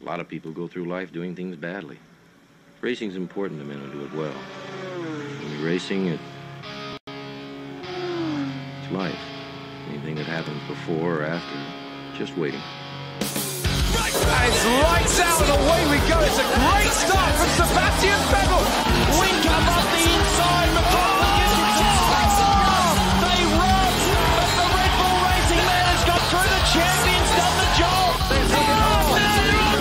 A lot of people go through life doing things badly. Racing's important to men who do it well. When you're racing, it's life. Anything that happens before or after, just waiting. It's lights out and away we go. It's a great start from Sebastian Vettel. Winton up the inside. McLaughlin gets it to They run, but the Red Bull Racing man has got through. The champion's done the job. They're all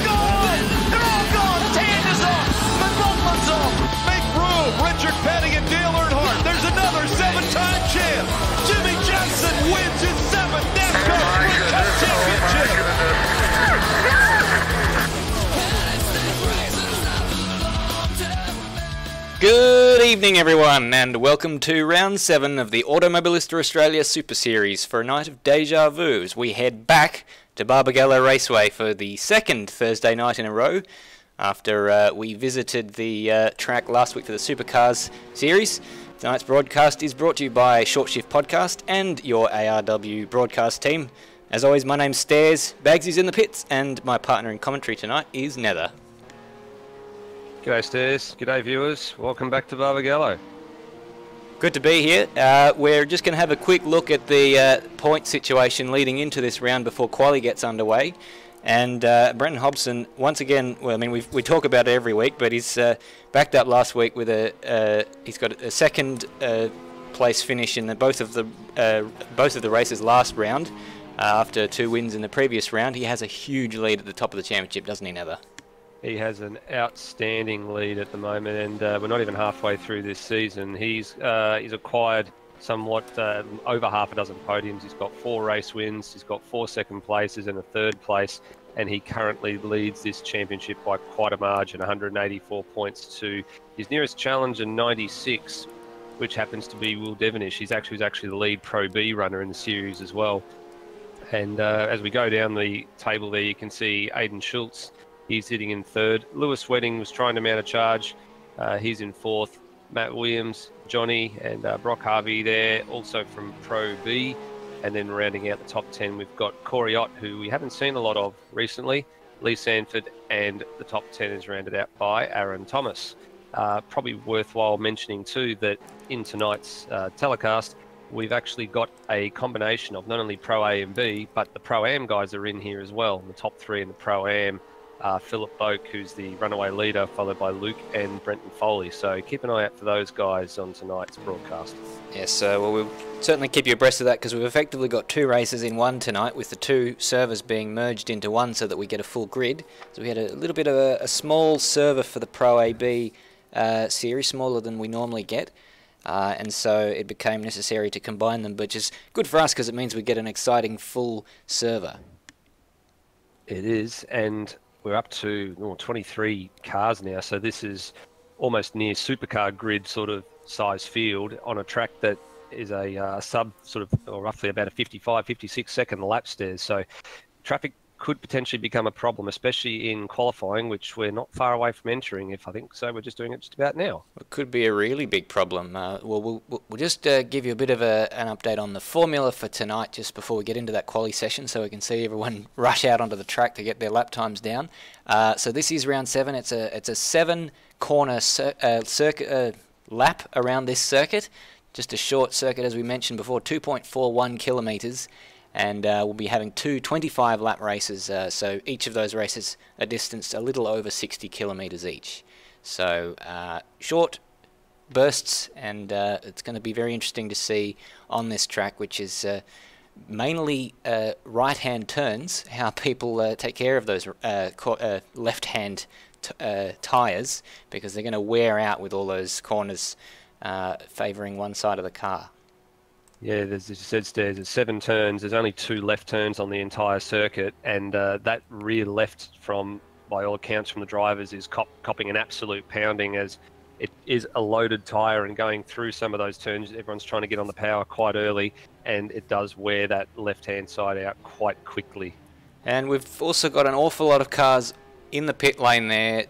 gone. They're all gone. Tander's off. McLaughlin's off. Make room. Richard Petty and Dale Earnhardt. There's another 7-time champ. Jimmy Johnson wins his 7th NASCAR Sprint Cup championship. Good evening everyone, and welcome to round 7 of the Automobilista Australia Super Series for a night of deja vu as we head back to Barbagallo Raceway for the second Thursday night in a row after we visited the track last week for the Supercars series. Tonight's broadcast is brought to you by Short Shift Podcast and your ARW broadcast team. As always, my name's Stairs, Bagsy's in the pits, and my partner in commentary tonight is Nether. G'day Stairs, g'day viewers, welcome back to Barbagallo. Good to be here. We're just going to have a quick look at the point situation leading into this round before quali gets underway. And Brenton Hobson, once again, well, I mean, we talk about it every week, but he's backed up last week with he's got a second place finish in both of the races last round. After 2 wins in the previous round, he has a huge lead at the top of the championship, doesn't he, Nether? He has an outstanding lead at the moment, and we're not even halfway through this season. He's acquired somewhat over half a dozen podiums. He's got 4 race wins, he's got 4 second places and a 3rd place, and he currently leads this championship by quite a margin, 184 points to his nearest challenger, 96, which happens to be Will Devonish. He's actually the lead Pro B runner in the series as well. And as we go down the table there, you can see Aidan Schultz. He's sitting in 3rd. Lewis Wedding was trying to mount a charge. He's in 4th. Matt Williams, Johnny, and Brock Harvey there, also from Pro B. And then rounding out the top 10, we've got Corey Ott, who we haven't seen a lot of recently, Lee Sanford, and the top 10 is rounded out by Aaron Thomas. Probably worthwhile mentioning too that in tonight's telecast, we've actually got a combination of not only Pro A and B, but the Pro-Am guys are in here as well. In the top 3 in the Pro-Am, Philip Boak, who's the runaway leader, followed by Luke and Brenton Foley. So keep an eye out for those guys on tonight's broadcast. Yes, well, we'll certainly keep you abreast of that because we've effectively got 2 races in one tonight, with the 2 servers being merged into one so that we get a full grid. So we had a little bit of a small server for the Pro AB series, smaller than we normally get. And so it became necessary to combine them, which is good for us because it means we get an exciting full server. It is, and we're up to 23 cars now, so this is almost near supercar grid sort of size field on a track that is a sub sort of, or roughly about a 55, 56 second lap Stairs. So traffic could potentially become a problem, especially in qualifying, which we're not far away from entering. If I think so, we're just doing it just about now. It could be a really big problem. We'll just give you a bit of an update on the formula for tonight just before we get into that quali session, so we can see everyone rush out onto the track to get their lap times down. So this is round 7. It's a 7-corner lap around this circuit. Just a short circuit, as we mentioned before, 2.41 kilometres. And we'll be having 2 25-lap races, so each of those races are distanced a little over 60 kilometres each. So short bursts, and it's going to be very interesting to see on this track, which is mainly right-hand turns, how people take care of those left-hand tyres, because they're going to wear out with all those corners favouring one side of the car. Yeah, as you said, Stairs, there's 7 turns. There's only 2 left turns on the entire circuit, and that rear left, from by all accounts from the drivers, is copping an absolute pounding, as it is a loaded tyre, and going through some of those turns, everyone's trying to get on the power quite early, and it does wear that left-hand side out quite quickly. And we've also got an awful lot of cars in the pit lane there,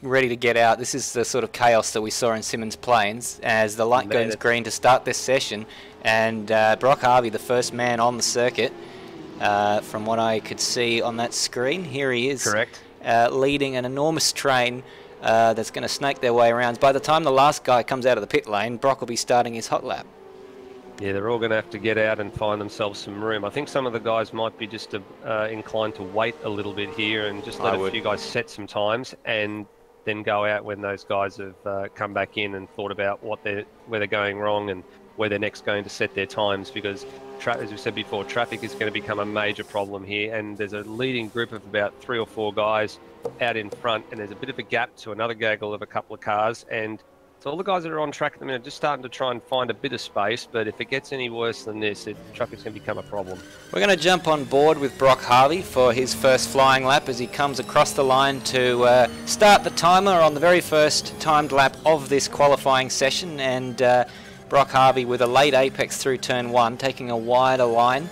ready to get out. This is the sort of chaos that we saw in Symmons Plains as the light goes green to start this session. And Brock Harvey, the first man on the circuit, from what I could see on that screen, here he is. Correct. leading an enormous train that's going to snake their way around. By the time the last guy comes out of the pit lane, Brock will be starting his hot lap. Yeah, they're all going to have to get out and find themselves some room. I think some of the guys might be just inclined to wait a little bit here and just let a few guys set some times and then go out when those guys have come back in and thought about where they're going wrong and where they're next going to set their times, because as we said before, traffic is going to become a major problem here, and there's a leading group of about 3 or 4 guys out in front, and there's a bit of a gap to another gaggle of a couple of cars, and so all the guys that are on track at the minute are just starting to try and find a bit of space, but if it gets any worse than this, traffic's going to become a problem. We're going to jump on board with Brock Harvey for his first flying lap as he comes across the line to start the timer on the very first timed lap of this qualifying session, and Brock Harvey with a late apex through turn 1, taking a wider line.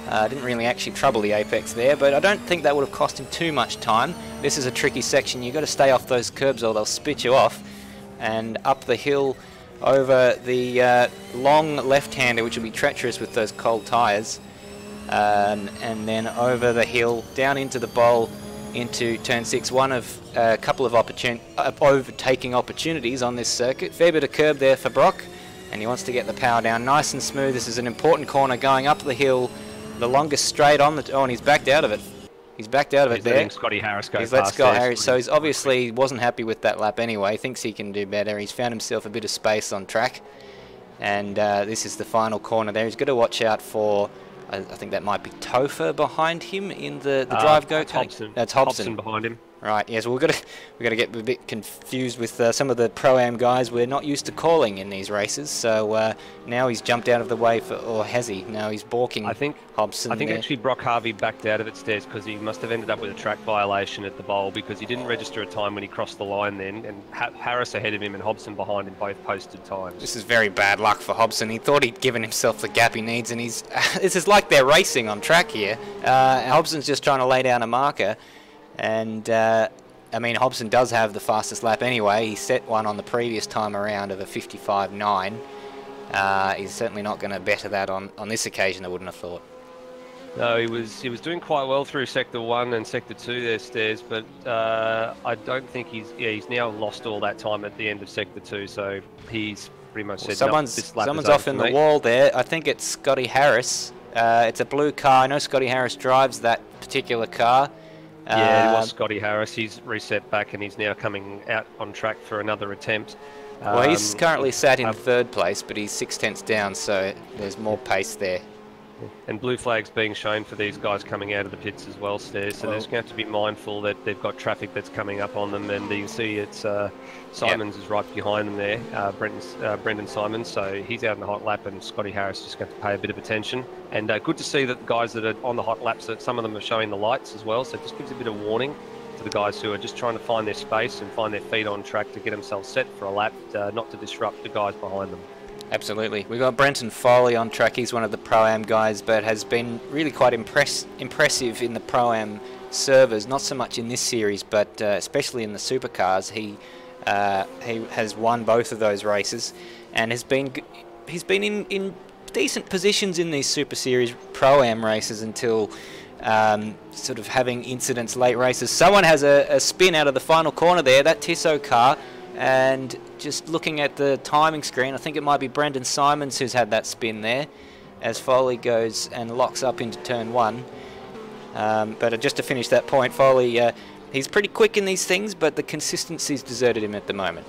Didn't really actually trouble the apex there, but I don't think that would have cost him too much time. This is a tricky section. You've got to stay off those curbs or they'll spit you off. And up the hill over the long left-hander, which will be treacherous with those cold tyres, and then over the hill down into the bowl into turn 6. One of a couple of overtaking opportunities on this circuit. Fair bit of curb there for Brock, and he wants to get the power down nice and smooth. This is an important corner going up the hill, the longest straight on the... Oh, and he's backed out of it. He's backed out of it there. Letting Scotty Harris go. He's let Scott Harris, so he's obviously wasn't happy with that lap anyway. Thinks he can do better. He's found himself a bit of space on track, and this is the final corner there. He's got to watch out for, I think that might be Topher behind him in the drive go. That's Hobson. That's Hobson. Hobson behind him. Right. Yes. Well, we've got to get a bit confused with some of the Pro-Am guys we're not used to calling in these races. So now he's jumped out of the way or has he? Now he's balking. Hobson. I think actually Brock Harvey backed out of it, Stairs, because he must have ended up with a track violation at the bowl because he didn't register a time when he crossed the line then, and Harris ahead of him and Hobson behind him both posted times. This is very bad luck for Hobson. He thought he'd given himself the gap he needs, and he's this is like they're racing on track here. Hobson's just trying to lay down a marker, and I mean, Hobson does have the fastest lap anyway. He set one on the previous time around of a 55.9. He's certainly not going to better that on this occasion, I wouldn't have thought. No, he was doing quite well through Sector 1 and Sector 2 there, Stairs, but I don't think he's now lost all that time at the end of Sector 2, so he's pretty much said, someone's off in the wall there. I think it's Scotty Harris. It's a blue car. I know Scotty Harris drives that particular car. Yeah, it was Scotty Harris. He's reset back and he's now coming out on track for another attempt. Well, he's currently sat in 3rd place, but he's 6/10 down, so there's more pace there. And blue flags being shown for these guys coming out of the pits as well, Stairs. So they're just going to have to be mindful that they've got traffic that's coming up on them, and you can see it's Simons is right behind them there, Brendan Simons. So he's out in the hot lap, and Scotty Harris just going to pay a bit of attention. And good to see that the guys that are on the hot laps, that some of them are showing the lights as well. So it just gives a bit of warning to the guys who are just trying to find their space and find their feet on track to get themselves set for a lap, not to disrupt the guys behind them. Absolutely. We've got Brenton Foley on track. He's one of the Pro-Am guys, but has been really quite impressive in the Pro-Am servers. Not so much in this series, but especially in the supercars. He has won both of those races, and he's been in decent positions in these Super Series Pro-Am races until sort of having incidents late races. Someone has a spin out of the final corner there, that Tissot car. And just looking at the timing screen, I think it might be Brendan Simons who's had that spin there as Foley goes and locks up into turn 1. But just to finish that point, Foley, he's pretty quick in these things, but the consistency's deserted him at the moment.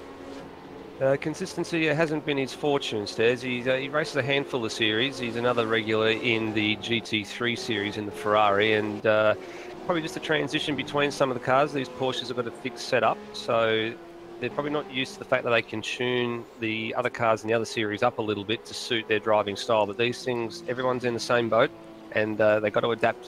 Consistency hasn't been his fortune, Stairs. He races a handful of series. He's another regular in the GT3 series in the Ferrari, and probably just a transition between some of the cars. These Porsches have got a fixed setup, so they're probably not used to the fact that they can tune the other cars in the other series up a little bit to suit their driving style. But these things, everyone's in the same boat, and they've got to adapt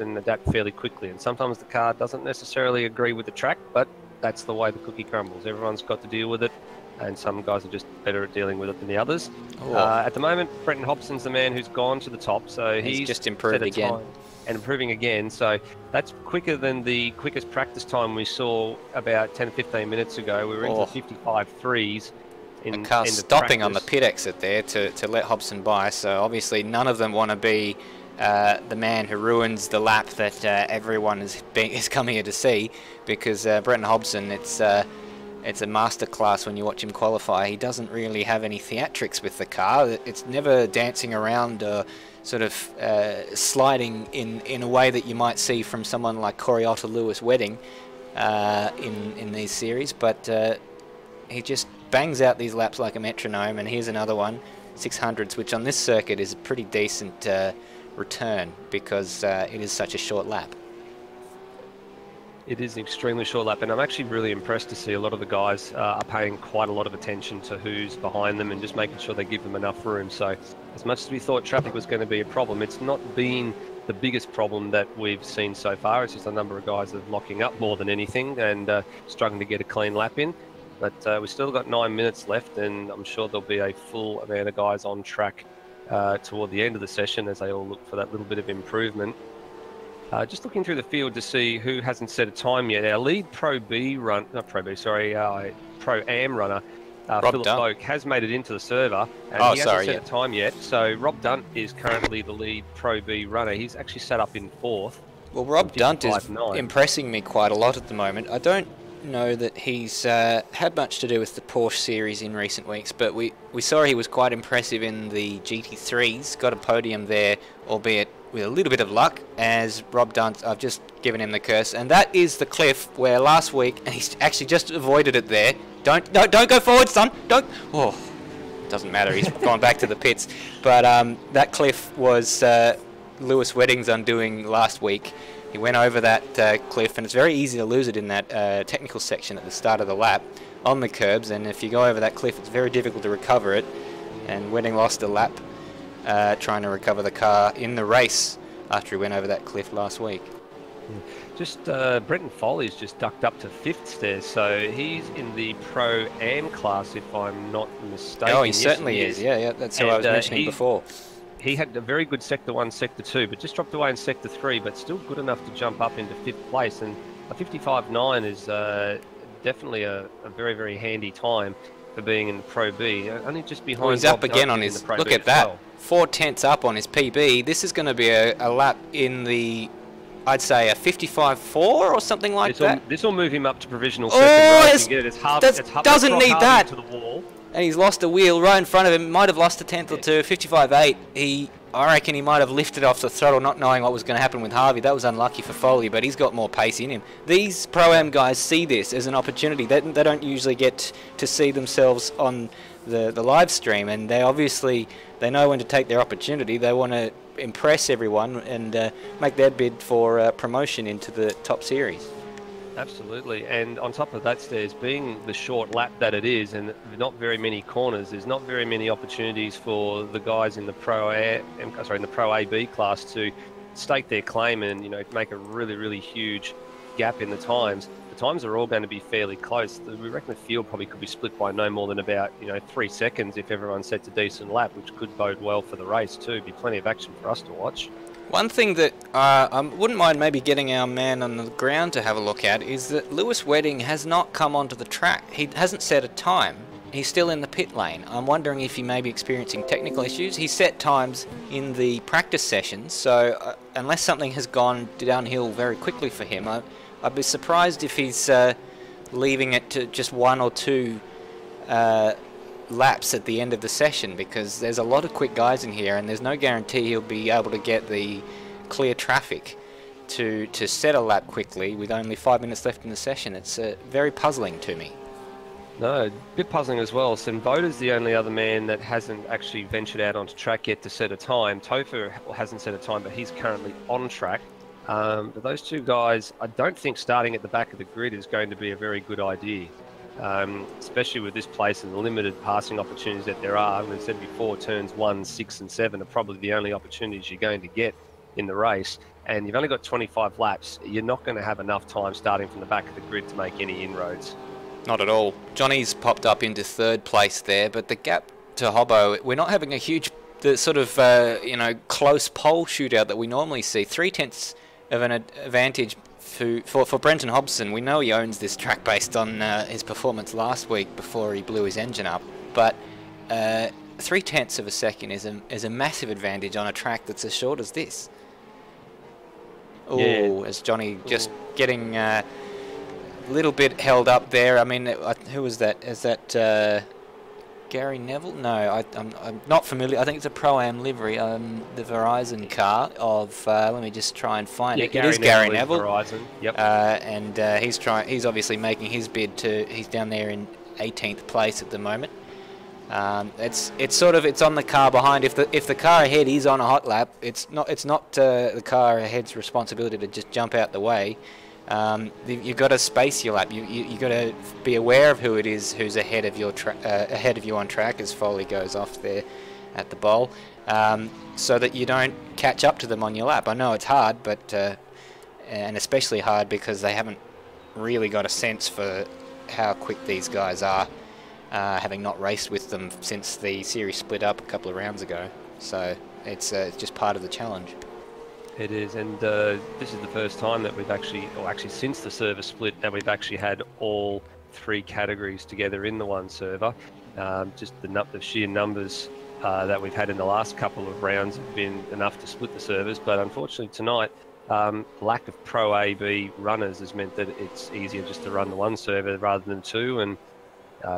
fairly quickly. And sometimes the car doesn't necessarily agree with the track, but that's the way the cookie crumbles. Everyone's got to deal with it, and some guys are just better at dealing with it than the others. At the moment, Brenton Hobson's the man who's gone to the top, so he's just improved again. And improving again, so that's quicker than the quickest practice time we saw about 10 or 15 minutes ago. We were into 55.3s. The car stopping on the pit exit there to let Hobson by, so obviously none of them want to be the man who ruins the lap that everyone is coming here to see, because Brenton Hobson, it's a masterclass when you watch him qualify. He doesn't really have any theatrics with the car. It's never dancing around or sort of sliding in a way that you might see from someone like Corey Otter-Lewis Wedding in these series, but he just bangs out these laps like a metronome. And here's another one, 600s, which on this circuit is a pretty decent return, because it is such a short lap. It is an extremely short lap, and I'm actually really impressed to see a lot of the guys are paying quite a lot of attention to who's behind them and just making sure they give them enough room. So as much as we thought traffic was going to be a problem, it's not been the biggest problem that we've seen so far. It's just a number of guys that are locking up more than anything and struggling to get a clean lap in. But we've still got 9 minutes left, and I'm sure there'll be a full amount of guys on track toward the end of the session as they all look for that little bit of improvement. Just looking through the field to see who hasn't set a time yet. Our lead Pro-Am runner, Philip Boak, has made it into the server, and he hasn't set a time yet. So Rob Dunt is currently the lead Pro-B runner. He's actually sat up in 4th. Well, Rob Dunt is impressing me quite a lot at the moment. I don't know that he's had much to do with the Porsche series in recent weeks, but we saw he was quite impressive in the GT3s, got a podium there, albeit with a little bit of luck, as Rob Dunt, I've just given him the curse, and that is the cliff where last week, and he's actually just avoided it there. Don't go forward, son, don't. Oh, doesn't matter, he's gone back to the pits. But that cliff was Lewis Wedding's undoing last week. He went over that cliff, and it's very easy to lose it in that technical section at the start of the lap on the curbs, and if you go over that cliff, it's very difficult to recover it, and Wedding lost a lap trying to recover the car in the race after he went over that cliff last week. Just Brenton Foley's just ducked up to 5th stairs, so he's in the Pro-Am class, if I'm not mistaken. Oh, he certainly is. Yeah, that's who I was mentioning before. He had a very good Sector 1, Sector 2, but just dropped away in Sector 3, but still good enough to jump up into 5th place. And a 55.9 is definitely a very, very handy time for being in the Pro B. Only just behind. Well, he's up again on his. Look at that. 4/10 up on his PB. This is going to be a lap in the, I'd say, a 55.4 or something like that. This will move him up to provisional second. Right? Doesn't need that. To the wall. And he's lost a wheel right in front of him. Might have lost a tenth or two. 55.8. I reckon he might have lifted off the throttle, not knowing what was going to happen with Harvey. That was unlucky for Foley, but he's got more pace in him. These Pro-Am guys see this as an opportunity. They don't usually get to see themselves on the live stream, and they know when to take their opportunity. They want to impress everyone and make their bid for promotion into the top series. Absolutely, and on top of that, Stairs, being the short lap that it is, and not very many corners, there's not very many opportunities for the guys in the Pro AB class to stake their claim and make a really, really huge gap in the times. The times are all going to be fairly close. We reckon the field probably could be split by no more than about 3 seconds if everyone sets a decent lap, which could bode well for the race too. Be plenty of action for us to watch. One thing that I wouldn't mind maybe getting our man on the ground to have a look at is that Lewis Wedding has not come onto the track. He hasn't set a time. He's still in the pit lane. I'm wondering if he may be experiencing technical issues. He set times in the practice sessions, so unless something has gone downhill very quickly for him, I'd be surprised if he's leaving it to just 1 or 2 laps at the end of the session, because there's a lot of quick guys in here and there's no guarantee he'll be able to get the clear traffic to set a lap quickly with only 5 minutes left in the session. It's very puzzling to me. No, a bit puzzling as well. Boda's the only other man that hasn't actually ventured out onto track yet to set a time. Topher hasn't set a time, but he's currently on track. But those two guys, I don't think starting at the back of the grid is going to be a very good idea. Especially with this place and the limited passing opportunities that there are. As I said before, turns 1, 6 and 7 are probably the only opportunities you're going to get in the race, and you've only got 25 laps. You're not going to have enough time starting from the back of the grid to make any inroads. Not at all. Johnny's popped up into 3rd place there, but the gap to Hobbo, we're not having a huge sort of close pole shootout that we normally see. 3/10 of an advantage for Brenton Hobson. We know he owns this track based on his performance last week before he blew his engine up, but 0.3 of a second is a massive advantage on a track that's as short as this. Oh, as Johnny just getting a little bit held up there. I mean, who was that? Is that Gary Neville? No, I'm not familiar. I think it's a Pro-Am livery. The Verizon car of. Let me just try and find it. It is Gary Neville. Verizon. Yep. And he's obviously making his bid to. He's down there in 18th place at the moment. It's on the car behind. If the car ahead is on a hot lap, it's not the car ahead's responsibility to just jump out the way. You've got to space your lap. You got to be aware of who it is who's ahead of you on track as Foley goes off there at the bowl, so that you don't catch up to them on your lap. I know it's hard, but and especially hard because they haven't really got a sense for how quick these guys are. Having not raced with them since the series split up a couple of rounds ago. So it's just part of the challenge. It is, and this is the first time that we've actually since the server split, that we've actually had all 3 categories together in the one server. Just the sheer numbers that we've had in the last couple of rounds have been enough to split the servers, but unfortunately tonight, lack of Pro A-B runners has meant that it's easier just to run the one server rather than 2, and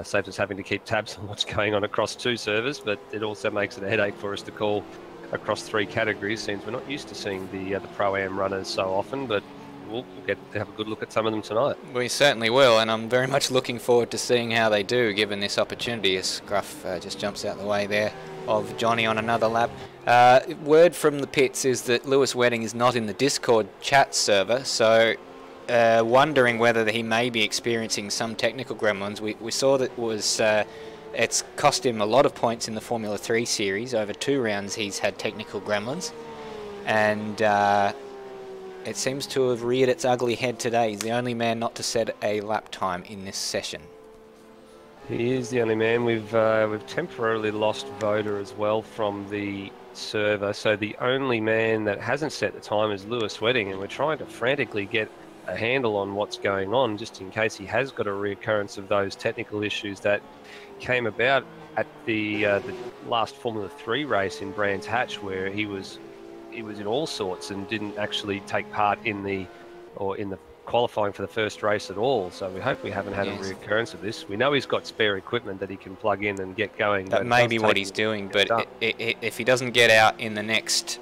saves us having to keep tabs on what's going on across 2 servers, but it also makes it a headache for us to call across 3 categories, since we're not used to seeing the Pro-Am runners so often, but we'll get to have a good look at some of them tonight. We certainly will, and I'm very much looking forward to seeing how they do, given this opportunity, as Scruff just jumps out the way there of Johnny on another lap. Word from the pits is that Lewis Wedding is not in the Discord chat server, so wondering whether he may be experiencing some technical gremlins. We saw that it's cost him a lot of points in the Formula 3 series. Over 2 rounds he's had technical gremlins, and it seems to have reared its ugly head today. He's the only man not to set a lap time in this session. He is the only man. We've temporarily lost Voda as well from the server, so the only man that hasn't set the time is Lewis Wedding, and we're trying to frantically get a handle on what's going on, just in case he has got a reoccurrence of those technical issues that came about at the last Formula 3 race in Brands Hatch, where he was in all sorts and didn't actually take part in the qualifying for the first race at all. So we hope we haven't had a reoccurrence of this. We know he's got spare equipment that he can plug in and get going. That may be what he's doing, but if he doesn't get out in the next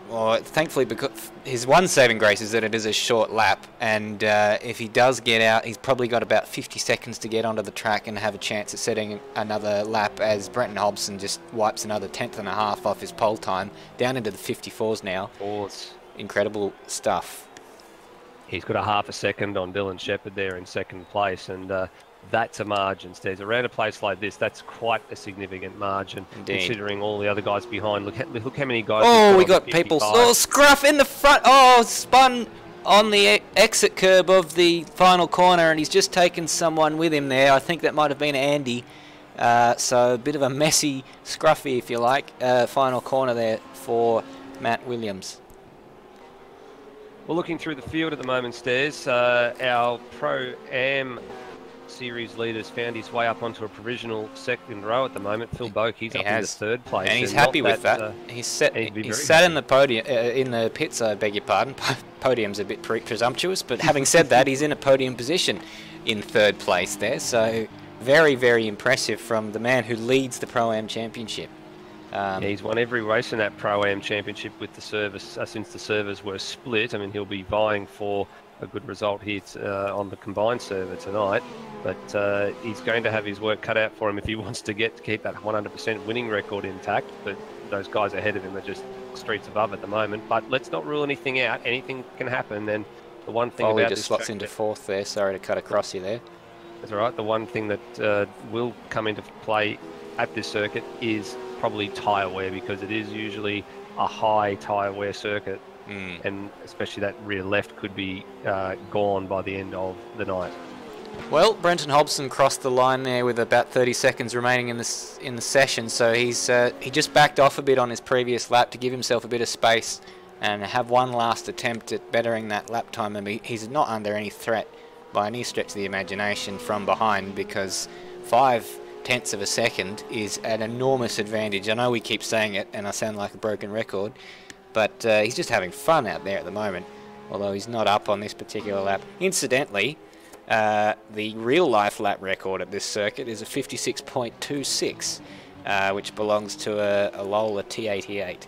well, thankfully, because his one saving grace is that it is a short lap, and if he does get out, he's probably got about 50 seconds to get onto the track and have a chance at setting another lap, as Brenton Hobson just wipes another 1/10 and a half off his pole time, down into the 54s now. Incredible stuff. He's got a half a second on Dylan Shepherd there in 2nd place, and that's a margin, Stairs. Around a place like this, that's quite a significant margin. Indeed. Considering all the other guys behind. Look how many guys. Oh, we got people. Oh, Scruff in the front. Oh, spun on the exit curb of the final corner, and he's just taken someone with him there. I think that might have been Andy. So a bit of a messy Scruffy, if you like, final corner there for Matt Williams. Well, looking through the field at the moment, Stairs, our Pro-Am series leaders found his way up onto a provisional 2nd row at the moment. Phil Boak, he's up in the 3rd place, and he's happy with that. He's sat in the podium, in the pits. I beg your pardon. Podium's a bit presumptuous, but having said that, he's in a podium position in 3rd place there. So very, very impressive from the man who leads the Pro-Am Championship. He's won every race in that Pro-Am Championship with the service since the servers were split. I mean, he'll be vying for a good result here on the combined server tonight, but he's going to have his work cut out for him if he wants to keep that 100% winning record intact. But those guys ahead of him are just streets above at the moment. But let's not rule anything out. Anything can happen. And the one thing Foley about just this slots into 4th there. Sorry to cut across you there. That's all right. The one thing that will come into play at this circuit is probably tyre wear, because it is usually a high tyre wear circuit, and especially that rear left could be gone by the end of the night. Well, Brenton Hobson crossed the line there with about 30 seconds remaining in the session, so he just backed off a bit on his previous lap to give himself a bit of space and have one last attempt at bettering that lap time. I mean, he's not under any threat by any stretch of the imagination from behind, because 0.5 of a second is an enormous advantage. I know we keep saying it and I sound like a broken record, but he's just having fun out there at the moment, although he's not up on this particular lap. Incidentally, the real-life lap record at this circuit is a 56.26, which belongs to a Lola T88,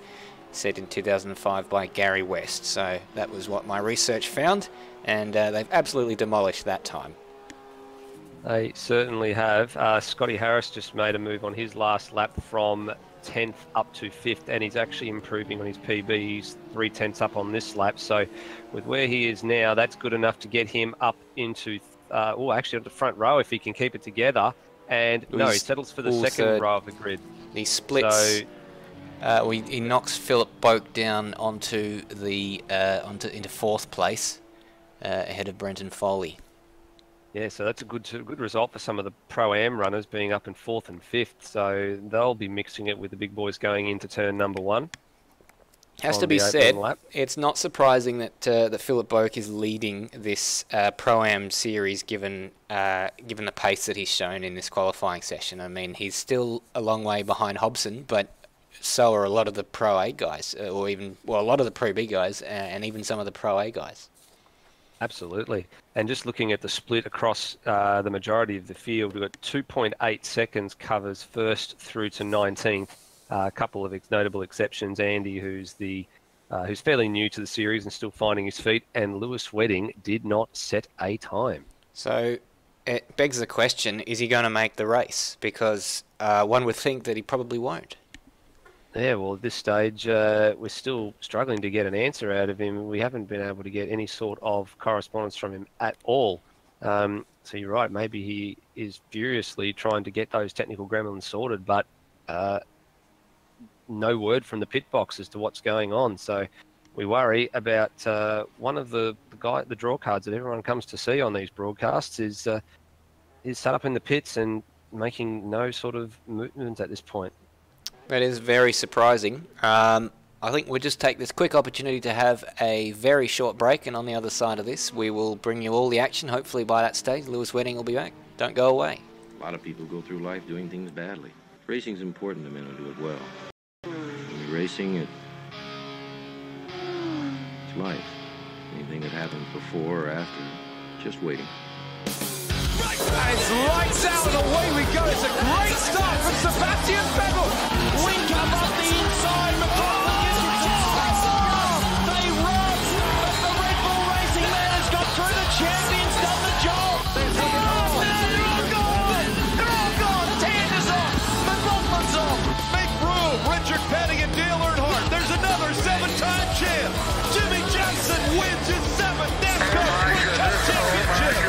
set in 2005 by Gary West. So that was what my research found, and they've absolutely demolished that time. They certainly have. Scotty Harris just made a move on his last lap from 10th up to 5th, and he's actually improving on his PB. He's 3/10 up on this lap, so with where he is now, that's good enough to get him up into actually on the front row if he can keep it together. And no, he settles for the second row of the grid. He splits. So, he knocks Philip Boak down onto the into 4th place, ahead of Brenton Foley. Yeah, so that's a good result for some of the Pro-Am runners, being up in 4th and 5th. So they'll be mixing it with the big boys going into turn number 1. Has to be said, it's not surprising that that Philip Boak is leading this Pro-Am series, given the pace that he's shown in this qualifying session. I mean, he's still a long way behind Hobson, but so are a lot of the Pro A guys, or even a lot of the Pro B guys, and even some of the Pro A guys. Absolutely. And just looking at the split across the majority of the field, we've got 2.8 seconds covers 1st through to 19th. A couple of notable exceptions: Andy, who's fairly new to the series and still finding his feet, and Lewis Wedding did not set a time. So it begs the question: is he going to make the race? Because one would think that he probably won't. Yeah, well, at this stage, we're still struggling to get an answer out of him. We haven't been able to get any sort of correspondence from him at all. So you're right, maybe he is furiously trying to get those technical gremlins sorted, but no word from the pit box as to what's going on. So we worry about one of the draw cards that everyone comes to see on these broadcasts is sat up in the pits and making no sort of movements at this point. That is very surprising. I think we'll just take this quick opportunity to have a very short break, and on the other side of this, we will bring you all the action. Hopefully by that stage, Lewis Wedding will be back. Don't go away. A lot of people go through life doing things badly. Racing's important to men who do it well. When you're racing, it's life. Anything that happens before or after, just waiting. It's lights out and away we go. It's a great start from Sebastian Vettel. Winton up the inside. They run, but the Red Bull Racing man has got through. The champion's done the job. They're all gone. Tanner's off. McLaughlin's off. Make room. Richard Petty and Dale Earnhardt. There's another 7-time champ. Jimmy Johnson wins his 7th NASCAR Sprint Cup championship.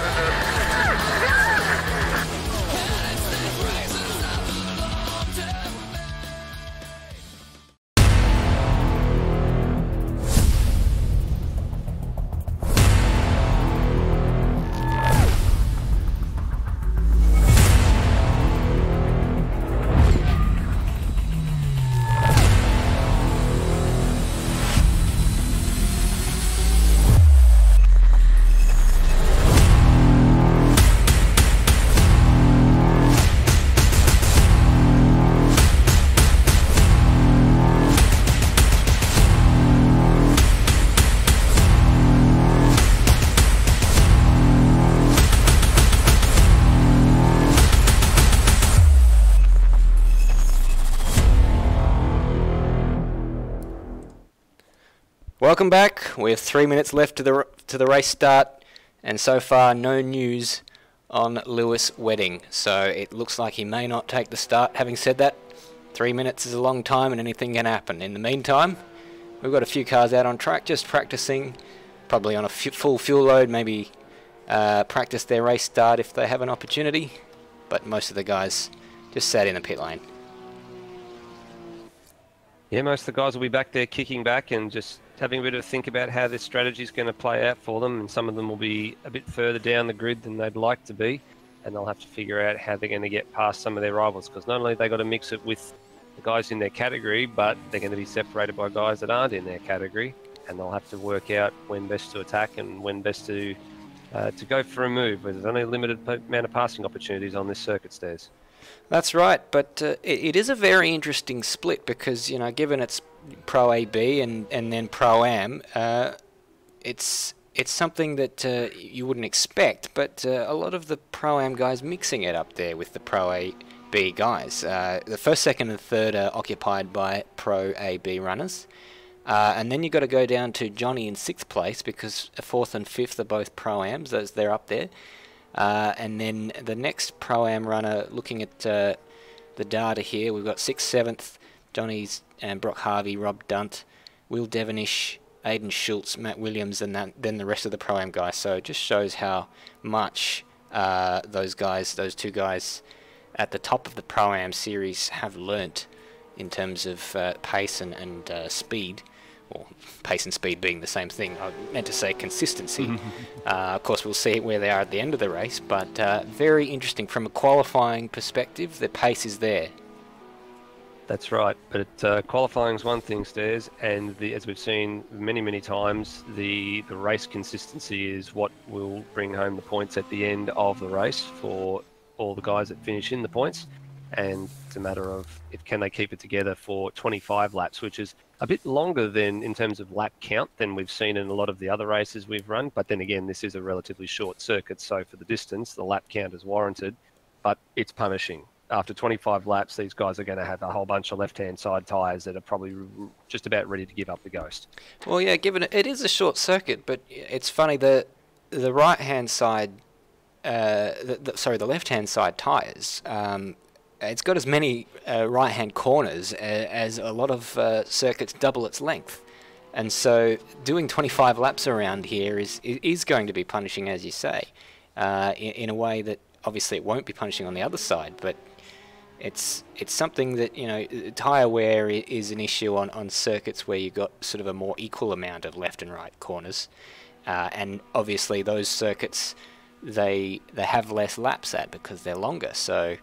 Welcome back. We have 3 minutes left to the race start, and so far no news on Lewis Wedding. So it looks like he may not take the start. Having said that, 3 minutes is a long time and anything can happen. In the meantime, we've got a few cars out on track just practicing, probably on a full fuel load, maybe practice their race start if they have an opportunity. But most of the guys just sat in the pit lane. Yeah, most of the guys will be back there kicking back and just having a bit of a think about how this strategy is going to play out for them, and some of them will be a bit further down the grid than they'd like to be, and they'll have to figure out how they're going to get past some of their rivals, because not only have they got to mix it with the guys in their category, but they're going to be separated by guys that aren't in their category, and they'll have to work out when best to attack and when best to go for a move, where there's only a limited amount of passing opportunities on this circuit stairs. That's right, but it is a very interesting split because, you know, given it's Pro AB and then Pro Am, it's something that you wouldn't expect, but a lot of the Pro Am guys mixing it up there with the Pro AB guys. The first, second, and third are occupied by Pro AB runners, and then you've got to go down to Johnny in 6th place because 4th and 5th are both Pro Ams, they're up there. And then the next Pro-Am runner, looking at the data here, we've got 6th, 7th, Johnny's and Brock Harvey, Rob Dunt, Will Devonish, Aidan Schultz, Matt Williams, and then the rest of the Pro-Am guys. So it just shows how much those two guys at the top of the Pro-Am series have learnt in terms of pace and speed. Or pace and speed being the same thing. I meant to say consistency. Of course, we'll see where they are at the end of the race, but very interesting from a qualifying perspective. The pace is there. That's right, but qualifying is one thing, Stairs, and as we've seen many times, the race consistency is what will bring home the points at the end of the race for all the guys that finish in the points. And it's a matter of can they keep it together for 25 laps, which is a bit longer than in terms of lap count than we've seen in a lot of the other races we've run. But then again, this is a relatively short circuit, so for the distance, the lap count is warranted, but it's punishing. After 25 laps, these guys are going to have a whole bunch of left-hand side tyres that are probably just about ready to give up the ghost. Well, yeah, given it is a short circuit, but it's funny, the right-hand side, the left-hand side tyres, it's got as many right-hand corners as a lot of circuits double its length. And so doing 25 laps around here is going to be punishing, as you say, in a way that obviously it won't be punishing on the other side, but it's something that, you know, tyre wear is an issue on circuits where you've got sort of a more equal amount of left and right corners. And obviously those circuits, they have less laps at because they're longer, so...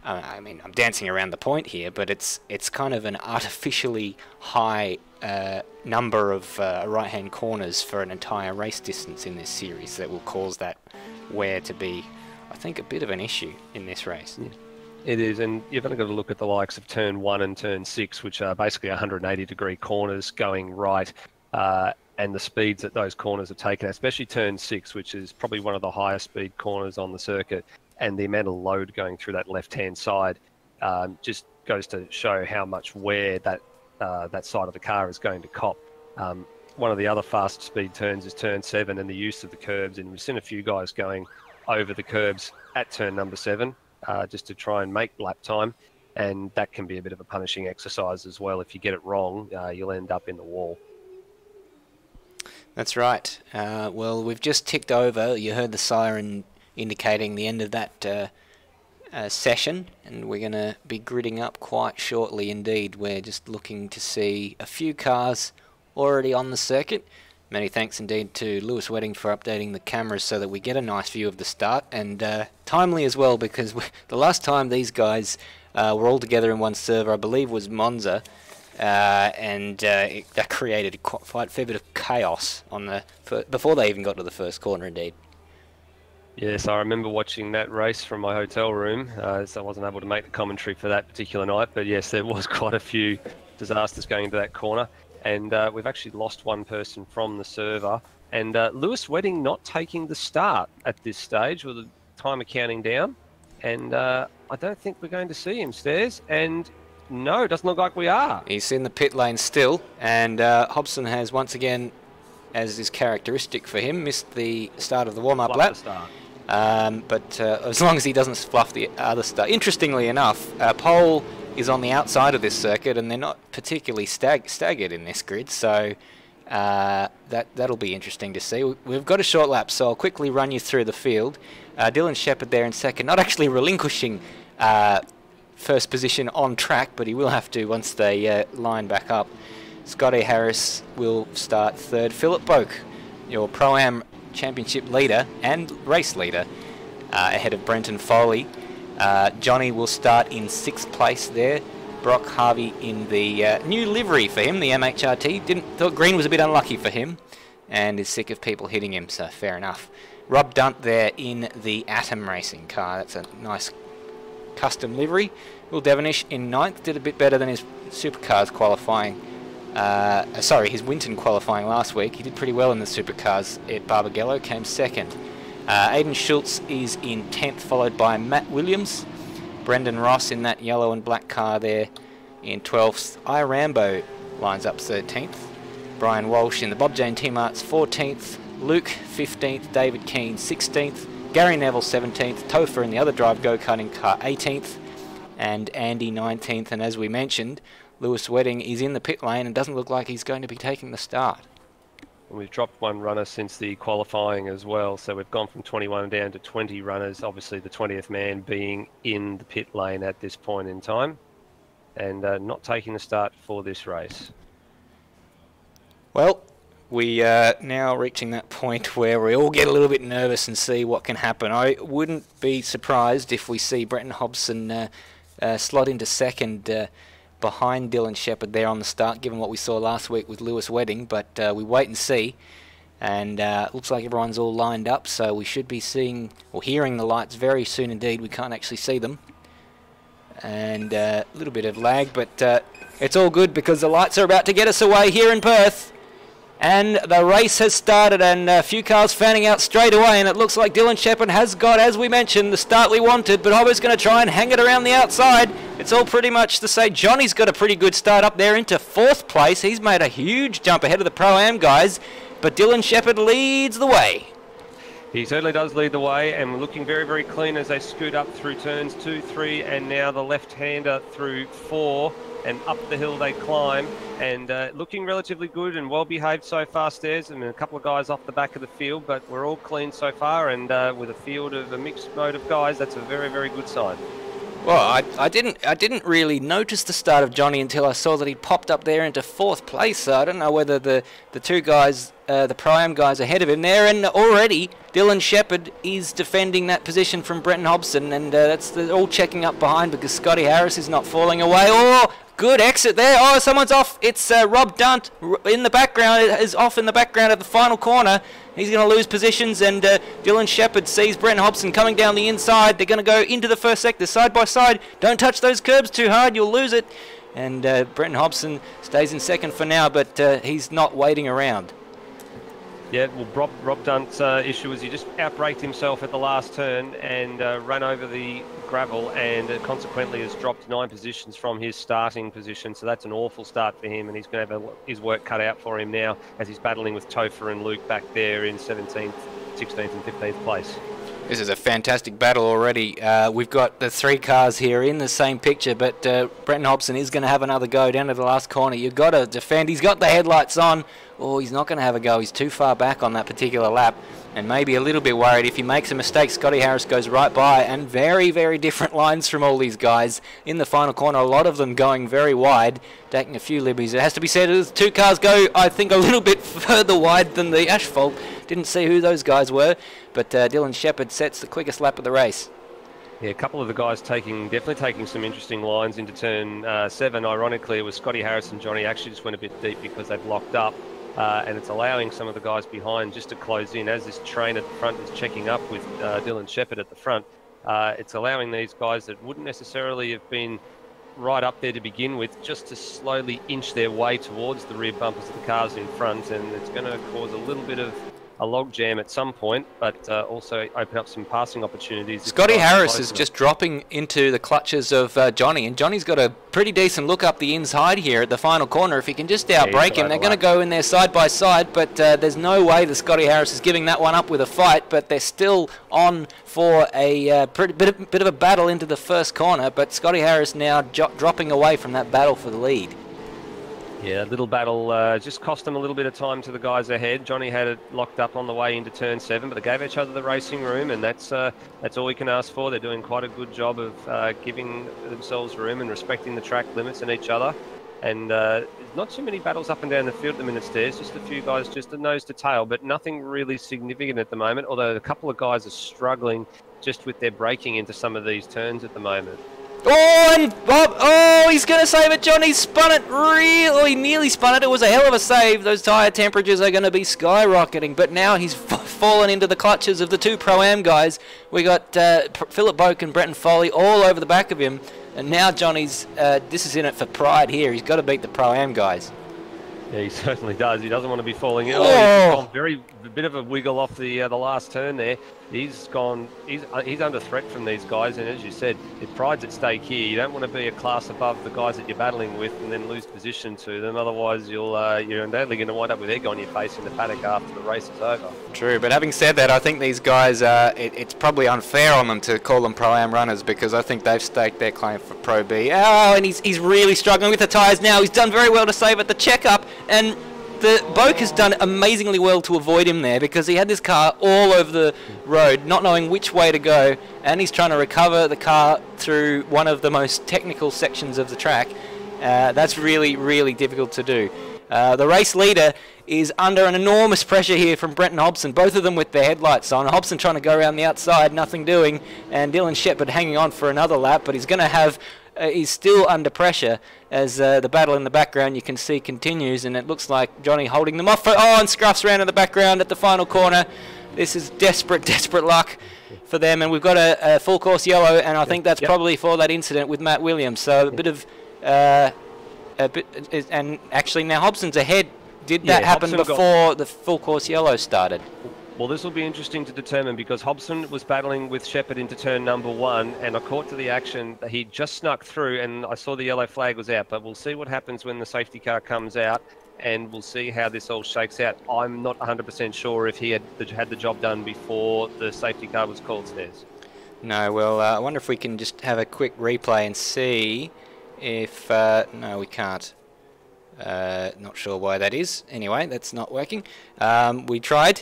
I mean, I'm dancing around the point here, but it's kind of an artificially high number of right-hand corners for an entire race distance in this series that will cause that wear to be, I think, a bit of an issue in this race. Yeah, it is, and you've only got to look at the likes of Turn 1 and Turn 6, which are basically 180-degree corners going right, and the speeds that those corners have taken, especially Turn 6, which is probably one of the highest speed corners on the circuit. And the amount of load going through that left-hand side just goes to show how much wear that side of the car is going to cop. One of the other fast speed turns is Turn 7 and the use of the curbs. And we've seen a few guys going over the curbs at turn number 7 just to try and make lap time. And that can be a bit of a punishing exercise as well. If you get it wrong, you'll end up in the wall. That's right. Well, we've just ticked over. You heard the siren indicating the end of that session, and we're going to be gridding up quite shortly indeed. We're just looking to see a few cars already on the circuit. Many thanks indeed to Lewis Wedding for updating the cameras so that we get a nice view of the start, and timely as well, because the last time these guys were all together in one server, I believe, was Monza, and that created quite a fair bit of chaos on before they even got to the first corner indeed. Yes, I remember watching that race from my hotel room, so I wasn't able to make the commentary for that particular night, but yes, there was quite a few disasters going into that corner, and we've actually lost one person from the server, and Lewis Wedding not taking the start at this stage with the timer counting down, and I don't think we're going to see him, Stairs, and no, it doesn't look like we are. He's in the pit lane still, and Hobson has once again, as is characteristic for him, missed the start of the warm-up lap. But as long as he doesn't fluff the other stuff. Interestingly enough, pole is on the outside of this circuit, and they're not particularly staggered in this grid, so that'll be interesting to see. We've got a short lap, so I'll quickly run you through the field. Dylan Shepherd there in second, not actually relinquishing first position on track, but he will have to once they line back up. Scotty Harris will start third. Philip Boak, your Pro-Am Championship leader and race leader, ahead of Brenton Foley. Johnny will start in 6th place there. Brock Harvey in the new livery for him, the MHRT. Thought green was a bit unlucky for him and is sick of people hitting him, so fair enough. Rob Dunt there in the Atom Racing car. That's a nice custom livery. Will Devonish in 9th, did a bit better than his supercars qualifying. His Winton qualifying last week. He did pretty well in the supercars at Barbagallo, came 2nd. Aidan Schultz is in 10th, followed by Matt Williams. Brendan Ross in that yellow and black car there in 12th. Rambo lines up 13th. Brian Walsh in the Bob Jane Team Arts 14th. Luke 15th. David Keane 16th. Gary Neville 17th. Topher in the other drive go-karting car 18th. And Andy 19th. And as we mentioned, Lewis Wedding is in the pit lane and doesn't look like he's going to be taking the start. We've dropped one runner since the qualifying as well, so we've gone from 21 down to 20 runners, obviously the 20th man being in the pit lane at this point in time, and not taking the start for this race. Well, we are now reaching that point where we all get a little bit nervous and see what can happen. I wouldn't be surprised if we see Brenton Hobson slot into 2nd behind Dylan Shepherd there on the start, given what we saw last week with Lewis Wedding, but we wait and see. And looks like everyone's all lined up, so we should be seeing or hearing the lights very soon indeed. We can't actually see them. And a little bit of lag, but it's all good because the lights are about to get us away here in Perth. And the race has started, and a few cars fanning out straight away, and it looks like Dylan Shepherd has got, as we mentioned, the start we wanted, but Hobbo's going to try and hang it around the outside. It's all pretty much to say Johnny's got a pretty good start up there into 4th place. He's made a huge jump ahead of the Pro-Am guys, but Dylan Shepherd leads the way. He certainly does lead the way, and we're looking very, very clean as they scoot up through turns 2, 3, and now the left-hander through 4. And up the hill they climb, and looking relatively good and well behaved so far, Stairs. I mean, a couple of guys off the back of the field, but we're all clean so far, and with a field of a mixed mode of guys, that's a very, very good sign. Well, I didn't really notice the start of Johnny until I saw that he popped up there into 4th place. So I don't know whether the two guys, the Pro-Am guys ahead of him there, and already Dylan Shepherd is defending that position from Brenton Hobson, and they're all checking up behind because Scotty Harris is not falling away. Oh, good exit there. Oh, someone's off. It's Rob Dunt in the background. It is off in the background at the final corner. He's going to lose positions, and Dylan Shepherd sees Brenton Hobson coming down the inside. They're going to go into the first sector, side by side. Don't touch those curbs too hard, you'll lose it. And Brenton Hobson stays in 2nd for now, but he's not waiting around. Yeah, well, Rob Dunt's issue was he just outbraked himself at the last turn and ran over the gravel, and consequently has dropped 9 positions from his starting position. So that's an awful start for him, and he's going to have his work cut out for him now as he's battling with Topher and Luke back there in 17th, 16th and 15th place. This is a fantastic battle already. We've got the 3 cars here in the same picture, but Brenton Hobson is going to have another go down to the last corner. You've got to defend. He's got the headlights on. Oh, he's not going to have a go. He's too far back on that particular lap, and maybe a little bit worried. If he makes a mistake, Scotty Harris goes right by, and very, very different lines from all these guys in the final corner. A lot of them going very wide, taking a few libbies. It has to be said, the 2 cars go, I think, a little bit further wide than the asphalt. Didn't see who those guys were, but Dylan Shepherd sets the quickest lap of the race. Yeah, a couple of the guys definitely taking some interesting lines into turn 7. Ironically, it was Scotty Harris and Johnny actually just went a bit deep because they've locked up. And it's allowing some of the guys behind just to close in as this train at the front is checking up with Dylan Shepherd at the front. It's allowing these guys that wouldn't necessarily have been right up there to begin with just to slowly inch their way towards the rear bumpers of the cars in front, and it's going to cause a little bit of a log jam at some point, but also open up some passing opportunities. Scotty Harris is just dropping into the clutches of Johnny, and Johnny's got a pretty decent look up the inside here at the final corner. If he can just outbrake him, they're going to go in there side by side, but there's no way that Scotty Harris is giving that one up with a fight, but they're still on for a bit of a battle into the first corner, but Scotty Harris now dropping away from that battle for the lead. Yeah, a little battle just cost them a little bit of time to the guys ahead. Johnny had it locked up on the way into turn 7, but they gave each other the racing room, and that's all we can ask for. They're doing quite a good job of giving themselves room and respecting the track limits and each other. And not too many battles up and down the field at the minute, Stairs. Just a few guys just a nose to tail, but nothing really significant at the moment, although a couple of guys are struggling just with their braking into some of these turns at the moment. Oh, and Bob, oh, he's going to save it. Johnny spun it he nearly spun it. It was a hell of a save. Those tyre temperatures are going to be skyrocketing, but now he's fallen into the clutches of the two Pro-Am guys. We got Philip Boak and Brenton Foley all over the back of him, and now Johnny's, this is in it for pride here. He's got to beat the Pro-Am guys. Yeah, he certainly does. He doesn't want to be falling. Oh. He's gone a bit of a wiggle off the last turn there. He's under threat from these guys, and as you said, if pride's at stake here, you don't want to be a class above the guys that you're battling with and then lose position to them. Otherwise, you're undoubtedly going to wind up with egg on your face in the paddock after the race is over. True, but having said that, I think these guys, it's probably unfair on them to call them Pro-Am runners, because I think they've staked their claim for Pro B. Oh, and he's really struggling with the tyres now. He's done very well to save at the checkup, and the Boak has done amazingly well to avoid him there, because he had this car all over the road, not knowing which way to go, and he's trying to recover the car through one of the most technical sections of the track. That's really, really difficult to do. The race leader is under an enormous pressure here from Brenton Hobson, both of them with their headlights on. Hobson trying to go around the outside, nothing doing, and Dylan Shepherd hanging on for another lap, but he's going to have... he's still under pressure as the battle in the background you can see continues, and it looks like Johnny holding them off. And Scruff's round in the background at the final corner. This is desperate luck for them, and we've got a full course yellow, and I think that's probably for that incident with Matt Williams. So a bit of... and actually now Hobson's ahead. Did that happen before the full course yellow started? Well, this will be interesting to determine, because Hobson was battling with Shepherd into turn number 1, and I caught to the action. He just snuck through, and I saw the yellow flag was out, but we'll see what happens when the safety car comes out, and we'll see how this all shakes out. I'm not 100% sure if he had the job done before the safety car was called, Stairs. No, well, I wonder if we can just have a quick replay and see if... no, we can't. Not sure why that is. Anyway, that's not working. We tried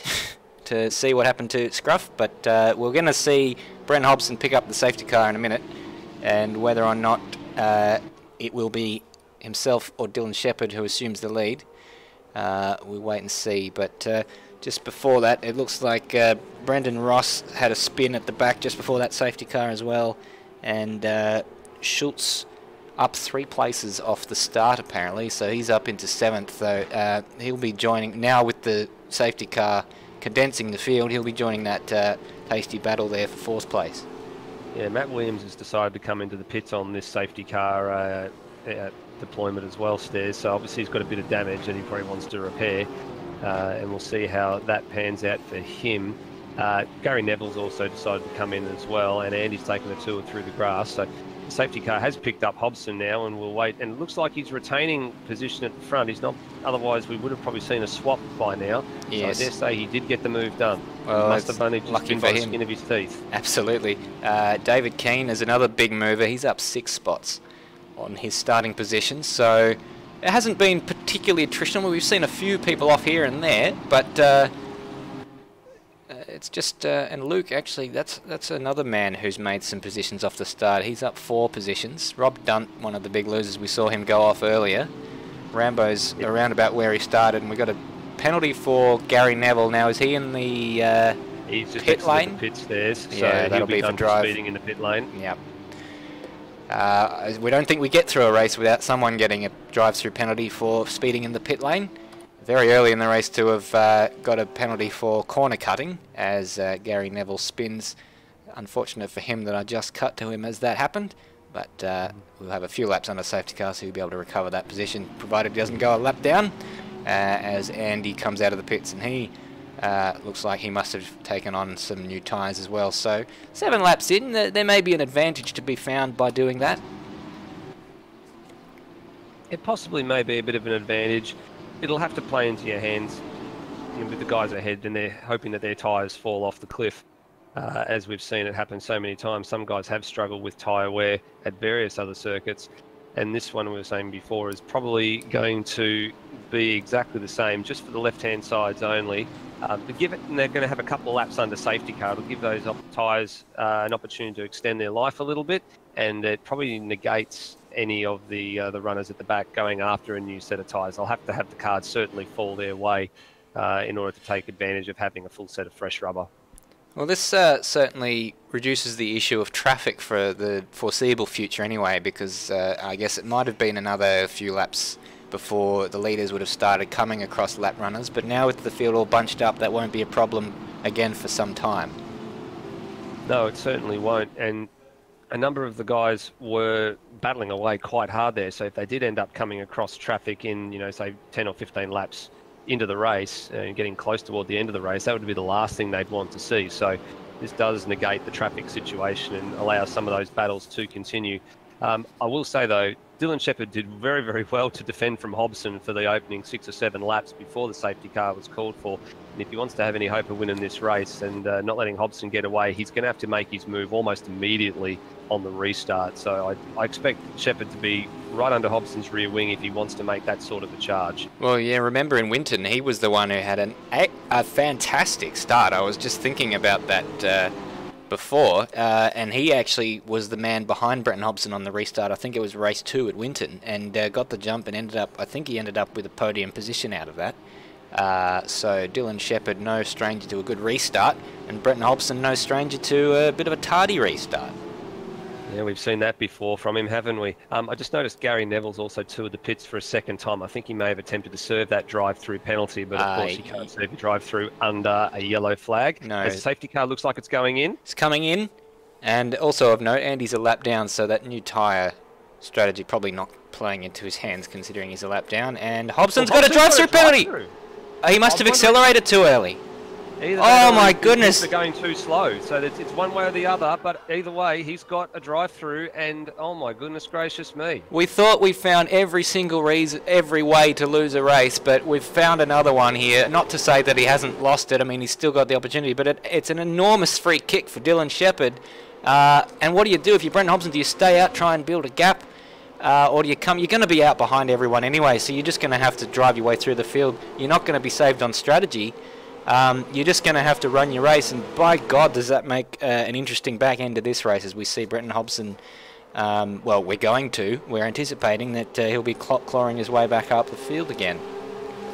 to see what happened to Scruff, but we're going to see Brenton Hobson pick up the safety car in a minute, and whether or not it will be himself or Dylan Shepherd who assumes the lead, we'll wait and see. But just before that, it looks like Brendan Ross had a spin at the back just before that safety car as well, and Schultz up 3 places off the start apparently, so he's up into 7th. So he'll be joining now with the safety car condensing the field. He'll be joining that tasty battle there for 4th place. Yeah, Matt Williams has decided to come into the pits on this safety car deployment as well, Stairs. So obviously he's got a bit of damage that he probably wants to repair, and we'll see how that pans out for him. Gary Neville's also decided to come in as well, and Andy's taken a tour through the grass. So the safety car has picked up Hobson now, and we'll wait. And it looks like he's retaining position at the front. He's not. Otherwise, we would have probably seen a swap by now. Yes. So I dare say he did get the move done. Well, he must have only just been by the skin of his teeth. Absolutely. David Keane is another big mover. He's up 6 spots on his starting position. So it hasn't been particularly attritional. We've seen a few people off here and there, but it's just and Luke, actually, that's another man who's made some positions off the start. He's up 4 positions. Rob Dunt, one of the big losers, we saw him go off earlier. Rambo's around about where he started, and we got a penalty for Gary Neville. Now, is he in the he's just pit lane? The pit stairs, so yeah, that'll be for drive. Speeding in the pit lane. Yep. We don't think we get through a race without someone getting a drive-through penalty for speeding in the pit lane. Very early in the race to have got a penalty for corner cutting as Gary Neville spins. Unfortunate for him that I just cut to him as that happened, but we'll have a few laps under safety car, so he'll be able to recover that position, provided he doesn't go a lap down, as Andy comes out of the pits, and he looks like he must have taken on some new tyres as well. So 7 laps in, there may be an advantage to be found by doing that. It possibly may be a bit of an advantage. It'll have to play into your hands with the guys ahead, and they're hoping that their tyres fall off the cliff. As we've seen it happen so many times, some guys have struggled with tyre wear at various other circuits, and this one we were saying before is probably going to be exactly the same, just for the left-hand sides only. And they're going to have a couple of laps under safety car. It'll give those tyres an opportunity to extend their life a little bit, and it probably negates any of the runners at the back going after a new set of tyres. They'll have to have the cards certainly fall their way in order to take advantage of having a full set of fresh rubber. Well, this certainly reduces the issue of traffic for the foreseeable future anyway, because I guess it might have been another few laps before the leaders would have started coming across lap runners, but now with the field all bunched up, that won't be a problem again for some time. No, it certainly won't, and a number of the guys were battling away quite hard there, so if they did end up coming across traffic in, you know, say 10 or 15 laps into the race and getting close toward the end of the race, that would be the last thing they'd want to see. So this does negate the traffic situation and allow some of those battles to continue. I will say though, Dylan Shepherd did very, very well to defend from Hobson for the opening 6 or 7 laps before the safety car was called for. And if he wants to have any hope of winning this race and not letting Hobson get away, he's going to have to make his move almost immediately on the restart. So I expect Shepherd to be right under Hobson's rear wing if he wants to make that sort of a charge. Well, yeah, remember in Winton, he was the one who had a fantastic start. I was just thinking about that before, and he actually was the man behind Brenton Hobson on the restart. I think it was race 2 at Winton, and got the jump and ended up, I think he ended up with a podium position out of that. So Dylan Shepherd, no stranger to a good restart, and Brenton Hobson, no stranger to a bit of a tardy restart. Yeah, we've seen that before from him, haven't we? I just noticed Gary Neville's also toured the pits for a second time. I think he may have attempted to serve that drive-through penalty, but of course he can't serve a drive-through under a yellow flag. No. As the safety car looks like it's going in. It's coming in, and also of note, Andy's a lap down, so that new tyre strategy probably not playing into his hands considering he's a lap down, and Hobson's got a drive-through penalty! He must have accelerated too early. Oh my goodness! They're going too slow, so it's one way or the other. But either way, he's got a drive-through, and oh my goodness gracious me! We thought we found every single reason, every way to lose a race, but we've found another one here. Not to say that he hasn't lost it. I mean, he's still got the opportunity, but it's an enormous free kick for Dylan Shepherd. And what do you do if you're Brenton Hobson? Do you stay out, try and build a gap, or do you come? You're going to be out behind everyone anyway, so you're just going to have to drive your way through the field. You're not going to be saved on strategy. You're just going to have to run your race, and by God does that make an interesting back end to this race as we see Brenton Hobson, well, we're anticipating that he'll be clawing his way back up the field again.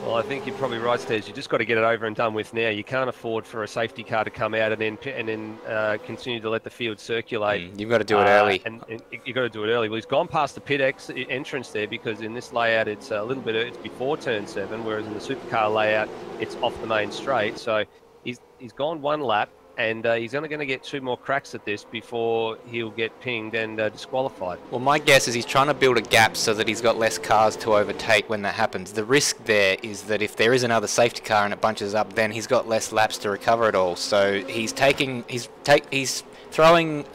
Well, I think you're probably right, Stairs. You just got to get it over and done with now. You can't afford for a safety car to come out and then continue to let the field circulate. You've got to do it early. And you've got to do it early. Well, he's gone past the pit entrance there because in this layout it's a little bit it's before turn 7, whereas in the supercar layout it's off the main straight. So he's gone 1 lap. And he's only going to get 2 more cracks at this before he'll get pinged and disqualified. Well, my guess is he's trying to build a gap so that he's got less cars to overtake when that happens. The risk there is that if there is another safety car and it bunches up, then he's got less laps to recover it all. So he's throwing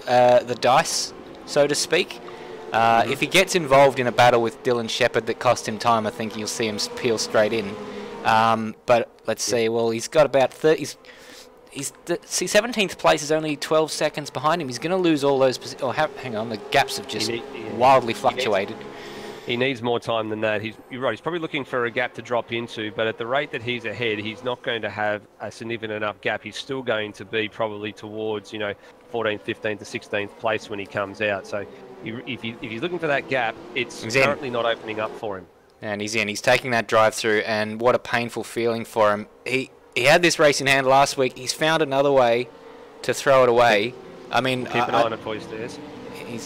the dice, so to speak. If he gets involved in a battle with Dylan Shepherd that cost him time, I think you'll see him peel straight in. But let's see. Well, he's got about 30. See, 17th place is only 12 seconds behind him. He's going to lose all those positions. Oh, hang on, the gaps have just wildly fluctuated. He needs more time than that. You're right, he's probably looking for a gap to drop into, but at the rate that he's ahead, he's not going to have a significant enough gap. He's still going to be probably towards, 14th, 15th to 16th place when he comes out. So if he's looking for that gap, it's currently not opening up for him. And he's in. He's taking that drive-through, and what a painful feeling for him. He had this race in hand last week. He's found another way to throw it away. I mean, keep an eye on it for you, Stairs.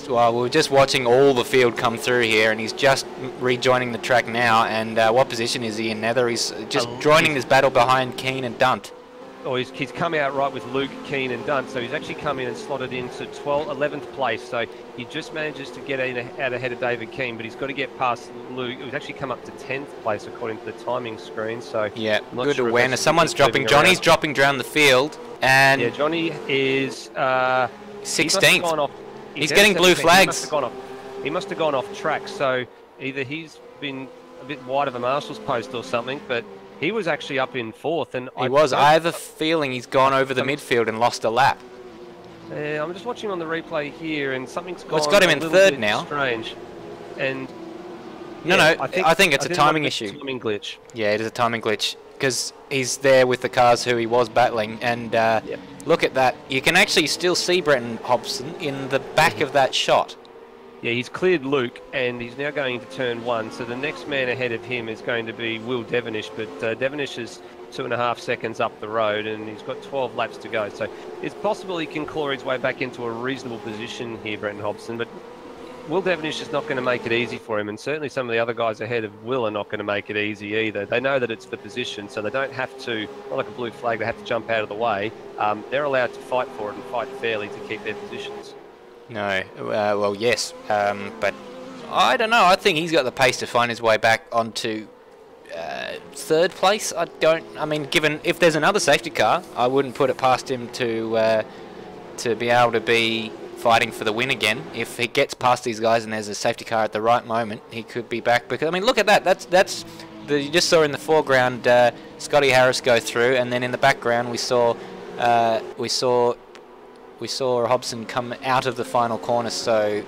Well, we're just watching all the field come through here, and he's just rejoining the track now. And what position is he in, Nether? He's just joining this battle behind Keane and Dunt. Oh, he's come out right with Luke, Keane and Dunt, so he's actually come in and slotted into 11th place, so he just manages to get out ahead of David Keane, but he's got to get past Luke. He's actually come up to 10th place according to the timing screen, so... Yeah, good awareness. Someone's dropping. Johnny's dropping down the field, and... Yeah, Johnny is... 16th. He's getting blue flags. He must have gone off track, so either he's been a bit wide of a marshal's post or something, but... He was actually up in 4th, and I have a feeling he's gone over the midfield and lost a lap. I'm just watching on the replay here, and something's gone. Well, it's got him in 3rd now. Strange, and I think it's a timing issue. Timing glitch. Yeah, it is a timing glitch because he's there with the cars who he was battling, and look at that. You can actually still see Brenton Hobson in the back of that shot. Yeah, he's cleared Luke, and he's now going into turn 1. So the next man ahead of him is going to be Will Devenish, but Devenish has 2.5 seconds up the road, and he's got 12 laps to go. So it's possible he can claw his way back into a reasonable position here, Brenton Hobson, but Will Devonish is not going to make it easy for him, and certainly some of the other guys ahead of Will are not going to make it easy either. They know that it's the position, so they don't have to, not like a blue flag, they have to jump out of the way. They're allowed to fight for it and fight fairly to keep their positions. No, well, yes, but I don't know. I think he's got the pace to find his way back onto third place. I mean, given if there's another safety car, I wouldn't put it past him to be able to be fighting for the win again. If he gets past these guys and there's a safety car at the right moment, he could be back. Because I mean, look at that. That's you just saw in the foreground Scotty Harris go through, and then in the background we saw Hobson come out of the final corner. So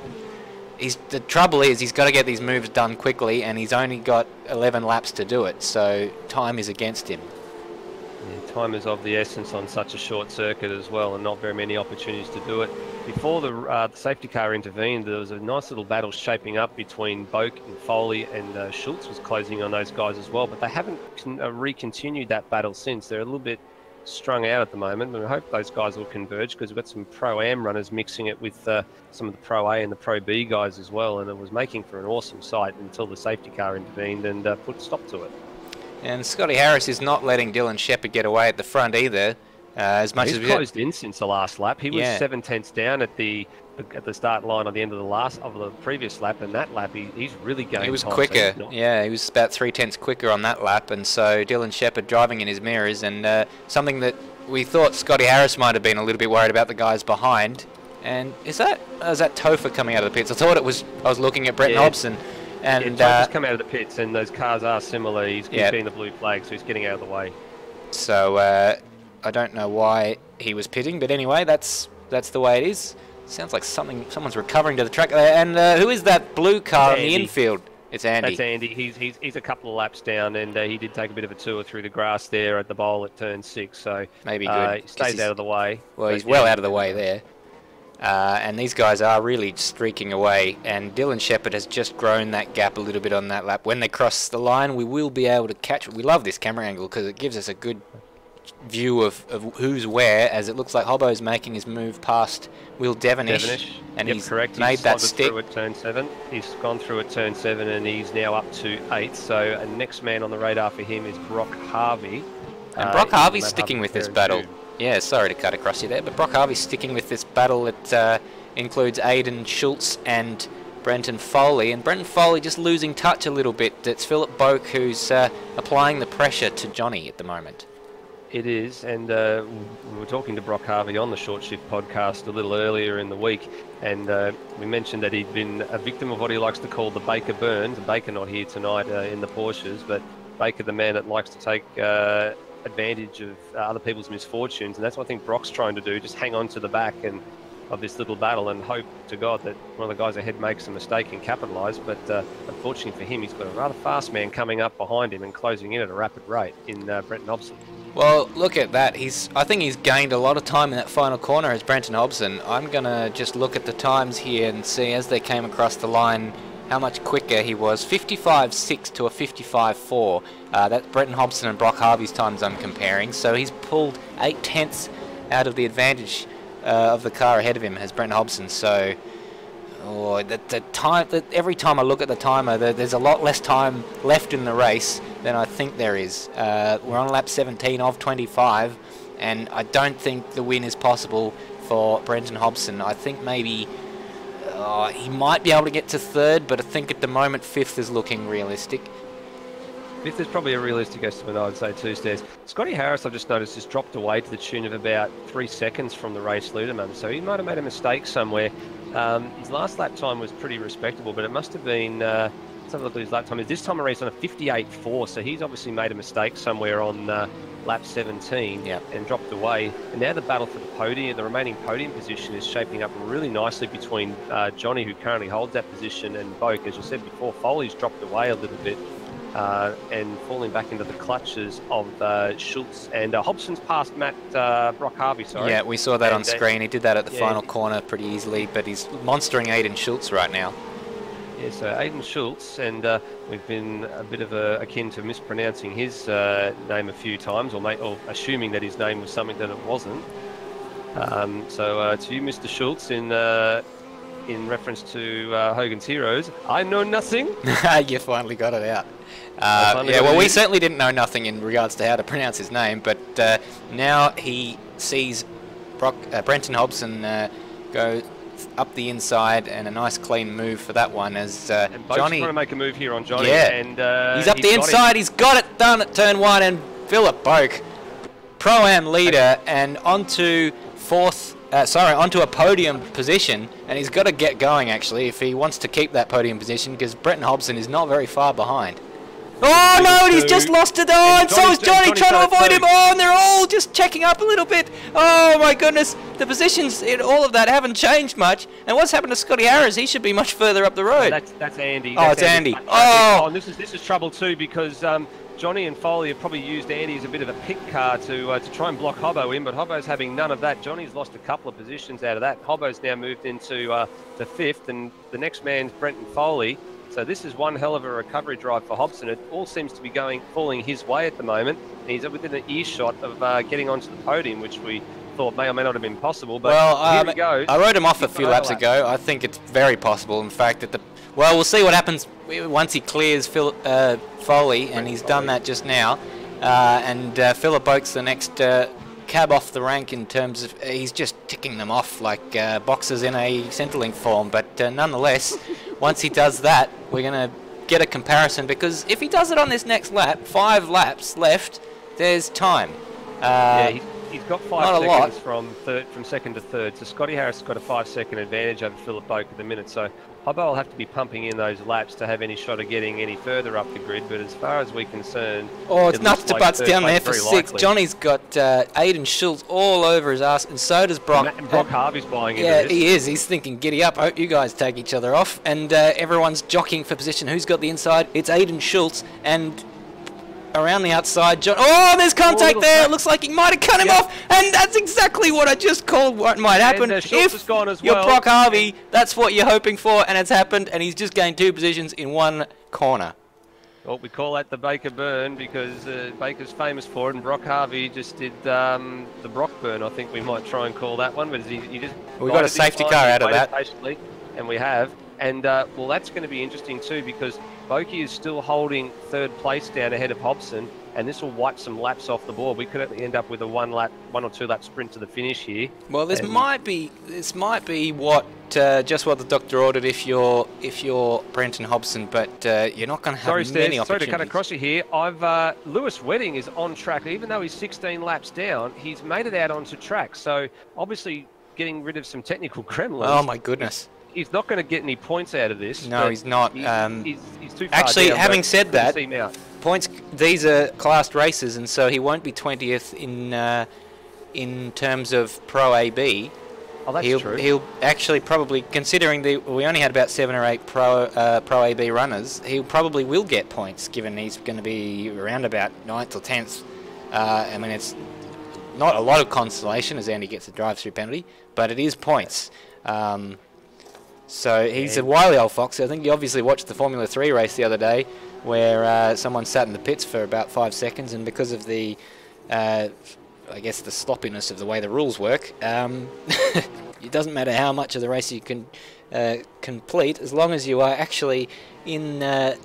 the trouble is he's got to get these moves done quickly, and he's only got 11 laps to do it. So time is against him. Yeah, time is of the essence on such a short circuit as well, and not very many opportunities to do it. Before the safety car intervened, there was a nice little battle shaping up between Boak and Foley, and Schultz was closing on those guys as well, but they haven't re-continued that battle since. They're a little bit strung out at the moment, and I hope those guys will converge, because we've got some Pro-Am runners mixing it with some of the Pro-A and the Pro-B guys as well, and it was making for an awesome sight until the safety car intervened and put a stop to it. And Scotty Harris is not letting Dylan Shepherd get away at the front either. As much he's as closed in since the last lap. He was 7/10 down at the start line on the end of the previous lap, and that lap he's really going. He was quicker. Yeah, he was about 3/10 quicker on that lap, and so Dylan Shepherd driving in his mirrors, and something that we thought Scotty Harris might have been a little bit worried about the guys behind. And is that Topher coming out of the pits? I thought it was. I was looking at Brenton Hobson. And Topher's come out of the pits, and those cars are similar. He's getting the blue flag, so he's getting out of the way. So I don't know why he was pitting, but anyway, that's the way it is. Sounds like someone's recovering to the track. And who is that blue car in the infield? It's Andy. That's Andy. He's a couple of laps down, and he did take a bit of a tour through the grass there at the bowl at turn 6. So maybe good. He stays out of the way. Well, he's well out of the way there. And these guys are really streaking away, and Dylan Shepherd has just grown that gap a little bit on that lap. When they cross the line, we will be able to catch it. We love this camera angle because it gives us a good view of who's where, as it looks like Hobbo's making his move past Will Devonish. And he's made that stick. Through at turn 7. He's gone through at turn 7, and he's now up to 8. So next man on the radar for him is Brock Harvey. And Brock Harvey's sticking with this battle. Yeah, sorry to cut across you there, but Brock Harvey's sticking with this battle that includes Aidan Schultz and Brenton Foley. And Brenton Foley just losing touch a little bit. It's Philip Boak who's applying the pressure to Johnny at the moment. It is, and we were talking to Brock Harvey on the Short Shift podcast a little earlier in the week, and we mentioned that he'd been a victim of what he likes to call the Baker burns. Baker not here tonight in the Porsches, but Baker the man that likes to take advantage of other people's misfortunes, and that's what I think Brock's trying to do, just hang on to the back and of this little battle and hope to God that one of the guys ahead makes a mistake and capitalise. But unfortunately for him, he's got a rather fast man coming up behind him and closing in at a rapid rate in Brenton Hobson. Well, look at that. I think he's gained a lot of time in that final corner as Brenton Hobson. I'm going to just look at the times here and see as they came across the line how much quicker he was. 55.6 to a 55.4. That's Brenton Hobson and Brock Harvey's times I'm comparing. So he's pulled 8/10 out of the advantage of the car ahead of him as Brenton Hobson. So every time I look at the timer, there's a lot less time left in the race than I think there is. We're on lap 17 of 25, and I don't think the win is possible for Brenton Hobson. I think maybe he might be able to get to third, but I think at the moment 5th is looking realistic. 5th is probably a realistic estimate, I would say, too, Stairs. Scotty Harris, I've just noticed, has dropped away to the tune of about 3 seconds from the race leader, so he might have made a mistake somewhere. His last lap time was pretty respectable, but it must have been, let's have a look at his lap time. This time a race on a 58.4, so he's obviously made a mistake somewhere on lap 17 and dropped away. And now the battle for the podium, the remaining podium position, is shaping up really nicely between Johnny, who currently holds that position, and Boak. As you said before, Foley's dropped away a little bit and falling back into the clutches of Schultz. And Hobson's passed Brock Harvey, sorry. Yeah, we saw that on screen. He did that at the final corner pretty easily, but he's monstering Aidan Schultz right now. Yeah, so Aiden Schultz, and we've been a bit of akin to mispronouncing his name a few times, or assuming that his name was something that it wasn't. So to you, Mr. Schultz, in reference to Hogan's Heroes, I know nothing. You finally got it out. Yeah, well, we certainly didn't know nothing in regards to how to pronounce his name, but now he sees Brenton Hobson go up the inside, and a nice clean move for that one as and Johnny trying to make a move here on Johnny. Yeah, and he's up the inside. He's got it done at turn 1, and Philip Boak, Pro-Am leader, and onto a podium position, and he's got to get going actually if he wants to keep that podium position, because Brenton Hobson is not very far behind. Oh no, and he's just lost it on, so is Johnny trying to avoid him. Oh, and they're all just checking up a little bit. Oh my goodness, the positions in all of that haven't changed much. And what's happened to Scotty Harris? He should be much further up the road. That's Andy. Oh, it's Andy. Oh, and this is trouble too, because Johnny and Foley have probably used Andy as a bit of a pick car to try and block Hobbo in, but Hobbo's having none of that. Johnny's lost a couple of positions out of that. Hobbo's now moved into the 5th, and the next man's Brenton Foley. So this is one hell of a recovery drive for Hobson. It all seems to be falling his way at the moment. He's within an earshot of getting onto the podium, which we thought may or may not have been possible. But here he goes. I wrote him off a few laps ago. I think it's very possible, in fact, that we'll see what happens once he clears Foley, and he's done that just now. And Philip Oak's the next cab off the rank in terms of he's just ticking them off like boxers in a Centrelink form. But nonetheless, once he does that, we're going to get a comparison, because if he does it on this next lap, 5 laps left, there's time. Yeah, he's got 5 seconds from second to third. So Scotty Harris has got a 5-second advantage over Philip Boak at the minute. So Hobbo will have to be pumping in those laps to have any shot of getting any further up the grid. But as far as we're concerned, it's nuts to butts down there for 6. Likely. Johnny's got Aiden Schultz all over his ass, and so does Brock. And Brock Harvey's buying into this. this. Yeah, he is. He's thinking, giddy up. I hope you guys take each other off. And everyone's jockeying for position. Who's got the inside? It's Aiden Schultz. And around the outside, oh, there's contact there. It looks like he might have cut him off, and that's exactly what I just called what might happen. If is gone as you're well. Brock Harvey, that's what you're hoping for, and it's happened, and he's just gained 2 positions in 1 corner. Well, we call that the Baker burn, because Baker's famous for it, and Brock Harvey just did the Brock burn. I think we might try and call that one, but he just... We got a safety car out of that. Patiently, and we have. And, well, that's going to be interesting too, because Boakey is still holding 3rd place down ahead of Hobson, and this will wipe some laps off the board. We could end up with a 1 or 2 lap sprint to the finish here. Well, this might be what just what the doctor ordered if you're Brenton Hobson, but you're not going to have many opportunities. Sorry to cut across you here. Lewis Wedding is on track, even though he's 16 laps down. He's made it out onto track, so obviously getting rid of some technical gremlins. Oh my goodness. He's not going to get any points out of this. No, he's not. He's too far actually, down, having said that, points. These are classed races, and so he won't be 20th in terms of Pro AB. Oh, that's true. He'll actually probably, considering we only had about 7 or 8 Pro AB runners, he probably will get points, given he's going to be around about 9th or 10th. I mean, it's not a lot of consolation as Andy gets a drive-through penalty, but it is points. So he's a wily old fox. I think you obviously watched the Formula 3 race the other day, where someone sat in the pits for about 5 seconds, and because of the, I guess, the sloppiness of the way the rules work, it doesn't matter how much of the race you can complete, as long as you are actually in the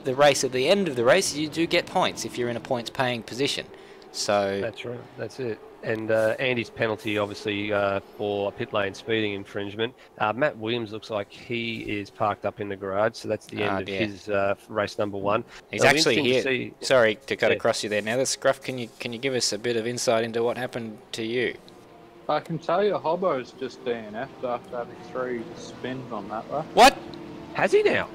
race at the end of the race, you do get points if you're in a points-paying position. So that's right. That's it. And Andy's penalty, obviously, for a pit lane speeding infringement. Matt Williams looks like he is parked up in the garage, so that's the end of his race number 1. He's actually here. Sorry to cut across you there. Now, Scruff, can you give us a bit of insight into what happened to you? I can tell you, Hobbo's just DNF'd after having 3 spins on that lap. What? Has he now?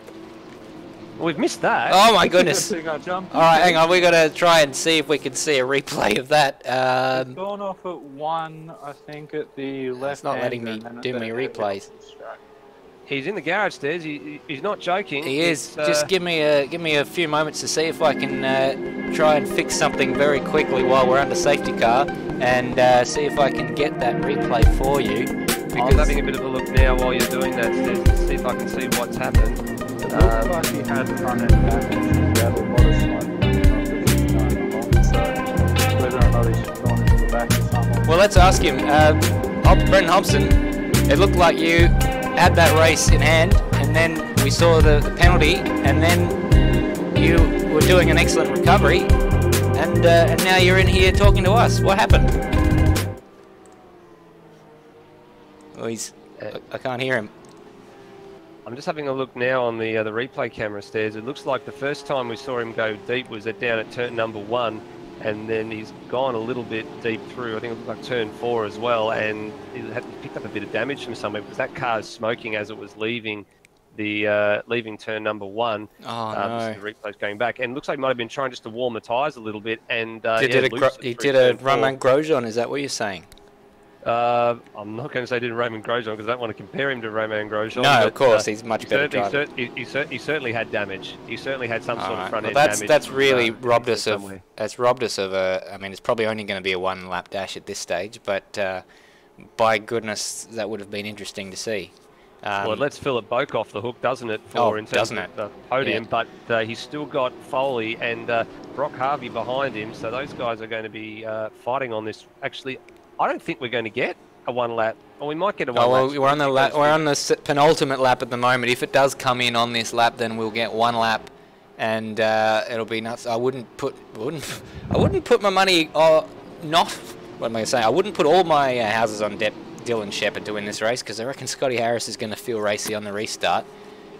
We've missed that. Oh my goodness. Alright, hang on, we've got to try and see if we can see a replay of that. He's gone off at 1, I think, at the left. It's not letting me do my replays. He's in the garage stairs. He's not joking. He is. Just give me a few moments to see if I can try and fix something very quickly while we're under safety car, and see if I can get that replay for you. I'm having a bit of a look now while you're doing that, Stairs, to see if I can see what's happened. It looked like he had front end damage. He had a lot of smoke going along, so whether or not he's gone into the back of someone. Well, let's ask him. Brenton Hobson, it looked like you had that race in hand, and then we saw the penalty, and then you were doing an excellent recovery, and now you're in here talking to us. What happened? Well, I can't hear him. I'm just having a look now on the replay camera stairs. It looks like the first time we saw him go deep was down at turn number 1, and then he's gone a little bit deep through. I think it looked like turn 4 as well, and he picked up a bit of damage from somewhere because that car's smoking as it was leaving the leaving turn number 1. Oh no! The replay's going back, and it looks like he might have been trying just to warm the tyres a little bit. And he did a Romain Grosjean. Is that what you're saying? I'm not going to say did Romain Grosjean because I don't want to compare him to Romain Grosjean. No, of course, he's much better driver. He certainly had damage. He certainly had some sort of front end damage. That's really robbed us of. That's robbed us of a. I mean, it's probably only going to be a 1-lap dash at this stage, but by goodness, that would have been interesting to see. Well, it lets Philip Boak off the hook, doesn't it? In terms of the podium, yeah. But he's still got Foley and Brock Harvey behind him, so those guys are going to be fighting on this. Actually, I don't think we're going to get a 1-lap. Or we might get a 1-lap. Well, we're on the penultimate lap at the moment. If it does come in on this lap, then we'll get 1 lap, and it'll be nuts. I wouldn't put my money What am I going to say? I wouldn't put all my houses on Dylan Shepherd to win this race, because I reckon Scotty Harris is going to feel racy on the restart,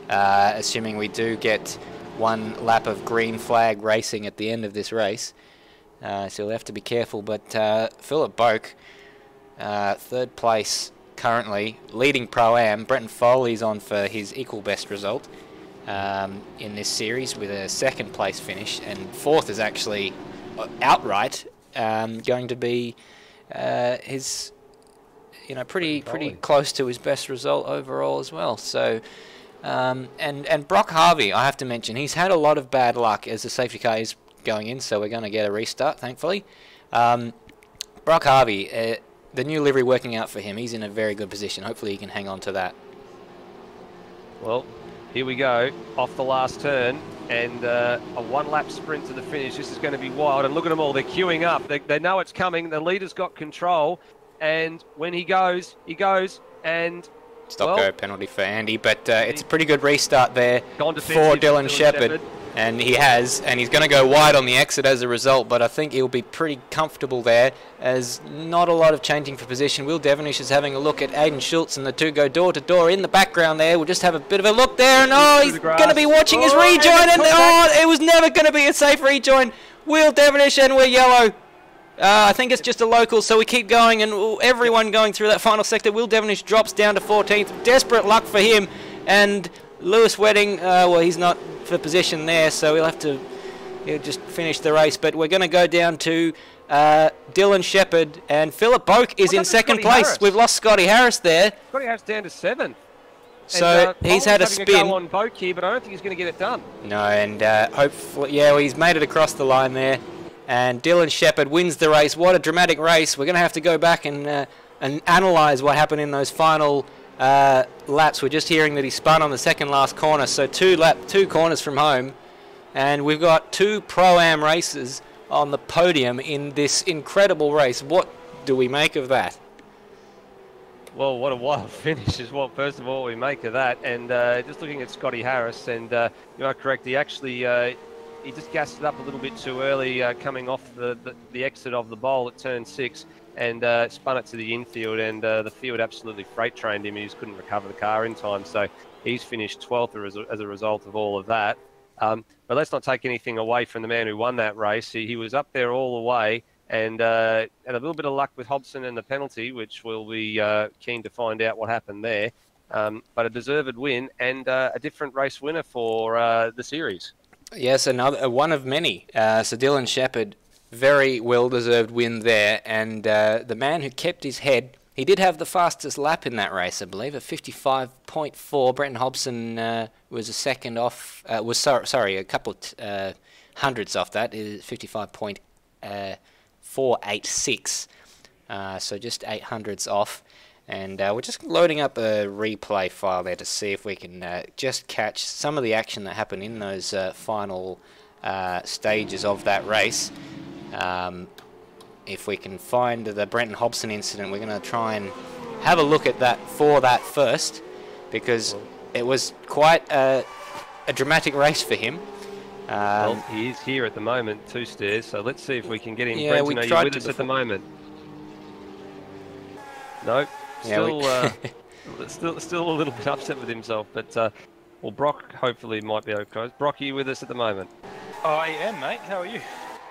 assuming we do get 1 lap of green flag racing at the end of this race. So we'll have to be careful. But Philip Boak, 3rd place currently, leading Pro-Am. Brenton Foley's on for his equal best result in this series with a 2nd place finish, and 4th is actually outright going to be his, pretty close to his best result overall as well. So and Brock Harvey, I have to mention, he's had a lot of bad luck as the safety car is going in, so we're going to get a restart, thankfully. Brock Harvey, the new livery working out for him. He's in a very good position. Hopefully he can hang on to that. Well, here we go, off the last turn, and a 1-lap sprint to the finish. This is going to be wild, and look at them all. They're queuing up. They know it's coming. The leader's got control, and when he goes, and... Stop-go penalty for Andy, but it's a pretty good restart there for Dylan Dylan Shepherd. And he's going to go wide on the exit as a result, but I think he'll be pretty comfortable there, as not a lot of changing for position. Will Devonish is having a look at Aidan Schultz, and the two go door to door in the background there. We'll just have a bit of a look there, and he's going to be watching his rejoin, and it was never going to be a safe rejoin. Will Devonish, and we're yellow. I think it's just a local, so we keep going, and everyone going through that final sector. Will Devonish drops down to 14th. Desperate luck for him, and Lewis Wedding, well, he's not for position there, so he'll just finish the race. But we're going to go down to Dylan Shepherd, and Philip Boak is in 2nd place. Harris? We've lost Scotty Harris there. Scotty Harris down to 7th. So he's had a spin. Go on Boak here, but I don't think he's going to get it done. No, and hopefully, he's made it across the line there. And Dylan Shepherd wins the race. What a dramatic race. We're going to have to go back and analyse what happened in those final laps. We're just hearing that he spun on the 2nd last corner, so 2 corners from home, and we've got 2 Pro-Am races on the podium in this incredible race. What do we make of that? Well, what a wild finish is what, first of all, we make of that. And just looking at Scotty Harris, and you are correct, he actually he just gassed it up a little bit too early coming off the exit of the bowl at turn 6. And spun it to the infield, and the field absolutely freight trained him. He just couldn't recover the car in time, so he's finished 12th as a result of all of that. But let's not take anything away from the man who won that race. He was up there all the way, and had a little bit of luck with Hobson and the penalty, which we'll be keen to find out what happened there. But a deserved win, and a different race winner for the series. Yes, another one of many. So Dylan Shepherd, very well-deserved win there, and the man who kept his head, he did have the fastest lap in that race, I believe, at 55.4. Brenton Hobson was a second off, a couple of hundredths off that, 55.486, so just 8 hundredths off. And we're just loading up a replay file there to see if we can just catch some of the action that happened in those final stages of that race. If we can find the Brenton Hobson incident, we're going to try and have a look at that first, because it was quite a dramatic race for him. Well, he is here at the moment, 2 Stairs, so let's see if we can get him. Yeah, Brenton, are you with us at the moment? No, still, still a little bit upset with himself, but well, Brock hopefully might be okay. Brock, are you with us at the moment? I am, mate. How are you?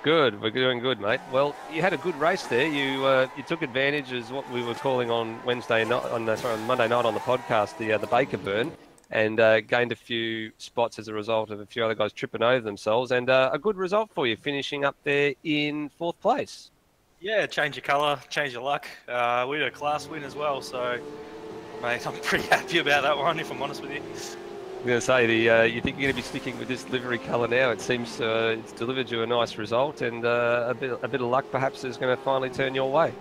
Good, we're doing good, mate. Well, you had a good race there. You took advantage, as what we were calling on Monday night on the podcast, the Baker burn, and gained a few spots as a result of a few other guys tripping over themselves, and a good result for you, finishing up there in 4th place. Yeah, change your colour, change your luck. We had a class win as well, so mate, I'm pretty happy about that one, if I'm honest with you. I'm going to say, you think you're going to be sticking with this livery colour now? It seems it's delivered you a nice result, and a bit of luck perhaps is going to finally turn your way.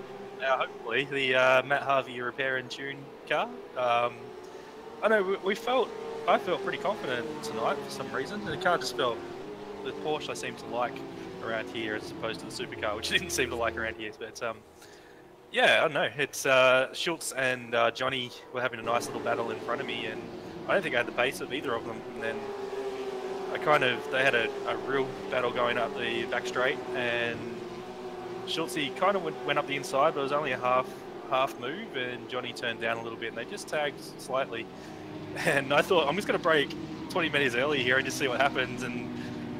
Hopefully, the Matt Harvey repair and tune car. I know I felt pretty confident tonight for some reason. The car just felt, the Porsche I seem to like around here as opposed to the supercar, which I didn't seem to like around here. But yeah, I don't know. It's Schultz and Johnny were having a nice little battle in front of me, and I don't think I had the pace of either of them. And then they had a real battle going up the back straight, and Schultz kind of went up the inside, but it was only a half move, and Johnny turned down a little bit, and they just tagged slightly. And I thought, I'm just going to brake 20 metres early here and just see what happens, and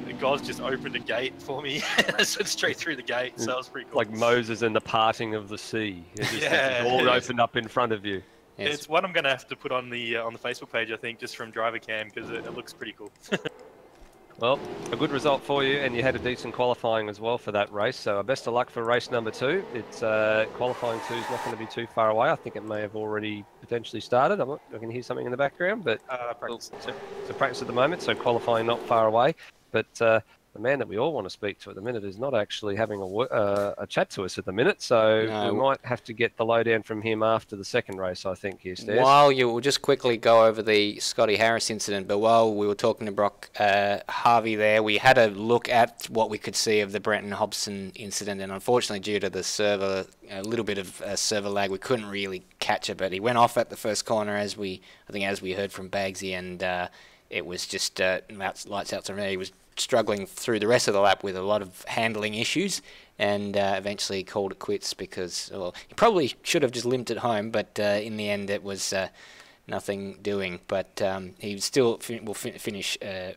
the guys just opened a gate for me. I went straight through the gate, so that was pretty cool. Like Moses and the parting of the sea. It all opened up in front of you. Yes. It's one I'm going to have to put on the Facebook page, I think, just from driver cam, because it looks pretty cool. Well, a good result for you, and you had a decent qualifying as well for that race. So best of luck for race number 2. It's qualifying 2 is not going to be too far away. I think it may have already potentially started. I can hear something in the background, but Practice. So practice at the moment. So qualifying not far away, but the man that we all want to speak to at the minute is not actually having a chat to us at the minute. So No. we might have to get the lowdown from him after the second race, I think, here, Stairs. We'll just quickly go over the Scotty Harris incident, but while we were talking to Brock Harvey there, we had a look at what we could see of the Brenton Hobson incident, and unfortunately due to the server, a little bit of server lag, we couldn't really catch it, but he went off at the first corner, as we heard from Bagsy, and it was just lights out. He was struggling through the rest of the lap with a lot of handling issues, and eventually called it quits because he probably should have just limped it home, but in the end it was nothing doing. But he still will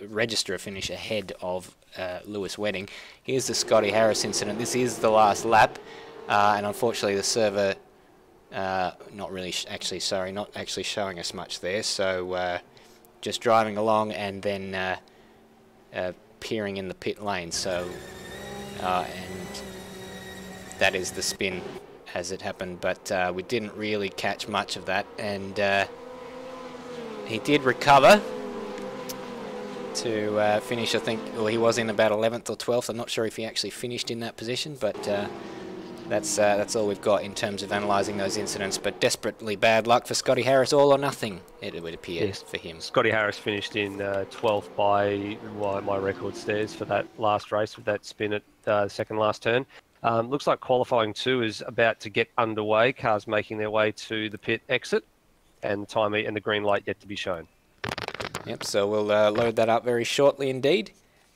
register a finish ahead of Lewis Wedding. Here's the Scotty Harris incident. This is the last lap, and unfortunately the server not actually showing us much there. So just driving along and then appearing in the pit lane. So and that is the spin as it happened, but we didn't really catch much of that, and he did recover to finish, I think, he was in about 11th or 12th. I'm not sure if he actually finished in that position, but that's all we've got in terms of analysing those incidents. But desperately bad luck for Scotty Harris, all or nothing, it would appear, for him. Scotty Harris finished in 12th by my record, Stairs, for that last race with that spin at second last turn. Looks like qualifying 2 is about to get underway. Cars making their way to the pit exit, and the green light yet to be shown. Yep, so we'll load that up very shortly indeed.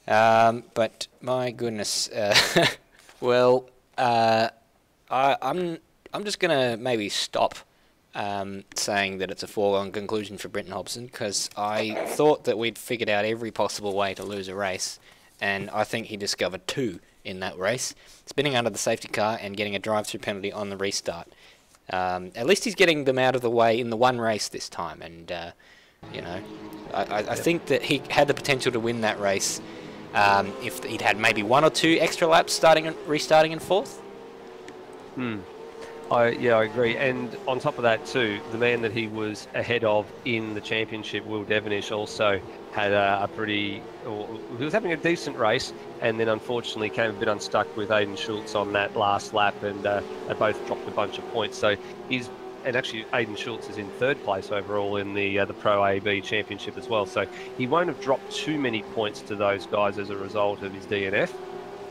But my goodness, well, I'm just gonna maybe stop saying that it's a foregone conclusion for Brenton Hobson, because I thought that we'd figured out every possible way to lose a race, and I think he discovered 2 in that race, spinning under the safety car and getting a drive-through penalty on the restart. At least he's getting them out of the way in the one race this time, and I think that he had the potential to win that race if he'd had maybe 1 or 2 extra laps restarting in 4th. I agree. And on top of that too, the man that he was ahead of in the championship, Will Devonish, also had he was having a decent race, and then unfortunately came a bit unstuck with Aidan Schultz on that last lap, and they both dropped a bunch of points. So he's and actually Aidan Schultz is in 3rd place overall in the Pro AB Championship as well. So he won't have dropped too many points to those guys as a result of his DNF.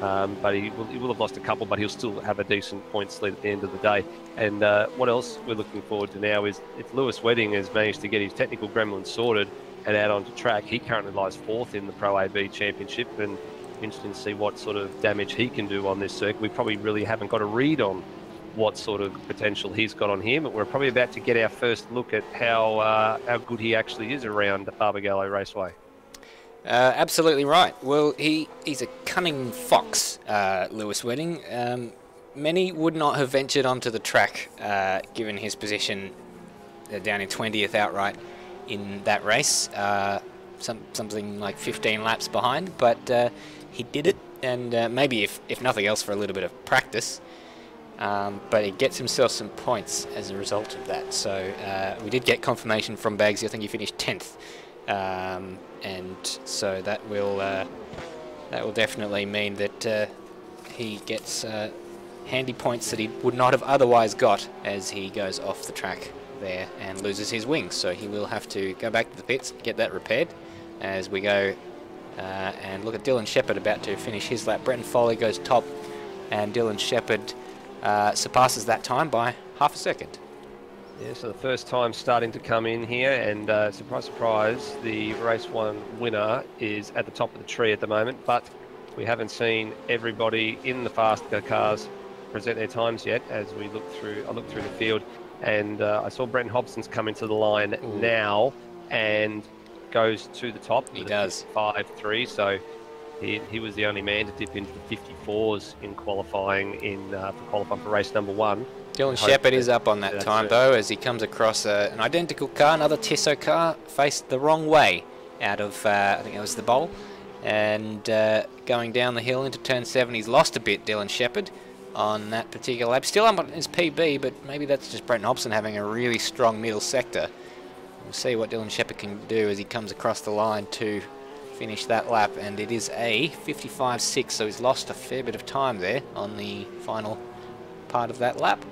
But he will have lost a couple, but he'll still have a decent points lead at the end of the day. And what else we're looking forward to now is if Lewis Wedding has managed to get his technical gremlin sorted and out onto track, he currently lies 4th in the Pro AB Championship, and interesting to see what sort of damage he can do on this circuit. We probably really haven't got a read on what sort of potential he's got on him, but we're probably about to get our first look at how good he actually is around Barbagallo Raceway. Absolutely right. Well, he's a cunning fox, Lewis Wedding. Many would not have ventured onto the track given his position down in 20th outright in that race, something like 15 laps behind, but he did it, and maybe if nothing else for a little bit of practice, but he gets himself some points as a result of that. So we did get confirmation from Bagsy. I think he finished 10th. And so that will definitely mean that he gets handy points that he would not have otherwise got as he goes off the track there and loses his wings. So he will have to go back to the pits, get that repaired as we go and look at Dylan Shepherd about to finish his lap. Brenton Foley goes top, and Dylan Shepherd surpasses that time by half a second. Yeah, so the first time starting to come in here, and surprise, surprise, the race 1 winner is at the top of the tree at the moment, but we haven't seen everybody in the faster cars present their times yet as we look through. I looked through the field, and I saw Brenton Hobson's come into the line now and goes to the top. He does. 5-3, so he was the only man to dip into the 54s in qualifying for race number 1. Dylan Shepherd is up on that time, though, as he comes across an identical car, another Tissot car, faced the wrong way out of, I think it was the bowl, and going down the hill into turn 7, he's lost a bit, Dylan Shepherd, on that particular lap. Still up on his PB, but maybe that's just Brenton Hobson having a really strong middle sector. We'll see what Dylan Shepherd can do as he comes across the line to finish that lap, and it is a 55.6, so he's lost a fair bit of time there on the final part of that lap.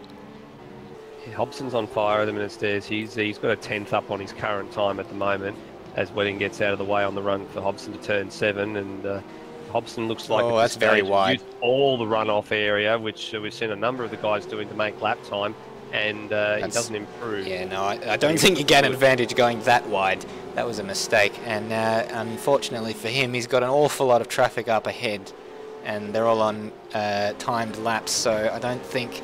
Yeah, Hobson's on fire at the minute, Stairs. He's got a 10th up on his current time at the moment as Wedding gets out of the way on the run for Hobson to turn 7, and Hobson looks like that's very wide. Used all the runoff area, which we've seen a number of the guys doing to make lap time, and he doesn't improve. Yeah, no, I don't think you get an advantage going that wide. That was a mistake, and unfortunately for him, he's got an awful lot of traffic up ahead, and they're all on timed laps, so I don't think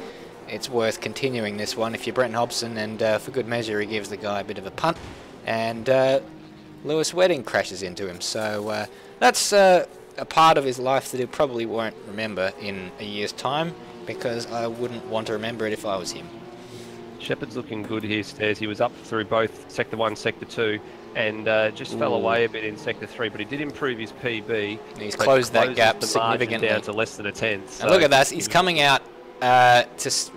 it's worth continuing this one if you're Brenton Hobson, and for good measure he gives the guy a bit of a punt, and Lewis Wedding crashes into him. So that's a part of his life that he probably won't remember in a year's time, because I wouldn't want to remember it if I was him. Shepherd's looking good here, Stairs. He was up through both Sector 1, Sector 2, and just fell away a bit in Sector 3, but he did improve his PB. He's closed that gap significantly down to less than a 10th. So and look at that, he's coming out he's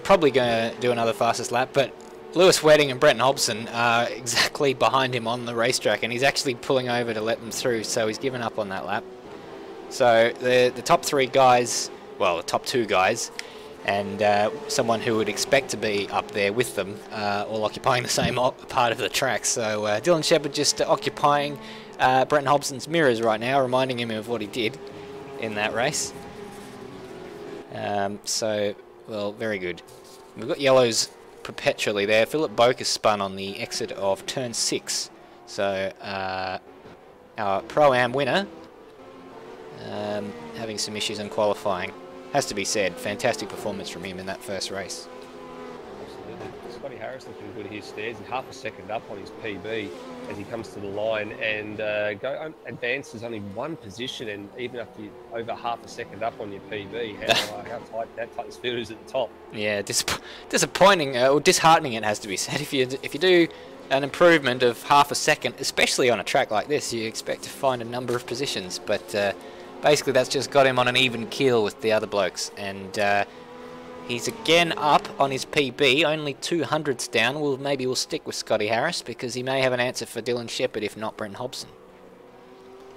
probably going to do another fastest lap, but Lewis Wedding and Brenton Hobson are exactly behind him on the racetrack, and he's actually pulling over to let them through, so he's given up on that lap. So the top 3 guys, well, the top 2 guys, and someone who would expect to be up there with them, all occupying the same part of the track. So Dylan Shepherd just occupying Brenton Hobson's mirrors right now, reminding him of what he did in that race. So, well, very good. We've got yellows perpetually there. Philip Boak is spun on the exit of turn 6. So our Pro-Am winner having some issues in qualifying. Has to be said, fantastic performance from him in that first race. Absolutely. Scotty Harris looking good here, Stairs. He's half a second up on his PB as he comes to the line, and advances only 1 position, and even up to over half a second up on your PB. How tight that tight field is at the top. Yeah, disappointing or disheartening, it has to be said. If you do an improvement of half a second, especially on a track like this, you expect to find a number of positions, but basically that's just got him on an even keel with the other blokes, and he's again up on his PB, only 200ths down. Maybe we'll stick with Scotty Harris, because he may have an answer for Dylan Shepherd, if not Brenton Hobson.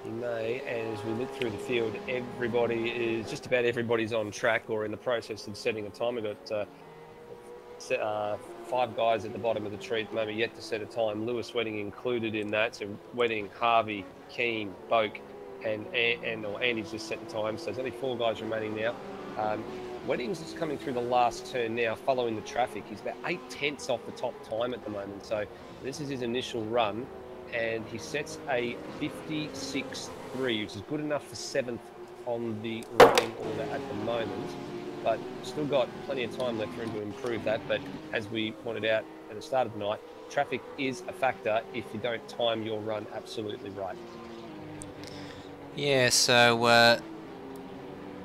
He may, and as we look through the field, just about everybody's on track or in the process of setting a time. We've got 5 guys at the bottom of the tree at the moment yet to set a time. Lewis Wedding included in that. So Wedding, Harvey, Keane, Boak, and Andy's just set the time. So there's only 4 guys remaining now. Wedding's just coming through the last turn now, following the traffic. He's about 8/10 off the top time at the moment. So this is his initial run, and he sets a 56.3, which is good enough for 7th on the running order at the moment. But still got plenty of time left for him to improve that. But as we pointed out at the start of the night, traffic is a factor if you don't time your run absolutely right. Yeah, so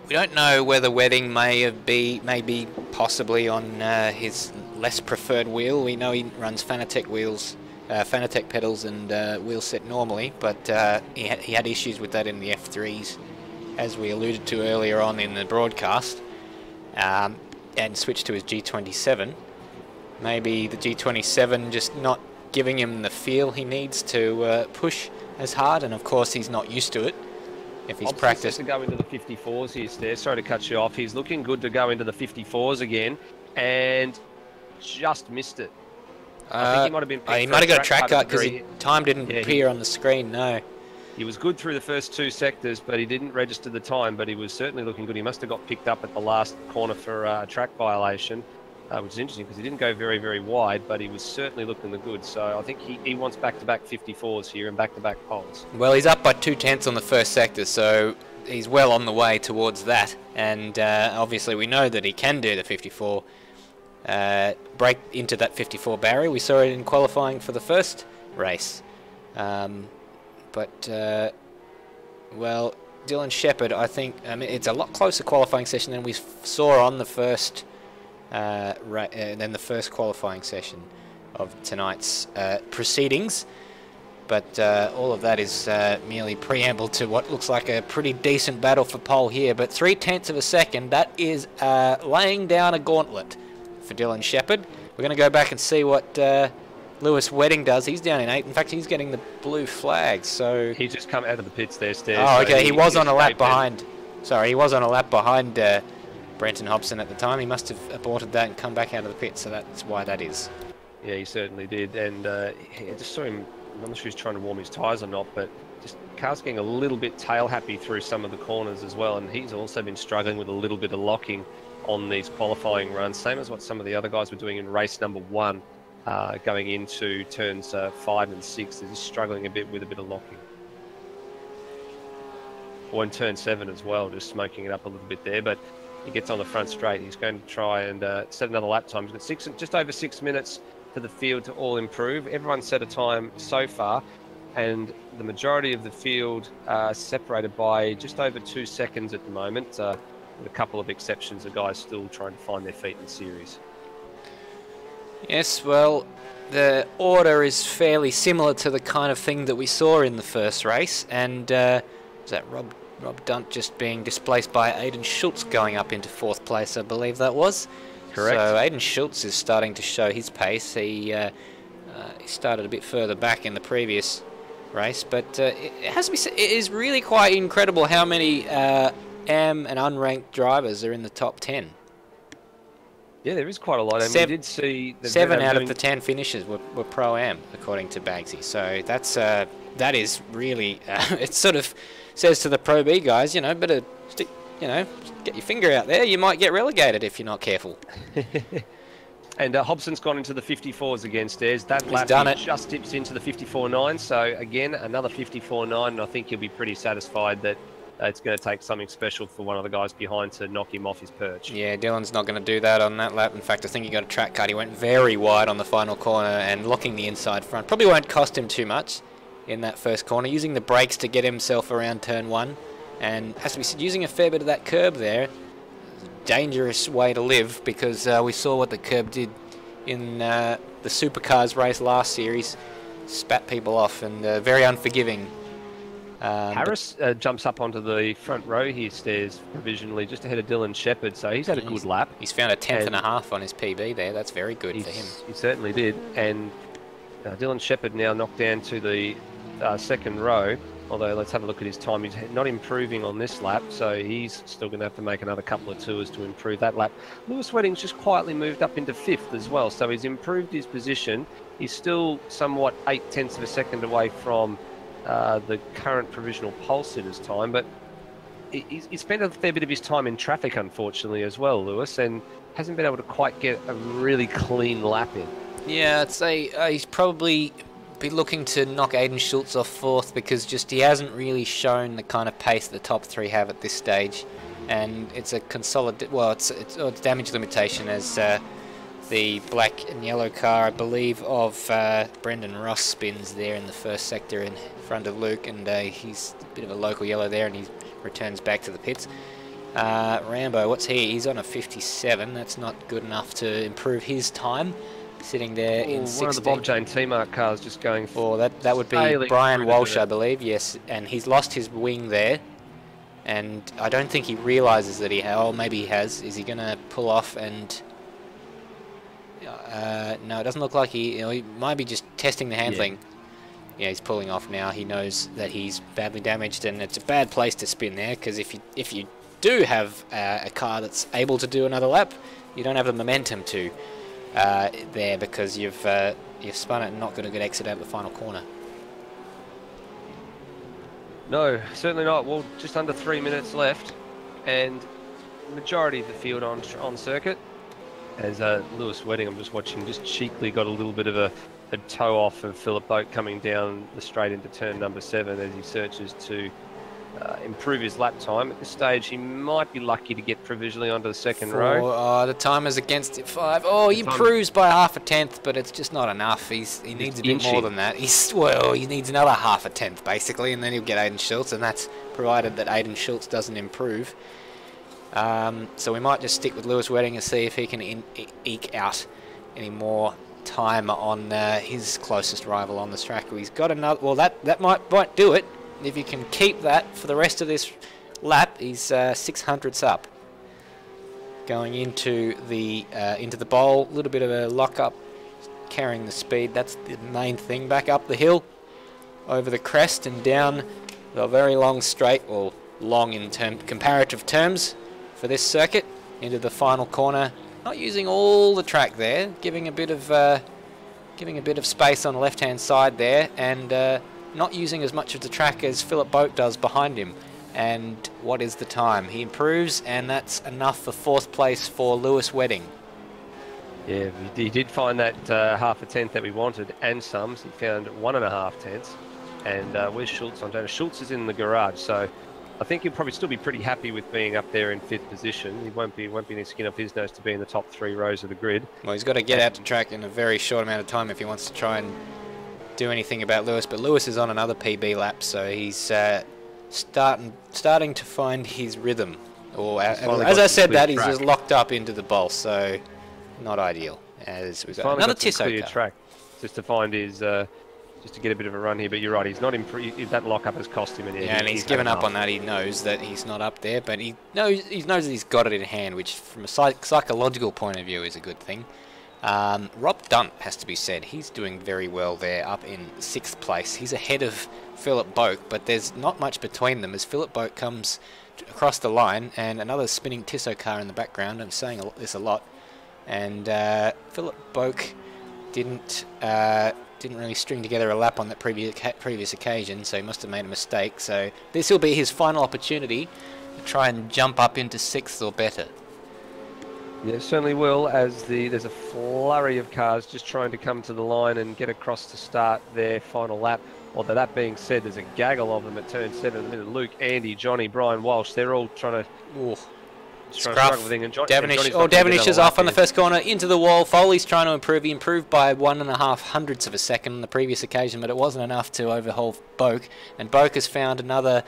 we don't know whether Wedding may be possibly on his less preferred wheel. We know he runs Fanatec wheels, Fanatec pedals and wheel set normally, but he had issues with that in the F3s, as we alluded to earlier on in the broadcast. And switched to his G27. Maybe the G27 just not giving him the feel he needs to push as hard, and of course he's not used to it. If he's practiced to go into the 54s here, Stairs. Sorry to cut you off. He's looking good to go into the 54s again, and just missed it. I think he might have been. He might have got a track cut because time didn't appear on the screen. No. He was good through the first 2 sectors, but he didn't register the time, but he was certainly looking good. He must have got picked up at the last corner for a track violation, which is interesting because he didn't go very, very wide, but he was certainly looking the good. So I think he wants back-to-back 54s here and back-to-back poles. Well, he's up by 2/10 on the first sector, so he's well on the way towards that. And obviously we know that he can do the 54, break into that 54 barrier. We saw it in qualifying for the first race. But, well, Dylan Shepherd, I think, it's a lot closer qualifying session than we saw on the first, than the first qualifying session of tonight's proceedings. But all of that is merely preamble to what looks like a pretty decent battle for pole here. But 0.3 of a second, that is laying down a gauntlet for Dylan Shepherd. We're going to go back and see what Lewis Wedding does. He's down in 8. In fact, he's getting the blue flag. So he's just come out of the pits there, Stairs. Oh, okay. He was on a lap behind. Sorry, he was on a lap behind Brenton Hobson at the time. He must have aborted that and come back out of the pit. So that's why that is. Yeah, he certainly did. And I just saw him. I'm not sure he's trying to warm his tyres or not, but just car's getting a little bit tail happy through some of the corners as well. And he's also been struggling with a little bit of locking on these qualifying runs, same as what some of the other guys were doing in race number 1. Going into turns 5 and 6, they're just struggling a bit with a bit of locking. Or in turn 7 as well, just smoking it up a little bit there. But he gets on the front straight. He's going to try and set another lap time. He's got just over 6 minutes for the field to all improve. Everyone's set a time so far, and the majority of the field are separated by just over 2 seconds at the moment. With a couple of exceptions, the guys still trying to find their feet in the series. Yes, well, the order is fairly similar to the kind of thing that we saw in the first race, and was that Rob Dunt just being displaced by Aiden Schultz going up into 4th place, I believe that was. Correct. So Aiden Schultz is starting to show his pace. He started a bit further back in the previous race, but it has to be said, it is really quite incredible how many AM and unranked drivers are in the top 10. Yeah, there is quite a lot. And we did see 7 out of the 10 finishes were Pro-Am, according to Bagsy. So that is really it sort of says to the Pro B guys, better stick, get your finger out there. You might get relegated if you're not careful. And Hobson's gone into the 54s again, Stairs. That lap just dips into the 54.9. So again, another 54.9, and I think he'll be pretty satisfied that it's going to take something special for one of the guys behind to knock him off his perch. Yeah, Dylan's not going to do that on that lap. In fact, I think he got a track cut. He went very wide on the final corner and locking the inside front. Probably won't cost him too much in that first corner. Using the brakes to get himself around turn 1. And has to be said, using a fair bit of that curb there. Dangerous way to live, because we saw what the curb did in the Supercars race last series. Spat people off, and very unforgiving. Harris jumps up onto the front row here, Stairs, provisionally, just ahead of Dylan Shepherd, so he's had a good lap. He's found a 10th and a half on his PB there. That's very good for him. He certainly did. And Dylan Shepherd now knocked down to the second row. Although let's have a look at his time. He's not improving on this lap, so he's still going to have to make another couple of tours to improve that lap. Lewis Wedding's just quietly moved up into 5th as well, so he's improved his position. He's still somewhat 0.8 of a second away from the current provisional pole sitter's time, but he spent a fair bit of his time in traffic, unfortunately, as well, Lewis, and hasn't been able to quite get a really clean lap in. Yeah, I'd say he's probably be looking to knock Aiden Schultz off 4th because just he hasn't really shown the kind of pace the top 3 have at this stage, and it's a consolidated. Well, it's damage limitation as the black and yellow car, I believe, of Brendan Ross spins there in the first sector in front of Luke, and he's a bit of a local yellow there, and he returns back to the pits. Rambo, what's he? He's on a 57. That's not good enough to improve his time. Sitting there in 16. One of the Bob Jane T-Mark cars just going for that would be Brian Walsh, I believe, yes, and he's lost his wing there, and I don't think he realises that maybe he has. Is he going to pull off and... no, it doesn't look like he might be just testing the handling. Yeah, he's pulling off now. He knows that he's badly damaged, and it's a bad place to spin there, because if you do have a car that's able to do another lap, you don't have the momentum to there, because you've spun it and not got a good exit out of the final corner. No, certainly not. Well, just under 3 minutes left, and the majority of the field on circuit. As Lewis Wedding, I'm just watching, just cheekily got a little bit of a toe off of Philip Boak coming down the straight into turn number 7 as he searches to improve his lap time. At this stage, he might be lucky to get provisionally onto the second row. The timer's against it. 5. Oh, he improves by 0.5 tenth, but it's just not enough. He needs a bit more than that. He needs another 0.5 tenth basically, and then he'll get Aiden Schultz, and that's provided that Aiden Schultz doesn't improve. So we might just stick with Lewis Wedding and see if he can eke out any more time on his closest rival on this track. He's got another. Well, that might do it. If you can keep that for the rest of this lap, he's 600ths up. Going into the bowl, a little bit of a lock-up, carrying the speed. That's the main thing. Back up the hill, over the crest and down the very long straight, or long in comparative terms for this circuit, into the final corner. Not using all the track there, giving a bit of space on the left-hand side there, and not using as much of the track as Philip Boak does behind him. And what is the time? He improves, and that's enough for 4th place for Lewis Wedding. Yeah, he did find that 0.5 tenth that we wanted, and some. He found 1.5 tenths. And where's Schultz on? Schultz is in the garage, so I think he'll probably still be pretty happy with being up there in 5th position. He won't be any skin off his nose to be in the top 3 rows of the grid. Well, he's got to get out to track in a very short amount of time if he wants to try and do anything about Lewis. But Lewis is on another PB lap, so he's starting to find his rhythm. Or as I said, that he's just locked up into the bowl, so not ideal. As we've got another Tissot track just to find his. Just to get a bit of a run here, but you're right, he's not improved. That lock-up has cost him. And he's given up on that. He knows that he's not up there, but he knows that he's got it in hand, which from a psychological point of view is a good thing. Rob Dunt has to be said. He's doing very well there, up in 6th place. He's ahead of Philip Boak, but there's not much between them as Philip Boak comes across the line, and another spinning Tissot car in the background. I'm saying this a lot. And Philip Boak didn't really string together a lap on that previous occasion, so he must have made a mistake. So this will be his final opportunity to try and jump up into 6th or better. Yeah, certainly will, as there's a flurry of cars just trying to come to the line and get across to start their final lap. Although that being said, there's a gaggle of them at turn 7. Luke, Andy, Johnny, Brian Walsh, they're all trying to... Scruff. Devonish is off on the first corner, into the wall. Foley's trying to improve. He improved by 1.5 hundredths of a second on the previous occasion, but it wasn't enough to overhaul Boak. And Boak has found another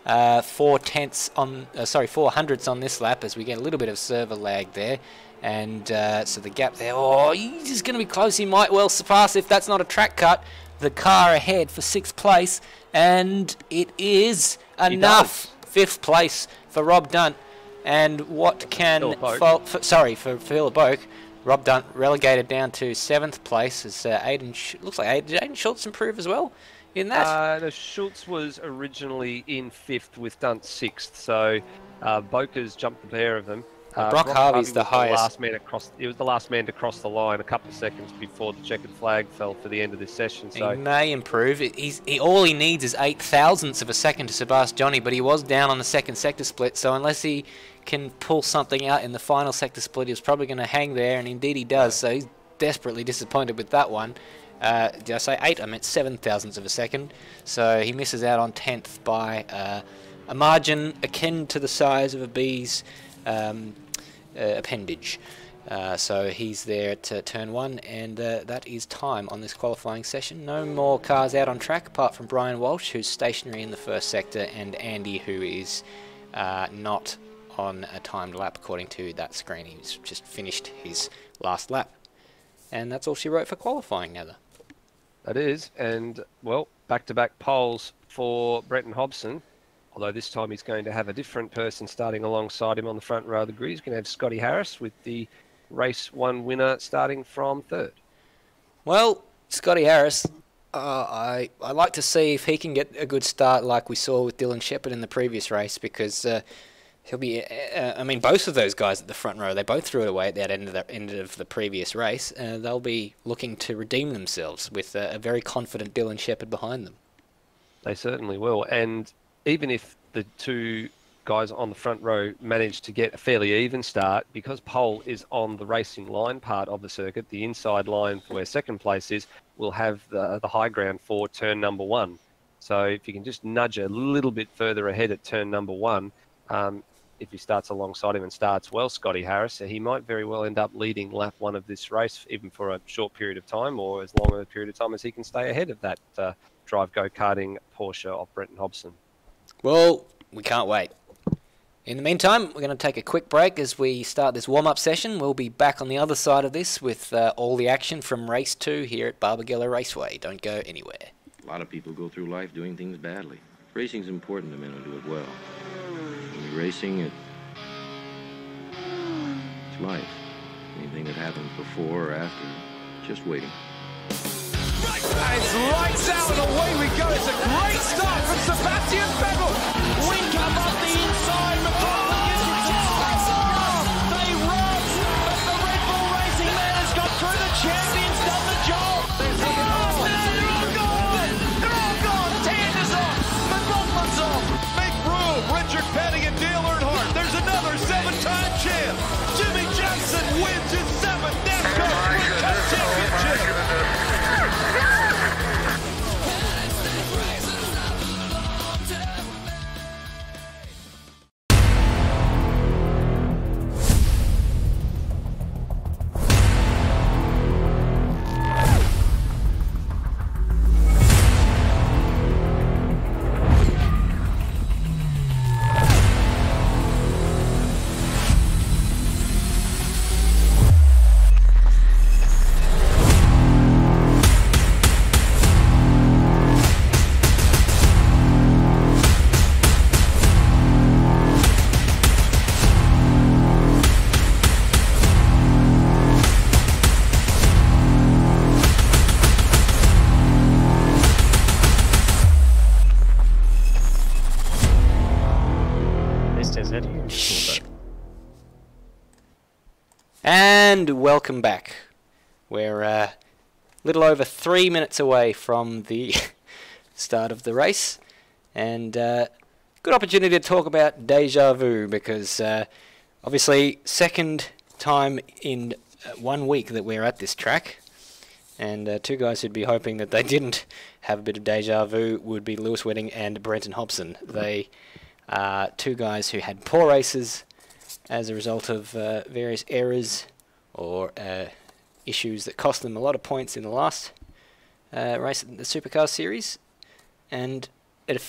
4 hundredths on this lap as we get a little bit of server lag there. And so the gap there, he's just going to be close. He might well surpass, if that's not a track cut, the car ahead for 6th place. And it is enough. 5th place for Rob Dunt. And what can for Philip Boak, Rob Dunt relegated down to 7th place as looks like Aiden Schultz improve as well in that? No, Schultz was originally in 5th with Dunt 6th, so Boker's jumped the pair of them. Brock Harvey's the highest. He was the last man to cross the line a couple of seconds before the checkered flag fell for the end of this session. So he may improve. All he needs is 0.008 of a second to surpass Johnny, but he was down on the second sector split, so unless he can pull something out in the final sector split, he's probably going to hang there, and indeed he does, so he's desperately disappointed with that one. Did I say 8? I meant 0.007 of a second, so he misses out on 10th by a margin akin to the size of a bee's appendage. So he's there at turn 1, and that is time on this qualifying session. No more cars out on track apart from Brian Walsh, who's stationary in the first sector, and Andy, who is not on a timed lap according to that screen. He's just finished his last lap. And that's all she wrote for qualifying, Nether. That is, and well, back-to-back poles for Brenton Hobson. Although this time he's going to have a different person starting alongside him on the front row of the grid. He's going to have Scotty Harris with the race 1 winner starting from 3rd. Well, Scotty Harris, I like to see if he can get a good start like we saw with Dylan Shepherd in the previous race, because he'll be. I mean, both of those guys at the front row, they both threw it away at that end of the previous race. They'll be looking to redeem themselves with a very confident Dylan Shepherd behind them. They certainly will, and even if the two guys on the front row manage to get a fairly even start, because pole is on the racing line part of the circuit, the inside line where second place is, will have the high ground for turn number 1. So if you can just nudge a little bit further ahead at turn number 1, if he starts alongside him and starts well, Scotty Harris, he might very well end up leading lap 1 of this race, even for a short period of time, or as long a period of time as he can stay ahead of that drive go-karting Porsche of Brenton Hobson. Well, we can't wait. In the meantime, we're going to take a quick break as we start this warm-up session. We'll be back on the other side of this with all the action from race 2 here at Barbagallo Raceway. Don't go anywhere. A lot of people go through life doing things badly. Racing's important to men who do it well. When you're racing, it's life. Anything that happens before or after, just waiting. It's lights out and away we go. It's a great start from Sebastian Vettel. Winton up the inside. McLaughlin gets it to They run, but the Red Bull Racing man has got through. The champion's done the job. They're all gone. They're all gone. Tander's off. McLaughlin's off. Make room. Richard Petty and Dale Earnhardt. There's another 7-time champ. Jimmy Johnson wins his 7th NASCAR Sprint Cup championship. And welcome back. We're a little over 3 minutes away from the start of the race, and good opportunity to talk about deja vu, because obviously second time in 1 week that we're at this track, and two guys who'd be hoping that they didn't have a bit of deja vu would be Lewis Wedding and Brenton Hobson. They are two guys who had poor races as a result of various errors or issues that cost them a lot of points in the last race in the Supercar Series. And it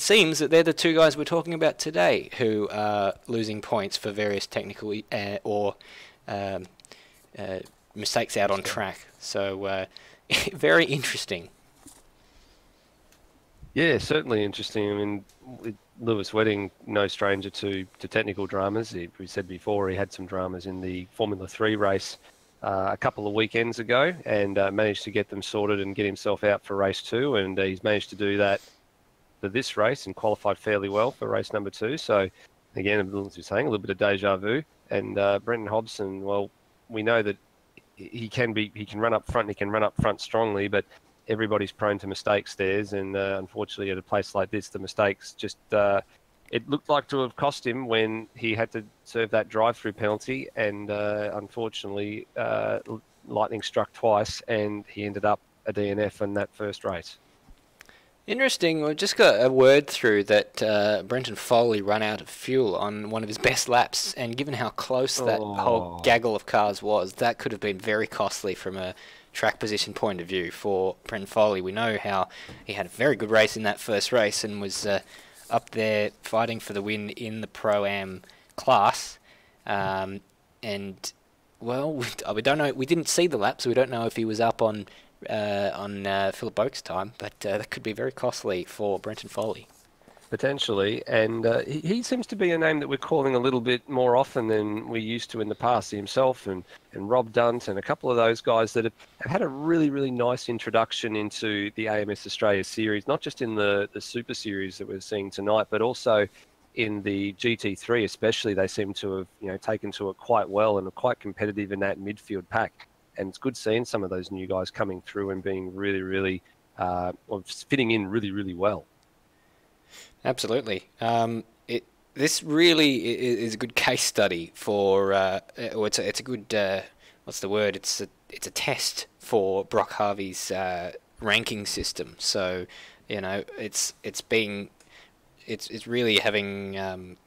seems that they're the two guys we're talking about today who are losing points for various technical or mistakes out on track. So very interesting. Yeah, certainly interesting. I mean, Lewis Wedding, no stranger to technical dramas. We said before he had some dramas in the Formula 3 race a couple of weekends ago, and managed to get them sorted and get himself out for race 2, and he's managed to do that for this race and qualified fairly well for race number 2. So again, as you're saying, a little bit of deja vu. And Brenton Hobson, well, we know that he can run up front, he can run up front strongly, but everybody's prone to mistakes, Stairs, and unfortunately at a place like this, the mistakes just it looked like to have cost him when he had to serve that drive-through penalty, and unfortunately lightning struck twice and he ended up a DNF in that first race. Interesting. We just got a word through that Brenton Foley ran out of fuel on one of his best laps, and given how close that whole gaggle of cars was, that could have been very costly from a track position point of view for Brenton Foley. We know how he had a very good race in that first race and was up there fighting for the win in the Pro-Am class. And, well, we don't know. We didn't see the lap, so we don't know if he was up on Philip Oak's time, but that could be very costly for Brenton Foley. Potentially, and he seems to be a name that we're calling a little bit more often than we used to in the past. Himself and Rob Dunt and a couple of those guys that have had a really, really nice introduction into the AMS Australia series, not just in the Super Series that we're seeing tonight, but also in the GT3 especially. They seem to have taken to it quite well and are quite competitive in that midfield pack. And it's good seeing some of those new guys coming through and being really, really fitting in really, really well. Absolutely. This really is a good case study for, it's a good, what's the word? It's a test for Brock Harvey's ranking system. So, it's really having,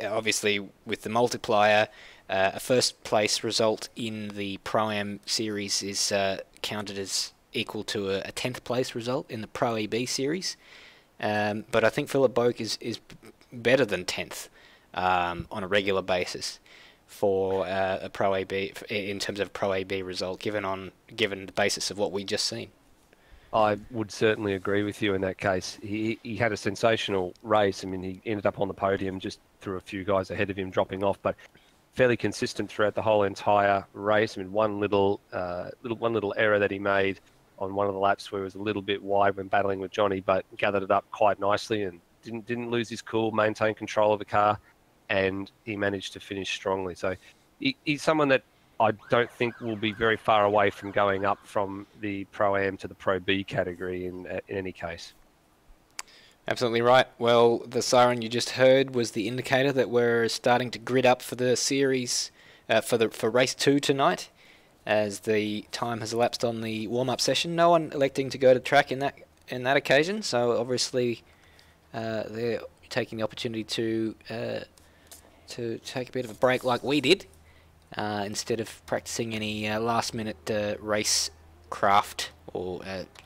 obviously with the multiplier, a first place result in the Pro-Am series is counted as equal to a 10th place result in the Pro AB series. But I think Philip Boak is better than 10th on a regular basis for a Pro AB in terms of Pro AB result, given the basis of what we just seen. I would certainly agree with you in that case. He had a sensational race. I mean, he ended up on the podium just through a few guys ahead of him dropping off, but fairly consistent throughout the whole entire race. I mean, one little error that he made on one of the laps where he was a little bit wide when battling with Johnny, but gathered it up quite nicely and didn't lose his cool, maintained control of the car, and he managed to finish strongly. So he's someone that I don't think will be very far away from going up from the Pro-Am to the Pro B category in any case. Absolutely right. Well, the siren you just heard was the indicator that we're starting to grid up for the series, for race 2 tonight, as the time has elapsed on the warm-up session. No one electing to go to track in that occasion, so obviously they're taking the opportunity to take a bit of a break like we did, instead of practicing any last-minute race craft or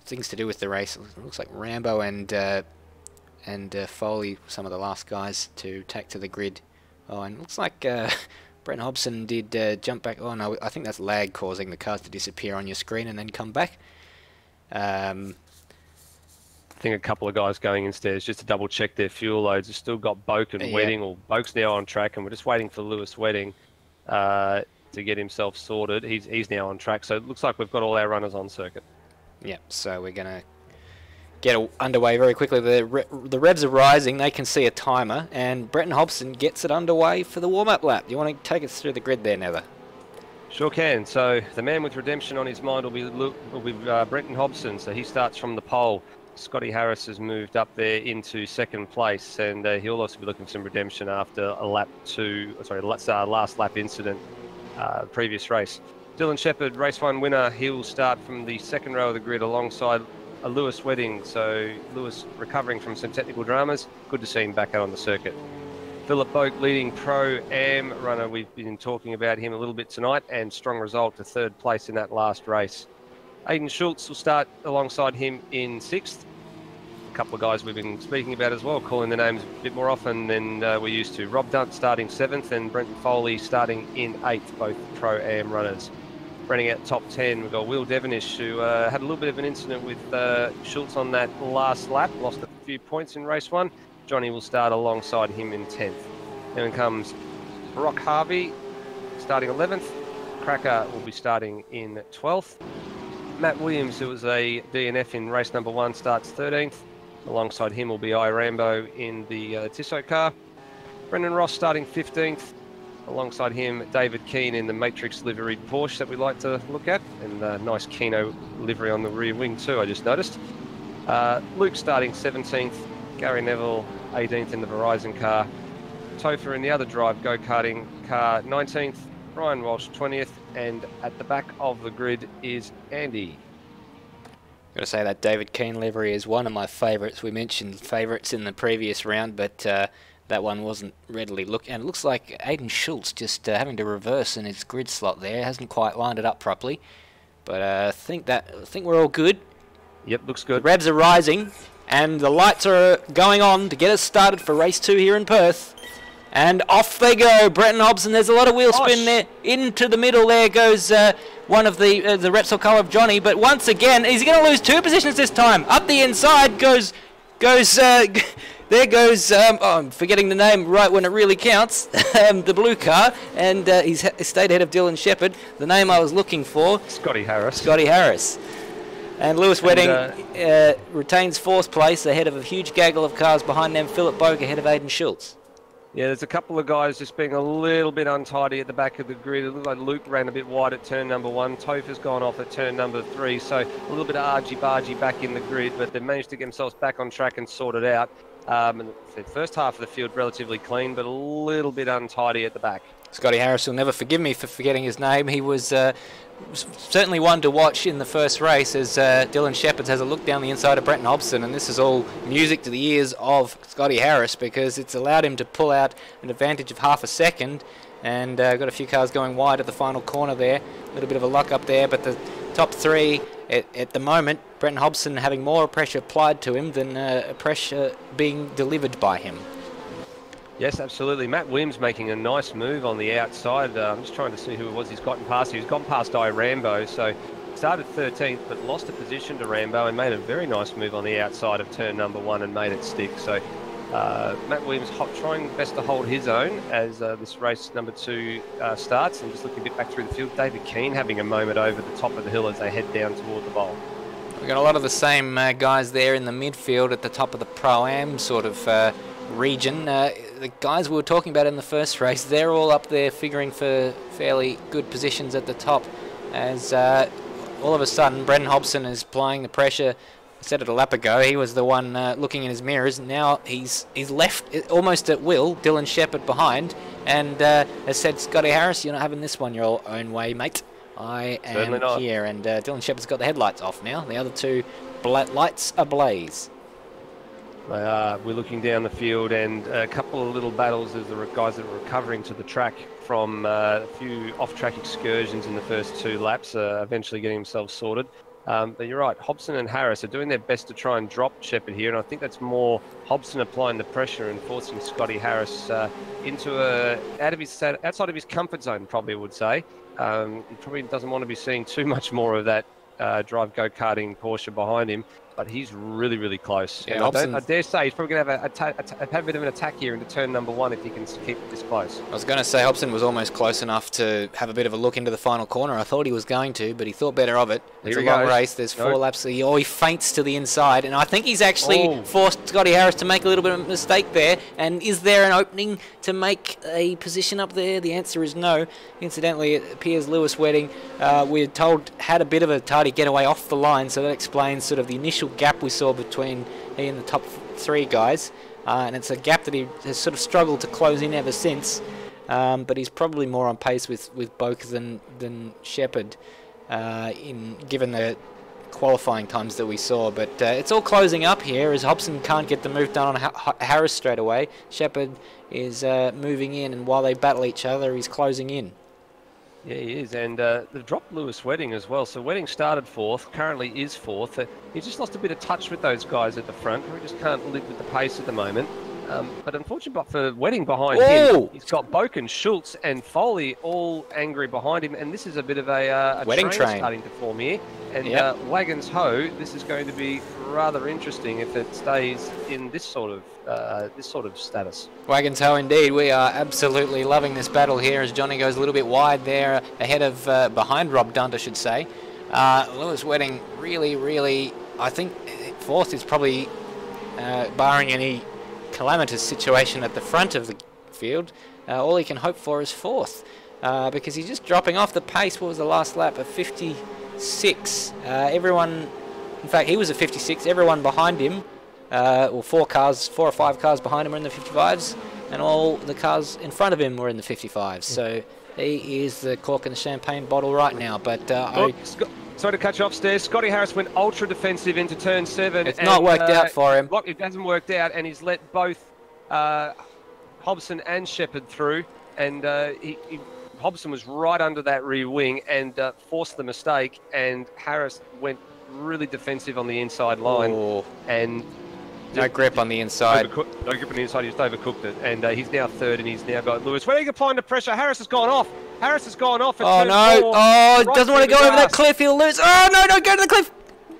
things to do with the race. It looks like Rambo and Foley, some of the last guys to take to the grid. Oh, and it looks like Brenton Hobson did jump back. Oh no, I think that's lag causing the cars to disappear on your screen and then come back. I think a couple of guys going in Stairs just to double check their fuel loads. We've still got Boak and Wedding, or Boak's now on track, and we're just waiting for Lewis Wedding to get himself sorted. He's now on track, so it looks like we've got all our runners on circuit. Yeah, so we're going to get underway very quickly. The revs are rising. They can see a timer, and Brenton Hobson gets it underway for the warm-up lap. Do you want to take us through the grid there, Nether? Sure can. So the man with redemption on his mind will be Brenton Hobson. So he starts from the pole. Scotty Harris has moved up there into second place, and he'll also be looking for some redemption after a last lap incident, previous race. Dylan Shepherd, race 1 winner. He'll start from the second row of the grid alongside a Lewis Wedding. So Lewis recovering from some technical dramas. Good to see him back out on the circuit. Philip Boak, leading Pro-Am runner. We've been talking about him a little bit tonight, and strong result to third place in that last race. Aidan Schultz will start alongside him in 6th. A couple of guys we've been speaking about as well, calling the names a bit more often than we used to. Rob Dunt starting 7th, and Brenton Foley starting in 8th, both Pro-Am runners. Running out top 10, we've got Will Devonish, who had a little bit of an incident with Schultz on that last lap, lost a few points in race 1. Johnny will start alongside him in 10th. Then comes Brock Harvey, starting 11th. Cracker will be starting in 12th. Matt Williams, who was a DNF in race number 1, starts 13th. Alongside him will be Rambo in the Tissot car. Brendan Ross starting 15th. Alongside him, David Keane in the Matrix liveried Porsche that we like to look at. And nice Kino livery on the rear wing too, I just noticed. Luke starting 17th. Gary Neville 18th in the Verizon car. Topher in the other drive go-karting car 19th. Ryan Walsh 20th. And at the back of the grid is Andy. Got to say that David Keane livery is one of my favourites. We mentioned favourites in the previous round, but that one wasn't readily looked. And it looks like Aiden Schultz just having to reverse in his grid slot there. Hasn't quite lined it up properly. But I think we're all good. Yep, looks good. The revs are rising, and the lights are going on to get us started for race 2 here in Perth. And off they go. Brenton Hobson, there's a lot of wheel spin there. Into the middle there goes one of the Repsol colour of Johnny. But once again, he's going to lose 2 positions this time. Up the inside goes there goes, I'm forgetting the name right when it really counts, the blue car. And he's stayed ahead of Dylan Shepherd. The name I was looking for. Scotty Harris. Scotty Harris. And Lewis Wedding retains 4th place ahead of a huge gaggle of cars behind them. Philip Bogue ahead of Aiden Schultz. Yeah, there's a couple of guys just being a little bit untidy at the back of the grid. It looked like Luke ran a bit wide at turn number 1. Topher's gone off at turn number 3. So a little bit of argy-bargy back in the grid, but they managed to get themselves back on track and sort it out. And the first half of the field relatively clean, but a little bit untidy at the back. Scotty Harris will never forgive me for forgetting his name. He was certainly one to watch in the first race as Dylan Shepherd has a look down the inside of Brenton Hobson, and this is all music to the ears of Scotty Harris because it's allowed him to pull out an advantage of half a second, and got a few cars going wide at the final corner there. A little bit of a luck up there, but the top 3 at the moment, Brenton Hobson having more pressure applied to him than pressure being delivered by him. Yes, absolutely. Matt Williams making a nice move on the outside. I'm just trying to see who it was he's gotten past. He's gone past Rambo, so started 13th, but lost a position to Rambo and made a very nice move on the outside of turn number 1 and made it stick. So Matt Williams trying best to hold his own as this race number 2 starts. And just looking a bit back through the field, David Keane having a moment over the top of the hill as they head down toward the bowl. We've got a lot of the same guys there in the midfield at the top of the Pro-Am sort of region. The guys we were talking about in the first race, they're all up there figuring for fairly good positions at the top as all of a sudden Brenton Hobson is applying the pressure. I said it a lap ago, he was the one looking in his mirrors. Now he's left almost at will Dylan Shepherd behind, and has said, Scotty Harris, you're not having this one your own way, mate. I am here. And Dylan Shepherd's got the headlights off now. The other 2 lights ablaze. They are. We're looking down the field, and a couple of little battles as the guys that are recovering to the track from a few off-track excursions in the first 2 laps, eventually getting themselves sorted. But you're right, Hobson and Harris are doing their best to try and drop Shepherd here, and I think that's more Hobson applying the pressure and forcing Scotty Harris into outside of his comfort zone, probably I would say. He probably doesn't want to be seeing too much more of that drive go-karting Porsche behind him. But he's really, really close. Yeah, I dare say he's probably going to have a bit of an attack here into turn number 1 if he can keep it this close. I was going to say Hobson was almost close enough to have a bit of a look into the final corner. I thought he was going to, but he thought better of it. It's a long race. There's 4 laps. He feints to the inside, and I think he's actually forced Scotty Harris to make a little bit of a mistake there. And is there an opening to make a position up there? The answer is no. Incidentally, it appears Lewis Wedding, we're told, had a bit of a tardy getaway off the line, so that explains sort of the initial gap we saw between he and the top 3 guys, and it's a gap that he has sort of struggled to close in ever since, but he's probably more on pace with Boke than Shepherd given the qualifying times that we saw. But it's all closing up here as Hobson can't get the move done on Harris straight away. Shepherd is moving in, and while they battle each other, he's closing in. Yeah, he is, and they've dropped Lewis Wedding as well. So Wedding started 4th, currently is 4th. He just lost a bit of touch with those guys at the front. He just can't live with the pace at the moment. But unfortunately for Wedding behind him, he's got Boken, Schultz and Foley all angry behind him. And this is a bit of a train starting to form here. And Yep. Wagons Ho, this is going to be rather interesting if it stays in this sort of status. Wagons Ho indeed. We are absolutely loving this battle here as Johnny goes a little bit wide there ahead of, behind Rob Dunt, I should say. Lewis Wedding really, I think fourth is probably, barring any calamitous situation at the front of the field, all he can hope for is fourth. Because he's just dropping off the pace. What was the last lap? Of 56. Everyone, in fact, he was at 56. Everyone behind him, well, 4 or 5 cars behind him were in the 55s, and all the cars in front of him were in the 55s. So he is the cork in the champagne bottle right now. But sorry to cut you off, Stairs. Scotty Harris went ultra defensive into turn 7. It's not worked out for him. It hasn't worked out, and he's let both Hobson and Shepherd through, and Hobson was right under that rear wing and forced the mistake, and Harris went really defensive on the inside line. Ooh. And No grip on the inside. No grip on the inside, he just overcooked it, and he's now third, and he's now got Lewis. When are you applying the pressure? Harris has gone off. Harris has gone off. Oh no! Oh, doesn't want to go over that cliff. He'll lose. Oh no! Don't go to the cliff.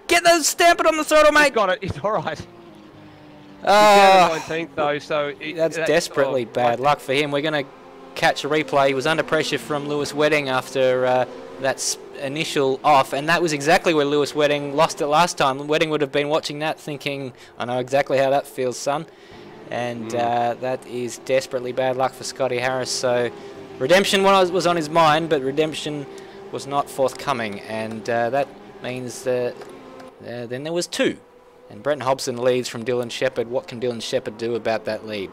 Get the stamp it on the throttle, mate. He's got it. He's all right. He's down to 19th though, so that's desperately bad luck for him. We're going to catch a replay. He was under pressure from Lewis Wedding after that initial off, and that was exactly where Lewis Wedding lost it last time. Wedding would have been watching that thinking, I know exactly how that feels, son. And that is desperately bad luck for Scotty Harris. So redemption was on his mind, but redemption was not forthcoming, and that means that then there was 2. And Brenton Hobson leads from Dylan Shepherd. What can Dylan Shepherd do about that lead?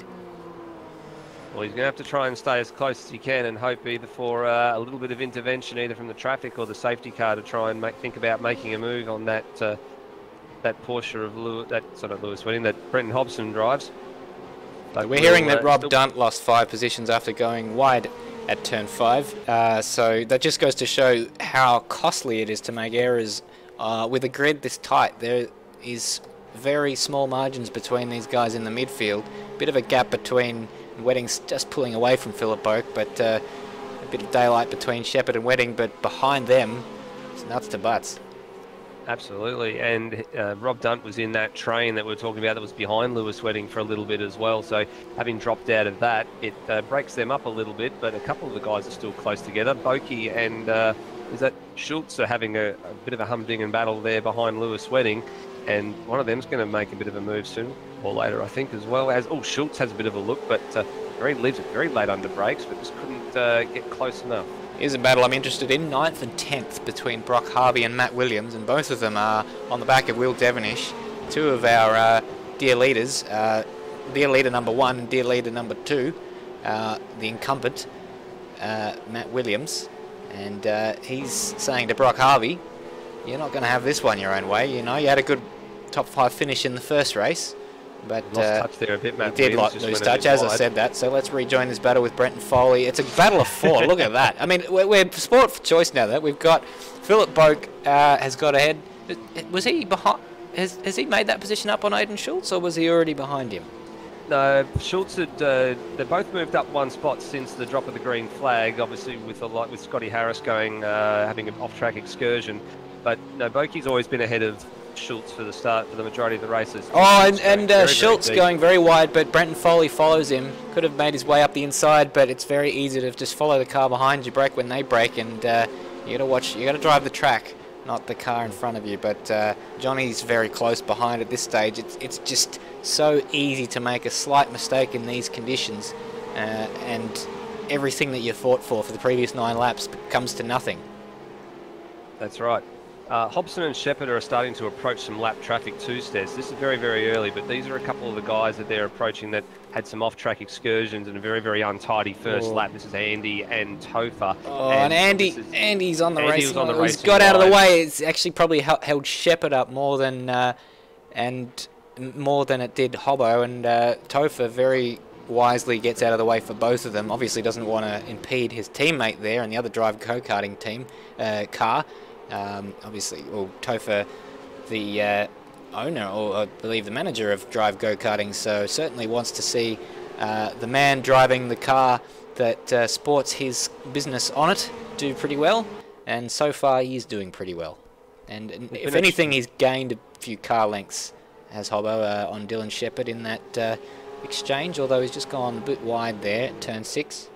Well, he's going to have to try and stay as close as he can and hope either for a little bit of intervention either from the traffic or the safety car to try and think about making a move on that that Porsche of Lewis Wedding that Brenton Hobson drives. But we're hearing that Rob Dunt lost 5 positions after going wide at turn 5. So that just goes to show how costly it is to make errors with a grid this tight. There is very small margins between these guys in the midfield. Bit of a gap between Wedding's just pulling away from Philip Oak, but a bit of daylight between Shepherd and Wedding, but behind them, it's nuts to butts. Absolutely, and Rob Dunt was in that train that we were talking about that was behind Lewis Wedding for a little bit as well, so having dropped out of that, it breaks them up a little bit, but a couple of the guys are still close together. Boki and Schultz are having a bit of a humdinger battle there behind Lewis Wedding, and one of them's going to make a bit of a move soon or later, I think, as well as Schultz has a bit of a look, but leaves it very late under brakes, but just couldn't get close enough. Here's a battle I'm interested in, 9th and 10th between Brock Harvey and Matt Williams, and both of them are on the back of Will Devonish, 2 of our dear leaders, dear leader number 1 and dear leader number 2, the incumbent Matt Williams, and he's saying to Brock Harvey, you're not going to have this one your own way. You know, you had a good top 5 finish in the first race, but lost touch there a bit, Matt. He did lose touch, as I said that. So let's rejoin this battle with Brenton Foley. It's a battle of 4. Look at that. I mean, we're sport for choice now. That we've got Philip Boak has got ahead. Was he behind? Has he made that position up on Aidan Schultz, or was he already behind him? No, Schultz had. They both moved up 1 spot since the drop of the green flag. Obviously, with Scotty Harris going having an off-track excursion, but no, Boki's always been ahead of Schultz for the majority of the races. Oh, and Schultz going very wide, but Brenton Foley follows him. Could have made his way up the inside, but it's very easy to just follow the car behind you, brake when they brake, and you got to drive the track, not the car in front of you. But Johnny's very close behind at this stage. It's just so easy to make a slight mistake in these conditions, and everything that you fought for the previous 9 laps comes to nothing. That's right. Hobson and Shepherd are starting to approach some lap traffic too, Stairs. This is very, very early, but these are a couple of the guys that they're approaching that had some off-track excursions and a very, very untidy first lap. This is Andy and Topher. Oh, and Andy's on the racing line. He's got out of the way. It's actually probably held Shepherd up more than it did Hobbo, and Topher very wisely gets out of the way for both of them. Obviously doesn't want to impede his teammate there and the other Drive go-karting team car. Obviously, Topher, the owner, or I believe the manager of Drive Go-Karting, so certainly wants to see the man driving the car that sports his business on it do pretty well, and so far he's doing pretty well. And if anything, he's gained a few car lengths, has Hobbo, on Dylan Shepherd in that exchange, although he's just gone a bit wide there at turn 6.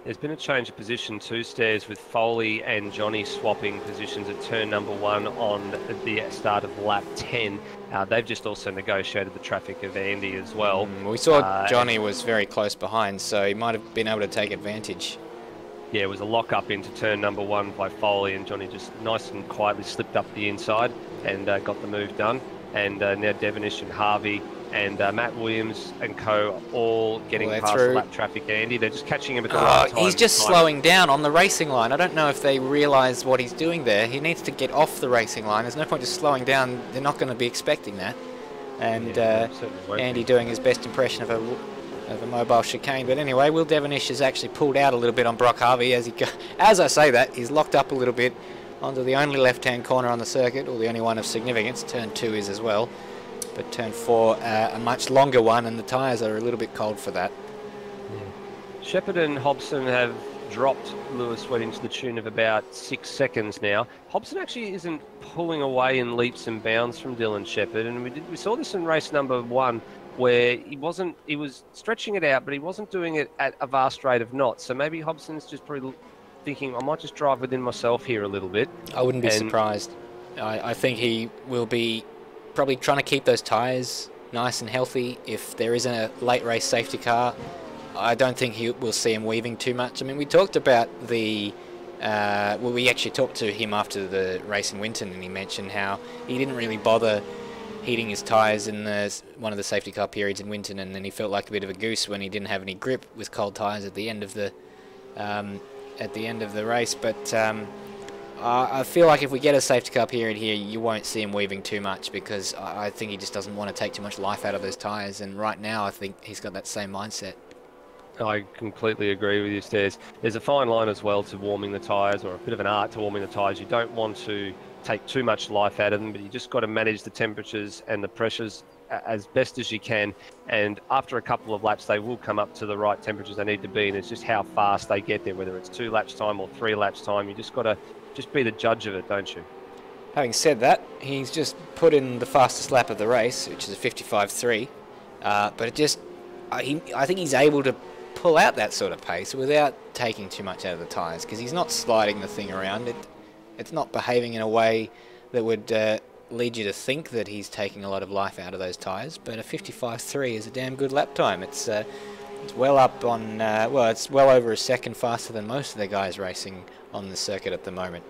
There's been a change of position too, Stairs, with Foley and Johnny swapping positions at turn number 1 on the start of lap 10. They've just also negotiated the traffic of Andy as well. We saw Johnny was very close behind, so he might have been able to take advantage. Yeah, it was a lock-up into turn number 1 by Foley, and Johnny just nice and quietly slipped up the inside and got the move done. And now Devonish and Harvey and Matt Williams and co all getting past the lap traffic, Andy. They're just catching him at the right time. He's just slowing down on the racing line. I don't know if they realise what he's doing there. He needs to get off the racing line. There's no point just slowing down. They're not going to be expecting that. And Andy doing his best impression of a mobile chicane. But anyway, Will Devonish has actually pulled out a little bit on Brock Harvey as I say that. He's locked up a little bit onto the only left-hand corner on the circuit, or the only one of significance. Turn 2 is as well. But turn 4, a much longer one, and the tyres are a little bit cold for that. Yeah. Shepherd and Hobson have dropped Lewis Wedding to the tune of about 6 seconds now. Hobson actually isn't pulling away in leaps and bounds from Dylan Shepherd, and we saw this in race number 1, where he was stretching it out, but he wasn't doing it at a vast rate of knots. So maybe Hobson's just probably thinking, I might just drive within myself here a little bit. I wouldn't be surprised. I think he will be probably trying to keep those tyres nice and healthy. If there isn't a late race safety car, I don't think we'll see him weaving too much. I mean, we talked about we actually talked to him after the race in Winton, and he mentioned how he didn't really bother heating his tyres in one of the safety car periods in Winton, and then he felt like a bit of a goose when he didn't have any grip with cold tyres at the end of the race. But I feel like if we get a safety car period here, you won't see him weaving too much, because I think he just doesn't want to take too much life out of those tyres, and right now I think he's got that same mindset. I completely agree with you, Stairs. There's a fine line as well to warming the tyres, or a bit of an art to warming the tyres. You don't want to take too much life out of them, but you just got to manage the temperatures and the pressures as best as you can, and after a couple of laps they will come up to the right temperatures they need to be, and it's just how fast they get there, whether it's 2 laps time or 3 laps time. You just got to be the judge of it, don't you? Having said that, he's just put in the fastest lap of the race, which is a 55.3, but I think he's able to pull out that sort of pace without taking too much out of the tyres, because he's not sliding the thing around. It's not behaving in a way that would lead you to think that he's taking a lot of life out of those tyres, but a 55.3 is a damn good lap time. It's well up on, it's well over a second faster than most of the guys racing on the circuit at the moment.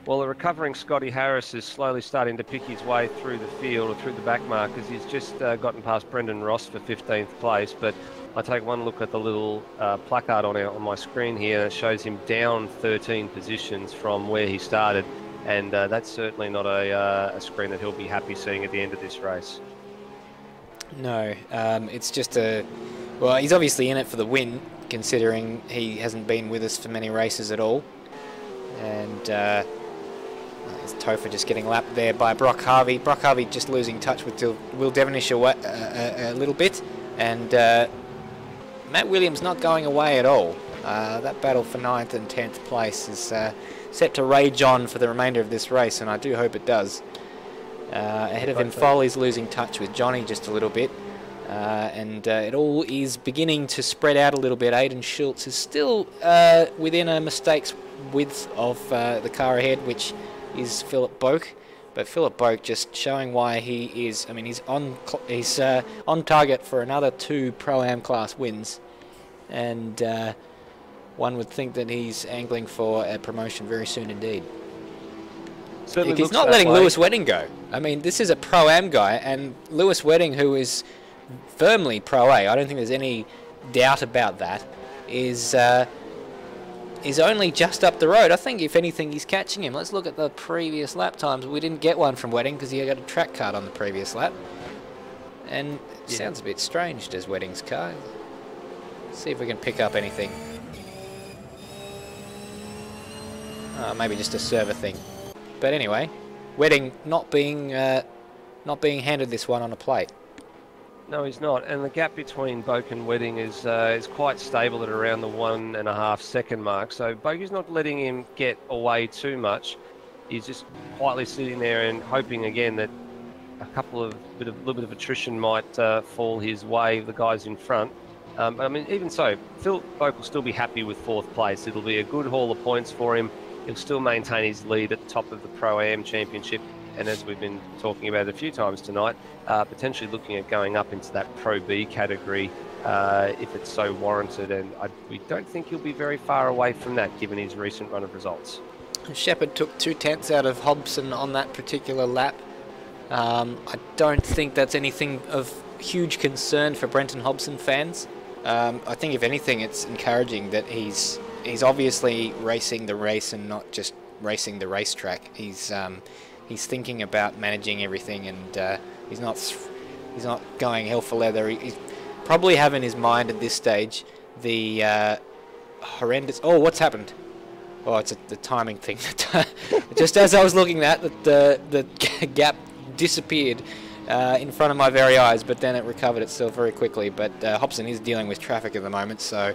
Well, the recovering Scotty Harris is slowly starting to pick his way through the field, or through the back markers. He's just gotten past Brendan Ross for 15th place, but I take one look at the little placard on my screen here, and it shows him down 13 positions from where he started, and that's certainly not a screen that he'll be happy seeing at the end of this race. No, it's just well, he's obviously in it for the win, considering he hasn't been with us for many races at all. And there's Topher just getting lapped there by Brock Harvey. Brock Harvey just losing touch with Will Devonish a little bit. And Matt Williams not going away at all. That battle for 9th and 10th place is set to rage on for the remainder of this race, and I do hope it does. Ahead of him, Foley's losing touch with Johnny just a little bit. And it all is beginning to spread out a little bit. Aidan Schultz is still within a mistakes width of the car ahead, which is Philip Boak. But Philip Boak just showing why he is. I mean, he's on target for another 2 Pro-Am class wins, and one would think that he's angling for a promotion very soon indeed. He's not letting Lewis Wedding go. I mean, this is a Pro-Am guy, and Lewis Wedding, who is firmly Pro-A, I don't think there's any doubt about that, is only just up the road. I think, if anything, he's catching him. Let's look at the previous lap times. We didn't get one from Wedding because he got a track card on the previous lap. And it sounds a bit strange, does Wedding's car. Let's see if we can pick up anything. Maybe just a server thing. But anyway, Wedding not being handed this one on a plate. No, he's not. And the gap between Boak and Wedding is quite stable at around the 1.5 second mark. So Boak's not letting him get away too much. He's just quietly sitting there and hoping again that a little bit of attrition might fall his way, the guys in front. But I mean, even so, Phil Boak will still be happy with 4th place. It'll be a good haul of points for him. He'll still maintain his lead at the top of the Pro-Am Championship. And as we've been talking about a few times tonight, potentially looking at going up into that Pro B category if it's so warranted. And we don't think he'll be very far away from that, given his recent run of results. Shepherd took 2/10 out of Hobson on that particular lap. I don't think that's anything of huge concern for Brenton Hobson fans. I think if anything, it's encouraging that he's obviously racing the race and not just racing the racetrack. He's thinking about managing everything, and he's not going hell for leather. He's probably have in his mind at this stage the horrendous. Oh, what's happened? Oh, it's the timing thing. Just as I was looking at it, the gap disappeared in front of my very eyes, but then it recovered itself very quickly. But Hobson is dealing with traffic at the moment, so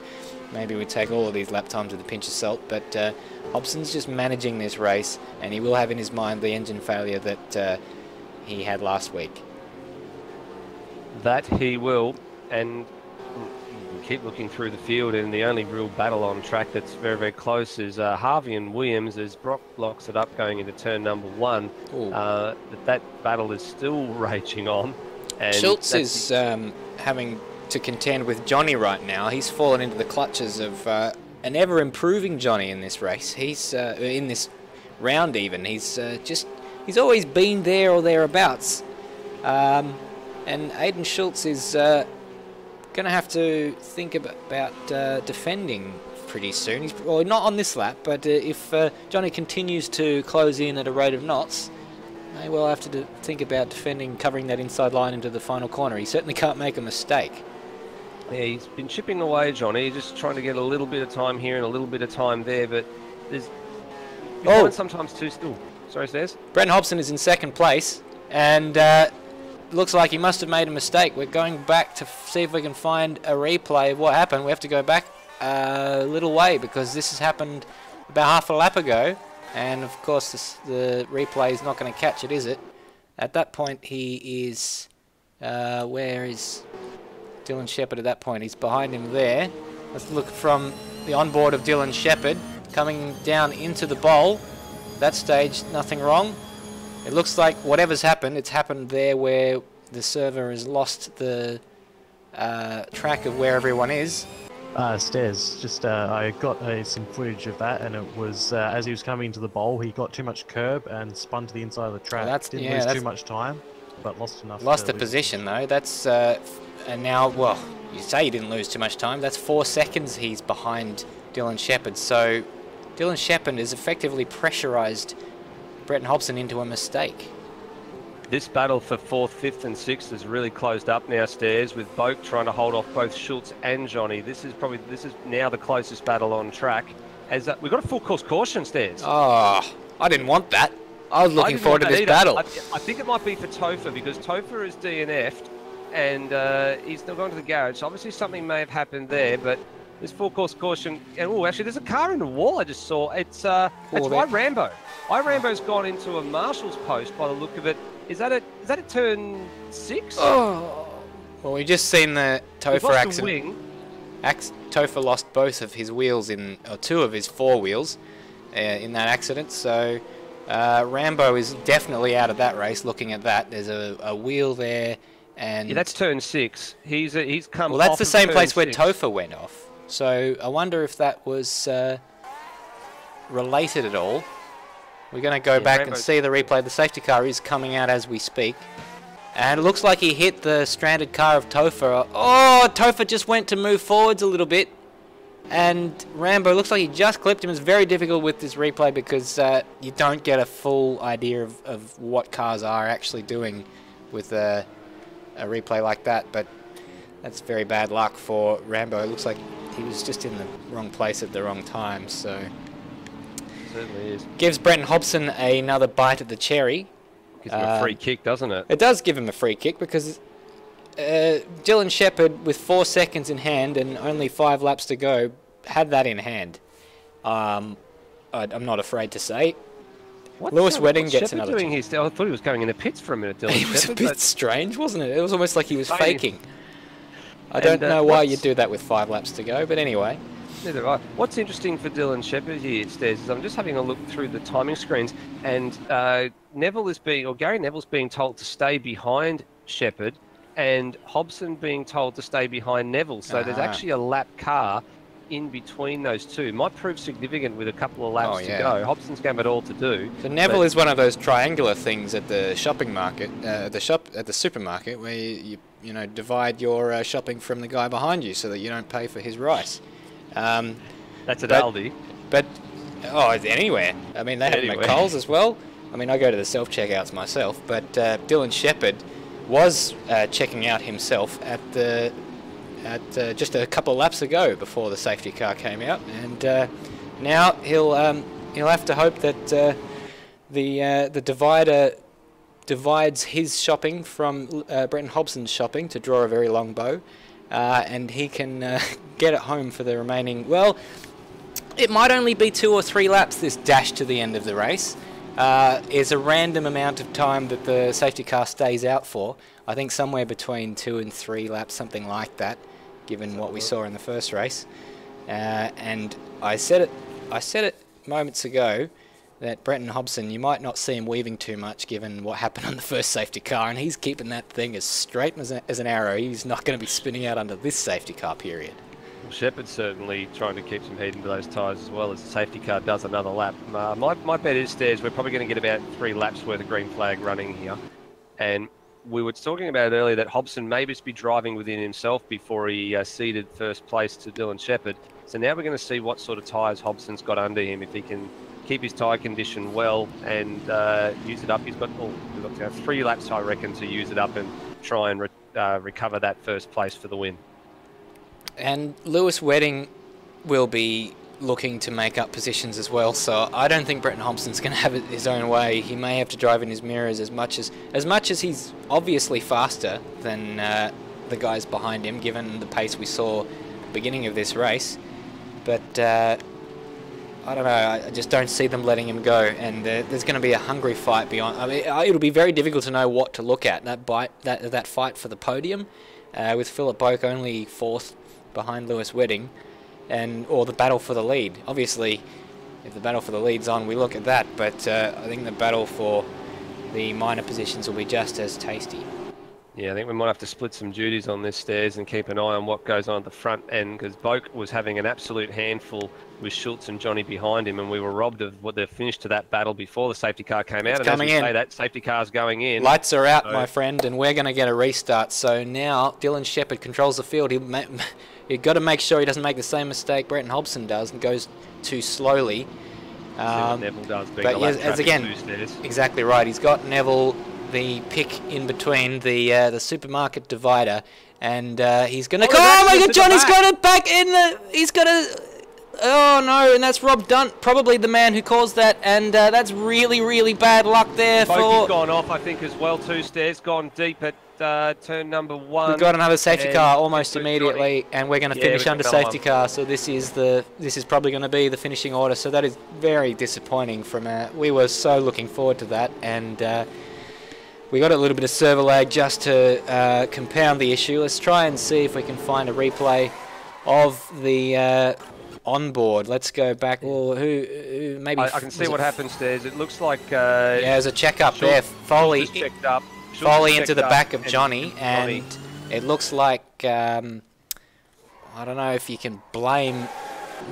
maybe we take all of these lap times with a pinch of salt. But Hobson's just managing this race, and he will have in his mind the engine failure that he had last week. That he will, and keep looking through the field, and the only real battle on track that's very, very close is Harvey and Williams as Brock blocks it up going into turn number 1. That battle is still raging on. And Schultz is having to contend with Johnny right now. He's fallen into the clutches of an ever-improving Johnny in this race. He's in this round even. He's always been there or thereabouts. And Aidan Schultz is going to have to think about defending pretty soon. He's not on this lap, but if Johnny continues to close in at a rate of knots, may well have to think about defending, covering that inside line into the final corner. He certainly can't make a mistake. Yeah, he's been chipping away, Johnny, just trying to get a little bit of time here and a little bit of time there, but there's sometimes too still. Sorry, Stairs. Brenton Hobson is in 2nd place, and looks like he must have made a mistake. We're going back to see if we can find a replay of what happened. We have to go back a little way because this has happened about half a lap ago, and of course the replay is not going to catch it, is it? At that point he is where is Dylan Shepherd at that point? He's behind him there. Let's look from the onboard of Dylan Shepherd coming down into the bowl. That stage, nothing wrong. It looks like whatever's happened, it's happened there where the server has lost the track of where everyone is. Stairs, just I got some footage of that, and it was as he was coming into the bowl, he got too much curb and spun to the inside of the track. Well, didn't lose too much time, but lost enough. Lost the position though. That's and now, well, you say he didn't lose too much time. That's 4 seconds he's behind Dylan Shepherd. So Dylan Shepherd has effectively pressurised Brenton Hobson into a mistake. This battle for 4th, 5th and 6th has really closed up now, Stairs, with Boak trying to hold off both Schultz and Johnny. This is now the closest battle on track. As we've got a full course caution, Stairs. Oh, I didn't want that. I was looking forward to this battle. I think it might be for Topher, because Topher is DNF'd and he's still going to the garage. So obviously something may have happened there, but this full course caution, and actually there's a car in the wall I just saw. It's Rambo. Rambo's gone into a marshal's post by the look of it. Is that a turn 6? Oh, well, we've just seen the Topher accident. Topher lost both of his wheels or 2 of his 4 wheels in that accident. So Rambo is definitely out of that race. Looking at that, there's a wheel there, and yeah, that's turn 6. He's come. Well, that's off the same place 6. where Topher went off. So I wonder if that was related at all. We're going to go back and see the replay. The safety car is coming out as we speak. And it looks like he hit the stranded car of Topher. Oh, Topher just went to move forwards a little bit. And Rambo looks like he just clipped him. It's very difficult with this replay because you don't get a full idea of what cars are actually doing with a replay like that. But that's very bad luck for Rambo. It looks like he was just in the wrong place at the wrong time. So Certainly is. Gives Brenton Hobson another bite at the cherry. Gives him a free kick, doesn't it? It does give him a free kick because Dylan Shepherd, with 4 seconds in hand and only 5 laps to go, had that in hand. I'm not afraid to say. Lewis Wedding gets another. Doing his, I thought he was going in the pits for a minute. Dylan It was Shepherd, a bit strange, wasn't it? It was almost like he was Funny. faking. I don't know why you'd do that with 5 laps to go, but anyway. Neither do I. What's interesting for Dylan Shepherd here, Stairs, is I'm just having a look through the timing screens, and Gary Neville's being told to stay behind Shepherd, and Hobson being told to stay behind Neville. So there's actually a lap car in between those two. Might prove significant with a couple of laps to go. Hobson's got it all to do. So Neville is one of those triangular things at the shopping market, at the supermarket, where you divide your shopping from the guy behind you so that you don't pay for his rice. That's at Aldi. But anywhere. I mean, they have them at Coles as well. I mean, I go to the self-checkouts myself, but Dylan Shepherd was checking out himself at just a couple of laps ago before the safety car came out, and now he'll have to hope that the divider divides his shopping from Brenton Hobson's shopping to draw a very long bow, and he can get it home for the remaining. Well, it might only be 2 or 3 laps. This dash to the end of the race is a random amount of time that the safety car stays out for. I think somewhere between 2 and 3 laps, something like that, given what we saw in the first race. And I said it moments ago that Brenton Hobson, you might not see him weaving too much given what happened on the first safety car, and he's keeping that thing as straight as an arrow. He's not going to be spinning out under this safety car period. Well, Shepherd's certainly trying to keep some heat into those tyres as well as the safety car does another lap. My bet is, Stairs, we're probably going to get about 3 laps worth of green flag running here. And we were talking about earlier that Hobson may just be driving within himself before he ceded first place to Dylan Shepherd. So now we're going to see what sort of tyres Hobson's got under him, if he can keep his tyre condition well and use it up. We've got 3 laps, I reckon, to use it up and try and recover that first place for the win. And Lewis Wedding will be looking to make up positions as well, so I don't think Brenton Hobson's going to have it his own way. He may have to drive in his mirrors as much as he's obviously faster than the guys behind him, given the pace we saw at the beginning of this race. But I don't know, I just don't see them letting him go, and there's going to be a hungry fight beyond. I mean, it'll be very difficult to know what to look at, that fight for the podium, with Philip Boak only 4th behind Lewis Wedding, or the battle for the lead. Obviously, if the battle for the lead's on, we look at that, but I think the battle for the minor positions will be just as tasty. Yeah, I think we might have to split some duties on this, Stairs, and keep an eye on what goes on at the front end, because Boak was having an absolute handful with Schultz and Johnny behind him, and we were robbed of what the finish to that battle before the safety car came out. It's coming in. Say, that safety car's going in. Lights are out, my friend, and we're going to get a restart. So now Dylan Shepherd controls the field. You've got to make sure he doesn't make the same mistake Brenton Hobson does and goes too slowly. Neville does, but as again, exactly right. He's got Neville, the pick in between the supermarket divider, and he's going to. Oh my God! Johnny's got it back in the. He's got a. Oh no! And that's Rob Dunt, probably the man who caused that, and that's really, really bad luck there. Boakie's gone off, I think, as well. 2 Stairs gone deep at turn number 1. We've got another safety car almost immediately, and we're going to finish under safety car. So this is probably going to be the finishing order. So that is very disappointing. We were so looking forward to that, and we got a little bit of server lag just to compound the issue. Let's try and see if we can find a replay of the onboard. Let's go back. Well, who maybe I can see what happens there. It looks like there's a check up there. Foley into the back of Johnny, and it looks like I don't know if you can blame.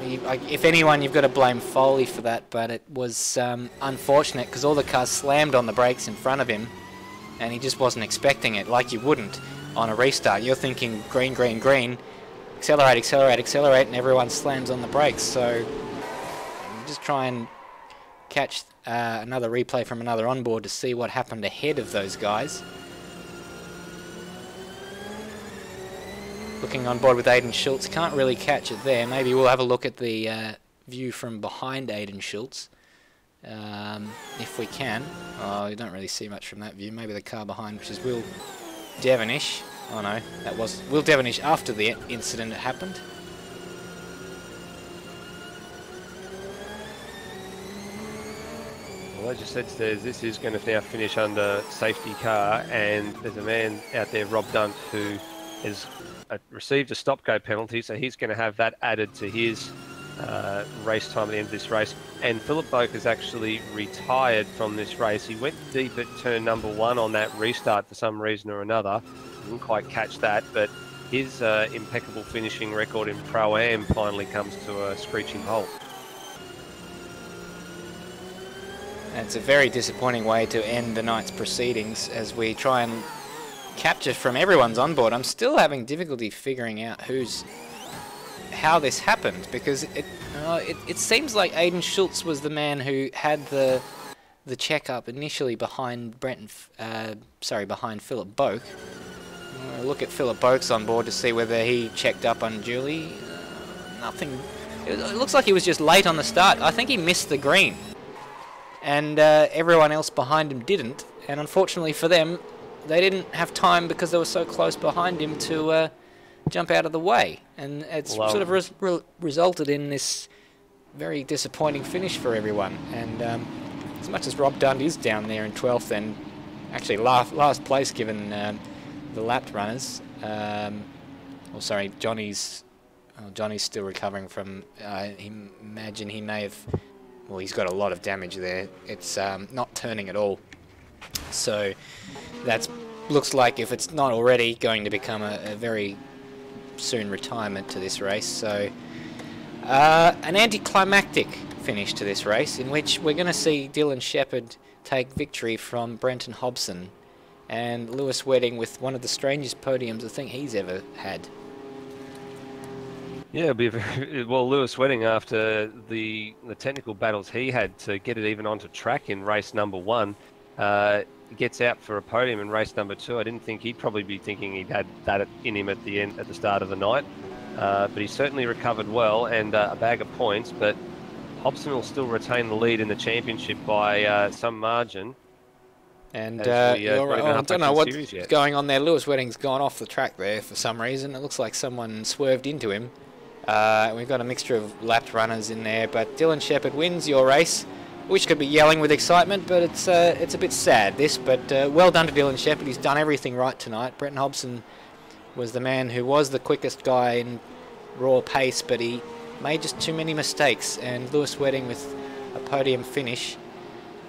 If anyone, you've got to blame Foley for that, but it was unfortunate because all the cars slammed on the brakes in front of him, and he just wasn't expecting it, like you wouldn't on a restart. You're thinking green, green, green, accelerate, accelerate, accelerate, and everyone slams on the brakes. So just try and catch another replay from another onboard to see what happened ahead of those guys. Looking on board with Aiden Schultz, can't really catch it there. Maybe we'll have a look at the view from behind Aiden Schultz, if we can. Oh, you don't really see much from that view. Maybe the car behind, which is Will Devonish. Oh no, that was Will Devonish after the incident happened. Well, as you said, Stairs, this is going to now finish under safety car, and there's a man out there, Rob Dunt, who has received a stop-go penalty, so he's going to have that added to his race time at the end of this race. And Philip Boak has actually retired from this race. He went deep at turn number 1 on that restart for some reason or another. Didn't quite catch that, but his impeccable finishing record in Pro-Am finally comes to a screeching halt. It's a very disappointing way to end the night's proceedings as we try and capture from everyone's on board. I'm still having difficulty figuring out how this happened, because it seems like Aiden Schultz was the man who had the checkup initially behind behind Philip Boak. Look at Philip Boak's on board to see whether he checked up unduly. Nothing. It looks like he was just late on the start. I think he missed the green. And everyone else behind him didn't, and unfortunately for them, they didn't have time because they were so close behind him to jump out of the way, and it's sort of resulted in this very disappointing finish for everyone. And as much as Rob Dund is down there in 12th and actually last place given the lapped runners, Johnny's still recovering from, imagine he may have. Well, he's got a lot of damage there. It's not turning at all. So that looks like, if it's not already, going to become a very soon retirement to this race. So an anticlimactic finish to this race, in which we're going to see Dylan Shepherd take victory from Brenton Hobson, and Lewis Wedding with one of the strangest podiums I think he's ever had. Yeah, it'll be well, Lewis Wedding, after the technical battles he had to get it even onto track in race number 1, gets out for a podium in race number 2. I didn't think he'd probably be thinking he'd had that in him at the start of the night, but he certainly recovered well, and a bag of points. But Hobson will still retain the lead in the championship by some margin. And I don't know what's going on there. Lewis Wedding's gone off the track there for some reason. It looks like someone swerved into him. We've got a mixture of lapped runners in there, but Dylan Shepherd wins your race, which could be yelling with excitement, but it's a bit sad, this. But well done to Dylan Shepherd. He's done everything right tonight. Brenton Hobson was the man who was the quickest guy in raw pace, but he made just too many mistakes. And Lewis Wedding with a podium finish.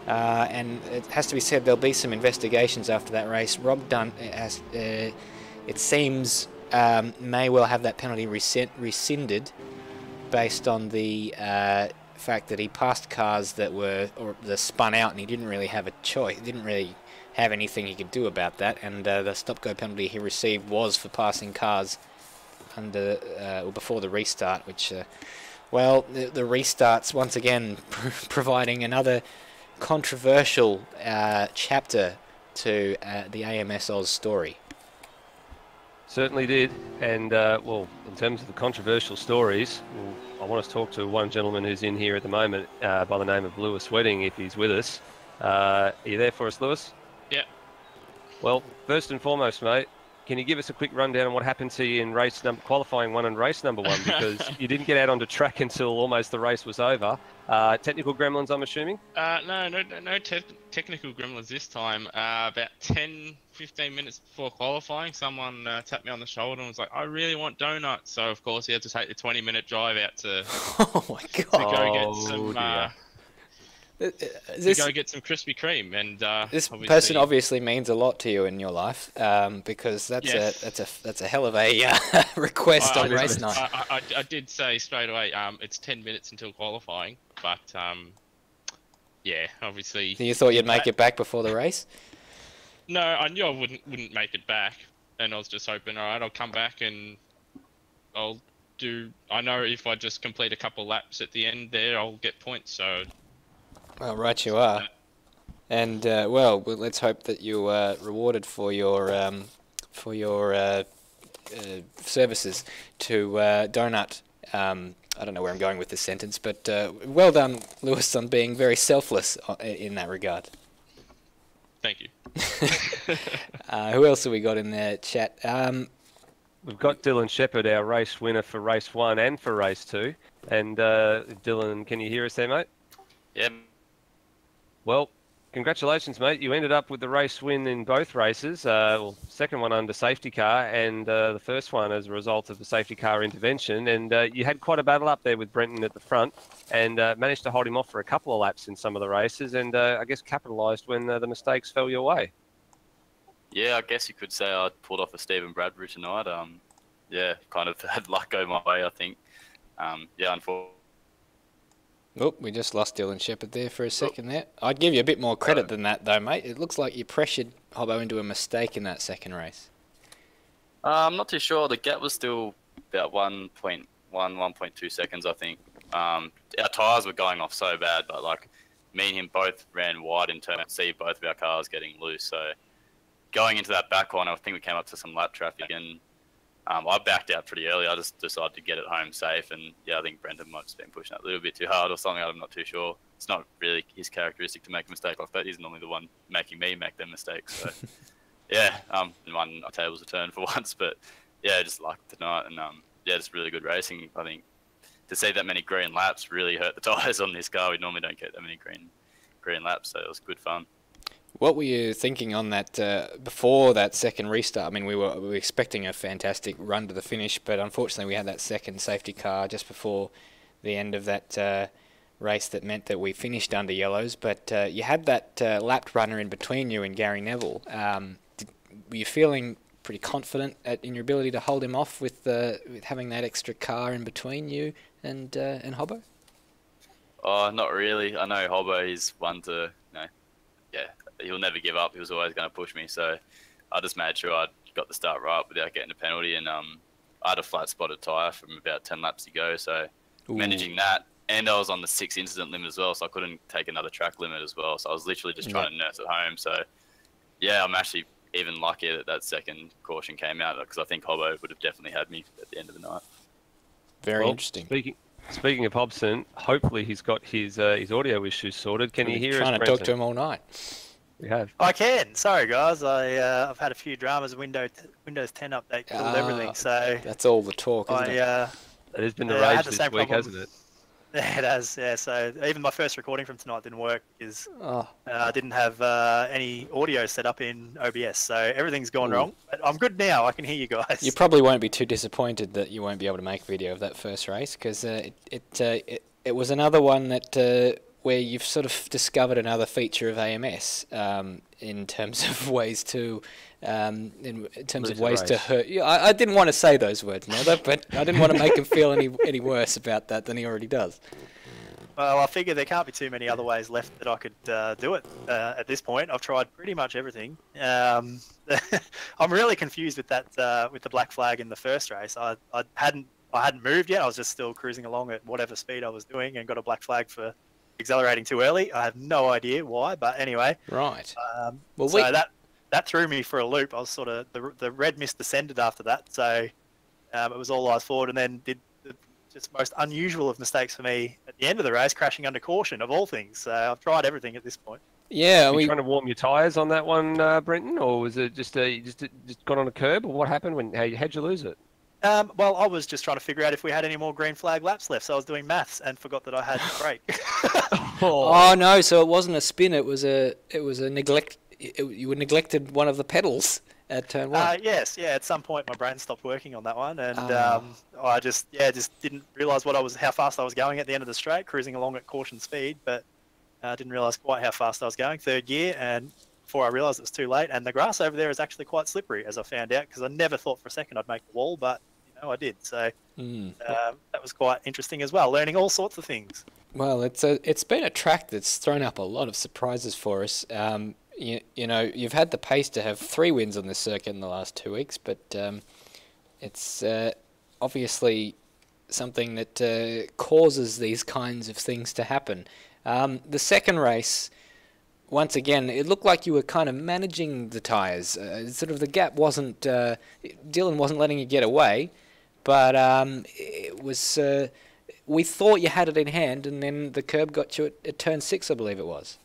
And it has to be said, there'll be some investigations after that race. Rob Dunt, it seems, may well have that penalty rescinded based on the fact that he passed cars that spun out, and he didn't really have a choice. He didn't really have anything he could do about that, and the stop-go penalty he received was for passing cars under or before the restart, which, well, the restarts once again providing another controversial chapter to the AMS Oz story. Certainly did, and well, in terms of the controversial stories, I want to talk to one gentleman who's in here at the moment by the name of Lewis Wedding, if he's with us. Are you there for us, Lewis? Yeah. Well, first and foremost, mate, can you give us a quick rundown on what happened to you in qualifying 1 and race number 1? Because you didn't get out onto track until almost the race was over. Technical gremlins, I'm assuming? No technical gremlins this time. About 10-15 minutes before qualifying, someone tapped me on the shoulder and was like, "I really want donuts." So of course he had to take the 20-minute drive out to oh my god, to go get some go get some Krispy Kreme. And this person obviously means a lot to you in your life, because that's a hell of a request on race night. I did say straight away, it's 10 minutes until qualifying, but yeah, obviously. So you thought you'd make it back before the race? No, I knew I wouldn't make it back, and I was just hoping, all right, I'll come back and I'll do. I know if I just complete a couple laps at the end there, I'll get points. So. Well, right you are. And well, let's hope that you are rewarded for your services to Donut. I don't know where I'm going with this sentence, but well done, Lewis, on being very selfless in that regard. Thank you. Who else have we got in the chat? We've got Dylan Shepherd, our race winner for race 1 and for race 2. And Dylan, can you hear us there, mate? Yeah. Well, congratulations, mate. You ended up with the race win in both races. Well, second one under safety car, and the first one as a result of the safety car intervention. And you had quite a battle up there with Brenton at the front, and managed to hold him off for a couple of laps in some of the races, and I guess capitalised when the mistakes fell your way. Yeah, I guess you could say I pulled off a Stephen Bradbury tonight. Yeah, kind of had luck go my way, I think. Yeah, unfortunately. Oh, we just lost Dylan Shepherd there for a second there. I'd give you a bit more credit than that, though, mate. It looks like you pressured Hobbo into a mistake in that second race. I'm not too sure. The gap was still about 1.1, 1.2 seconds, I think. Our tyres were going off so bad, but like me and him both ran wide in turn, see both of our cars getting loose. So going into that back one, I think we came up to some lap traffic, and I backed out pretty early. I just decided to get it home safe, and yeah, I think Brendan might have just been pushing it a little bit too hard or something. I'm not too sure. It's not really his characteristic to make a mistake like that. He's normally the one making me make them mistakes. So yeah, won our tables a turn for once, but yeah, just luck tonight, and yeah, just really good racing. I think to see that many green laps really hurt the tyres on this car. We normally don't get that many green laps, so it was good fun. What were you thinking on that before that second restart? I mean, we were expecting a fantastic run to the finish, but unfortunately we had that second safety car just before the end of that race that meant that we finished under yellows. But you had that lapped runner in between you and Gary Neville. Were you feeling pretty confident in your ability to hold him off with having that extra car in between you and Hobbo? Oh, not really. I know Hobbo is one to, he'll never give up. He was always going to push me. So I just made sure I got the start right without getting a penalty. And I had a flat spotted tyre from about 10 laps to go. So managing that. And I was on the 6 incident limit as well. So I couldn't take another track limit as well. So I was literally just trying to nurse it home. So yeah, I'm actually even luckier that second caution came out, because I think Hobbo would have definitely had me at the end of the night. Very interesting. Speaking of Hobson, hopefully he's got his audio issues sorted. Can you hear us, Trying to talk to him all night. We have. I can. Sorry, guys. I've had a few dramas. Windows 10 update killed everything. So that's all the talk, isn't it? It has been the rage this week, problem. Hasn't it? Yeah, it has. Yeah. So even my first recording from tonight didn't work because I didn't have any audio set up in OBS. So everything's gone wrong. But I'm good now. I can hear you guys. You probably won't be too disappointed that you won't be able to make a video of that first race, because it was another one that where you've sort of discovered another feature of AMS in terms of ways to hurt. Yeah, I didn't want to say those words, Nether, but I didn't want to make him feel any worse about that than he already does. Well, I figure there can't be too many other ways left that I could do it at this point. I've tried pretty much everything. I'm really confused with that with the black flag in the first race. I hadn't moved yet. I was just still cruising along at whatever speed I was doing and got a black flag for accelerating too early. I have no idea why, but anyway. Right. Well, so that threw me for a loop. I was sort of the red mist descended after that, so it was all eyes forward, and then did just most unusual of mistakes for me at the end of the race, crashing under caution of all things. So I've tried everything at this point. Yeah, were you trying to warm your tyres on that one, Brenton, or was it just you just got on a curb, or what happened? How'd you lose it? Well, I was just trying to figure out if we had any more green flag laps left, so I was doing maths and forgot that I had a break. Oh no! So it wasn't a spin; it was a neglect. You were neglected one of the pedals at turn 1. Yes, yeah. At some point, my brain stopped working on that one, and I just didn't realise how fast I was going at the end of the straight, cruising along at caution speed, but I didn't realise quite how fast I was going. Third gear, and before I realised it was too late. And the grass over there is actually quite slippery, as I found out, because I never thought for a second I'd make the wall, but I did. So that was quite interesting as well, learning all sorts of things. Well, it's been a track that's thrown up a lot of surprises for us. You've had the pace to have 3 wins on this circuit in the last 2 weeks, but it's obviously something that causes these kinds of things to happen. The second race, once again, it looked like you were kind of managing the tyres. Sort of the gap wasn't... Dylan wasn't letting you get away, but it was... we thought you had it in hand, and then the curb got you at turn 6, I believe it was.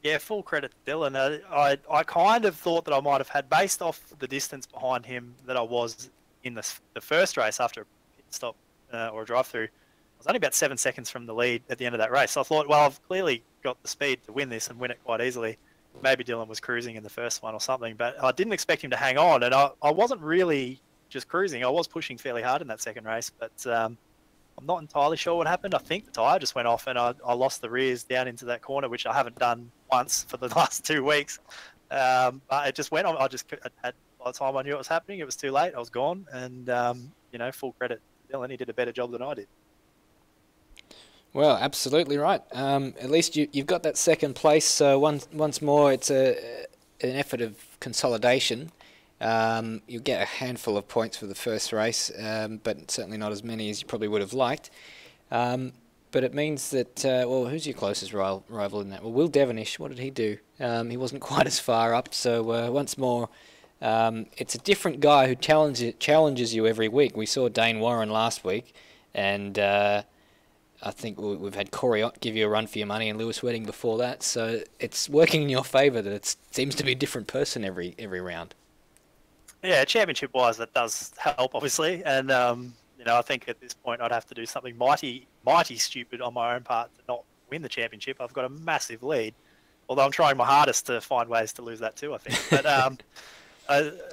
Yeah, full credit to Dylan. I kind of thought that I might have had, based off the distance behind him that I was in the first race after a pit stop or a drive-through. I was only about 7 seconds from the lead at the end of that race. So I thought, well, I've clearly got the speed to win this and win it quite easily. Maybe Dylan was cruising in the first one or something, but I didn't expect him to hang on. And I wasn't really just cruising. I was pushing fairly hard in that second race, but I'm not entirely sure what happened. I think the tyre just went off and I lost the rears down into that corner, which I haven't done once for the last 2 weeks. But it just went on. By the time I knew it was happening, it was too late. I was gone. And, full credit to Dylan. He did a better job than I did. Well, absolutely right. At least you've got that second place. So once more, it's an effort of consolidation. You'll get a handful of points for the first race, but certainly not as many as you probably would have liked. But it means that, who's your closest rival in that? Well, Will Devonish, what did he do? He wasn't quite as far up, so once more, it's a different guy who challenges you every week. We saw Dane Warren last week, and I think we've had Corey Ott give you a run for your money and Lewis Wedding before that, so it's working in your favour that it seems to be a different person every round. Yeah, championship-wise, that does help, obviously. And, I think at this point I'd have to do something mighty stupid on my own part to not win the championship. I've got a massive lead, although I'm trying my hardest to find ways to lose that too, I think. But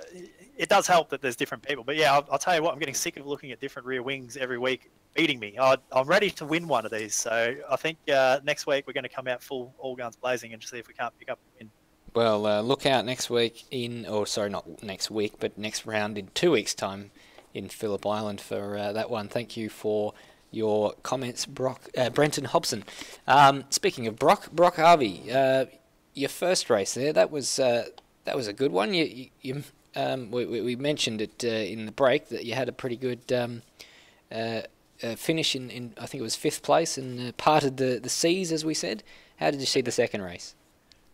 it does help that there's different people. But, yeah, I'll tell you what, I'm getting sick of looking at different rear wings every week beating me. I'm ready to win one of these. So I think next week we're going to come out full all guns blazing and just see if we can't pick up a win. Well, look out next week not next week, but next round in 2 weeks' time in Phillip Island for that one. Thank you for your comments, Brenton Hobson. Speaking of Brock Harvey, your first race there, that was a good one. We mentioned it in the break that you had a pretty good finish in I think it was 5th place and parted the seas, as we said. How did you see the second race?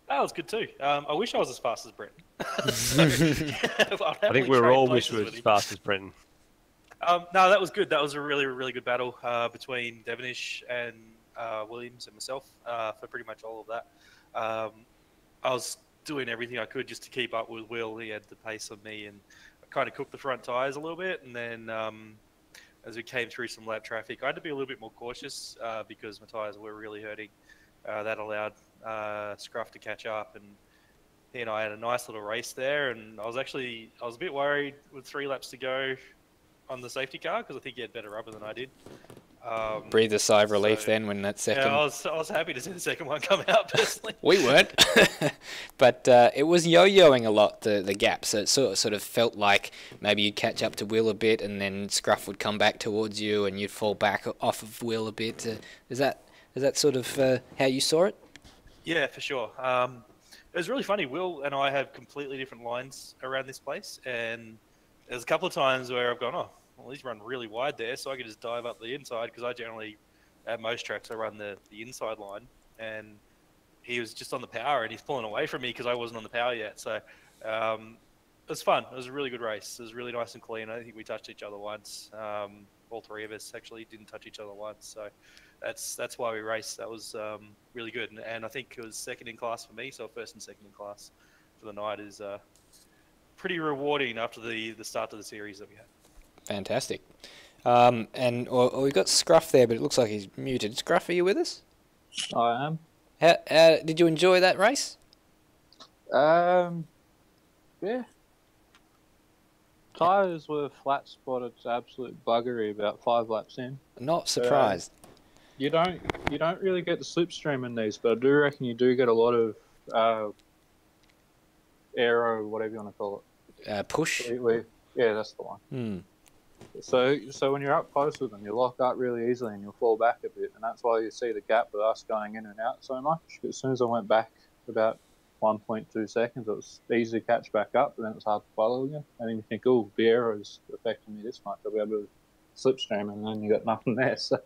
That was good too. I wish I was as fast as Brenton. I think we all wish we were as fast as Brenton. No, that was good. That was a really, really good battle between Devonish and Williams and myself for pretty much all of that. I was doing everything I could just to keep up with Will. He had the pace on me, and I kind of cooked the front tyres a little bit. And then as we came through some lap traffic, I had to be a little bit more cautious because my tyres were really hurting. That allowed Scruff to catch up, and he and I had a nice little race there. And I was a bit worried with 3 laps to go on the safety car because I think he had better rubber than I did. Breathe a sigh of relief then when that second... Yeah, I was happy to see the second one come out, personally. We weren't. But it was yo-yoing a lot, the gap, so it sort of felt like maybe you'd catch up to Will a bit and then Scruff would come back towards you and you'd fall back off of Will a bit. Is that sort of how you saw it? Yeah, for sure. It was really funny. Will and I have completely different lines around this place, and there's a couple of times where I've gone, well, he's run really wide there, so I could just dive up the inside, because I generally, at most tracks, I run the inside line, and he was just on the power, and he's pulling away from me because I wasn't on the power yet. So it was fun. It was a really good race. It was really nice and clean. I think we touched each other once. All 3 of us actually didn't touch each other once, so that's why we raced. That was really good, and I think it was second in class for me, so first and second in class for the night is pretty rewarding after the start of the series that we had. Fantastic. And we've got Scruff there, but it looks like he's muted. Scruff, are you with us? I am. How did you enjoy that race? Yeah. Tyres were flat spotted to absolute buggery about 5 laps in. Not surprised. You don't really get the slipstream in these, but I do reckon you do get a lot of aero, whatever you want to call it. Push? Yeah, that's the one. So when you're up close with them, you lock up really easily and you'll fall back a bit, and that's why you see the gap with us going in and out so much. As soon as I went back about 1.2 seconds, it was easy to catch back up, but then it's hard to follow again. And then you think, oh, the aero's affecting me this much, I'll be able to slipstream, and then you got nothing there. So.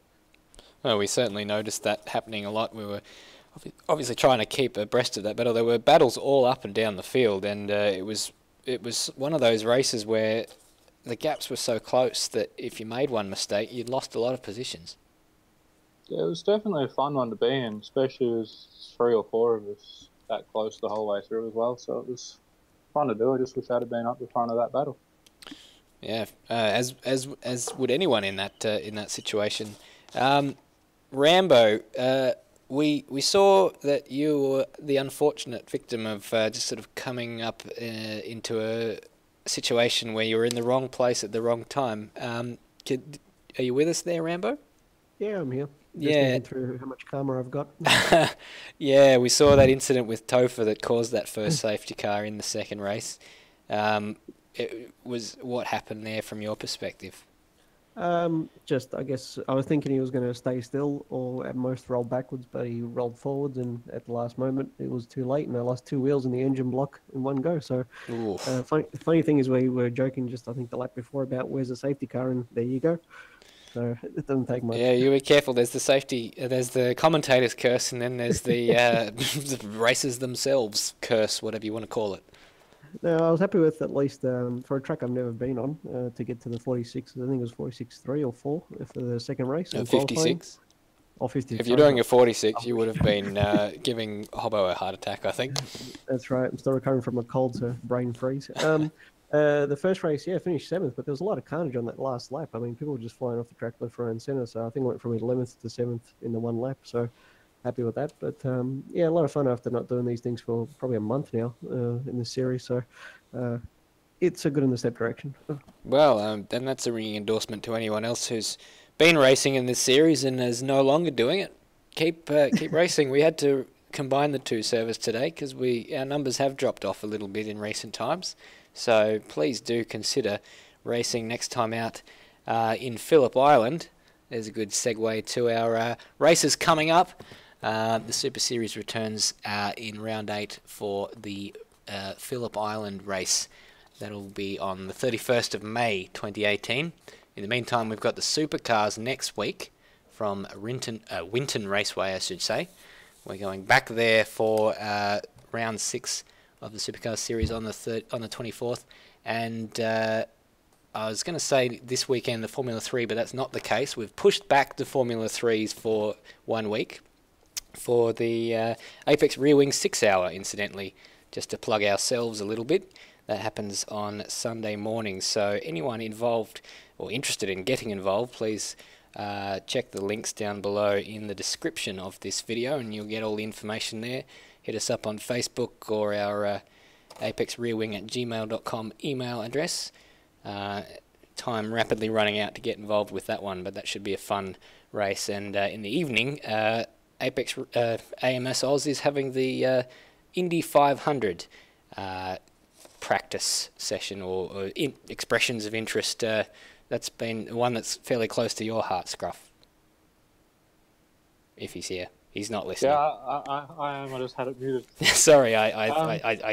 Well, we certainly noticed that happening a lot. We were obviously trying to keep abreast of that battle. There were battles all up and down the field, and it was one of those races where the gaps were so close that if you made one mistake, you'd lost a lot of positions. Yeah, it was definitely a fun one to be in, especially as 3 or 4 of us that close the whole way through as well. So it was fun to do. I just wish I'd have been up the front of that battle. Yeah, as would anyone in that situation. Rambo, we saw that you were the unfortunate victim of just sort of coming up into a situation where you were in the wrong place at the wrong time. Are you with us there, Rambo? Yeah, I'm here. Just Yeah. thinking through how much karma I've got. Yeah, we saw that incident with Topher that caused that first safety car in the second race. It was what happened there from your perspective? Just, I guess, I was thinking he was going to stay still or at most roll backwards, but he rolled forwards, and at the last moment it was too late, and I lost 2 wheels in the engine block in one go. So, funny thing is, we were joking just, I think, the lap before about where's the safety car, and there you go. So it doesn't take much. Yeah, you be careful. There's the safety, there's the commentator's curse, and then there's the the racers themselves curse, whatever you want to call it. No, I was happy with at least for a track I've never been on to get to the 46. I think it was 46.3 or 4 for the second race. 56. Or 56. If you're doing a 46, you would have been giving Hobbo a heart attack, I think. That's right. I'm still recovering from a cold, so brain freeze. The first race, yeah, finished 7th, but there was a lot of carnage on that last lap. I mean, people were just flying off the track left, right, and centre. So I think I went from 11th to 7th in the one lap. So happy with that. But yeah, a lot of fun after not doing these things for probably a month now in this series. So it's a good in the step direction. Well, then that's a ringing endorsement to anyone else who's been racing in this series and is no longer doing it. Keep racing. We had to combine the two servers today because our numbers have dropped off a little bit in recent times. So please do consider racing next time out in Phillip Island. There's a good segue to our races coming up. The Super Series returns in round 8 for the Phillip Island race. That'll be on the 31st of May 2018. In the meantime, we've got the Supercars next week from Winton Raceway, I should say. We're going back there for round 6 of the Supercars series on the 24th, and I was going to say this weekend the Formula 3, but that's not the case. We've pushed back the Formula 3s for 1 week for the Apex Rear Wing 6 Hour, incidentally, just to plug ourselves a little bit. That happens on Sunday morning, so anyone involved or interested in getting involved, please check the links down below in the description of this video, and you'll get all the information there. Hit us up on Facebook or our apexrearwing@gmail.com email address. Time rapidly running out to get involved with that one, but that should be a fun race. And in the evening, Apex AMS Oz is having the Indy 500 practice session or expressions of interest. That's been one that's fairly close to your heart, Scruff. If he's here. He's not listening. Yeah, I am. I just had it muted. Sorry, I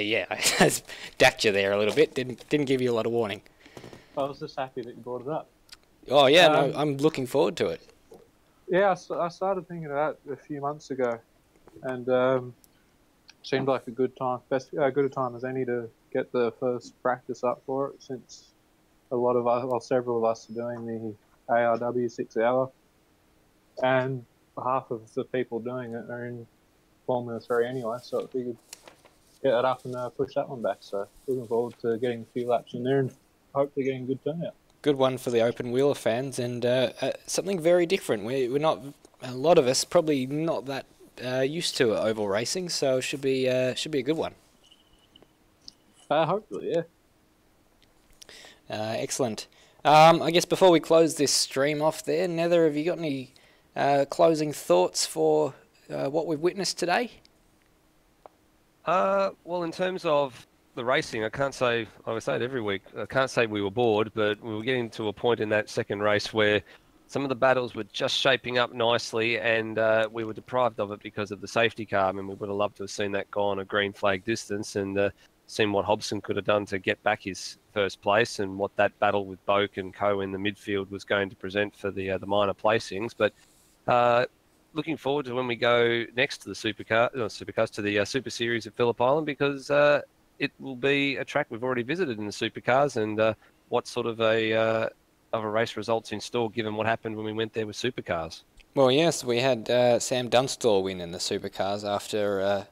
dacked you there a little bit. Didn't give you a lot of warning. I was just happy that you brought it up. Oh yeah, no, I'm looking forward to it. Yeah, I started thinking of that a few months ago, and seemed like a good time, good a time as any to get the first practice up for it, since a lot of us, well, several of us are doing the ARW 6 Hour, and half of the people doing it are in Formula 3 anyway, so I figured get it up and push that one back. So looking forward to getting a few laps in there and hopefully getting a good turnout. Good one for the open wheeler fans, and something very different. We're not, a lot of us probably not that used to oval racing, so it should be a good one. Hopefully, yeah. Excellent. I guess before we close this stream off there, Nether, have you got any closing thoughts for what we've witnessed today? Well, in terms of the racing, I say it every week, I can't say we were bored, but we were getting to a point in that second race where some of the battles were just shaping up nicely, and we were deprived of it because of the safety car. I mean, we would have loved to have seen that gone a green flag distance and seen what Hobson could have done to get back his first place, and what that battle with Boak and Co in the midfield was going to present for the minor placings. But looking forward to when we go next to the Supercars, to the Super Series at Phillip Island, because it will be a track we've already visited in the Supercars, and what sort of a race results in store, given what happened when we went there with Supercars. Well, yes, we had Sam Dunstall win in the Supercars after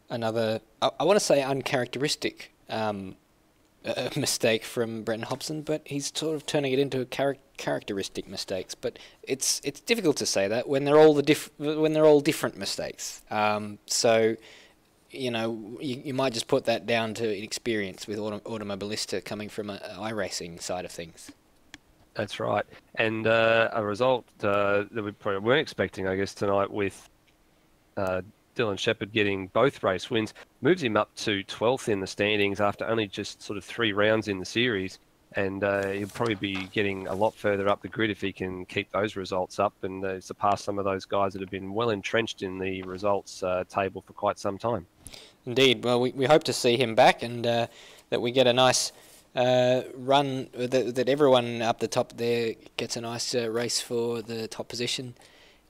another, I want to say uncharacteristic mistake from Brenton Hobson, but he's sort of turning it into a characteristic mistakes. But it's difficult to say that when they're all different mistakes. So, you know, you might just put that down to inexperience with Automobilista coming from an iRacing side of things. That's right. And a result that we probably weren't expecting, I guess, tonight with Dylan Shepherd getting both race wins, moves him up to 12th in the standings after only just sort of 3 rounds in the series. And he'll probably be getting a lot further up the grid if he can keep those results up and surpass some of those guys that have been well entrenched in the results table for quite some time. Indeed. Well, we hope to see him back and that we get a nice run, that everyone up the top there gets a nice race for the top position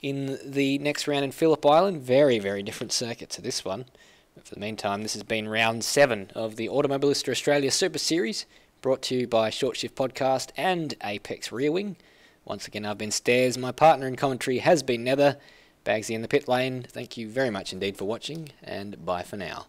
in the next round in Phillip Island. Very, very different circuit to this one. But for the meantime, this has been round 7 of the Automobilista Australia Super Series, brought to you by Short Shift Podcast and Apex Rear Wing. Once again, I've been Stairs. My partner in commentary has been Nether. Bagsy in the pit lane. Thank you very much indeed for watching, and bye for now.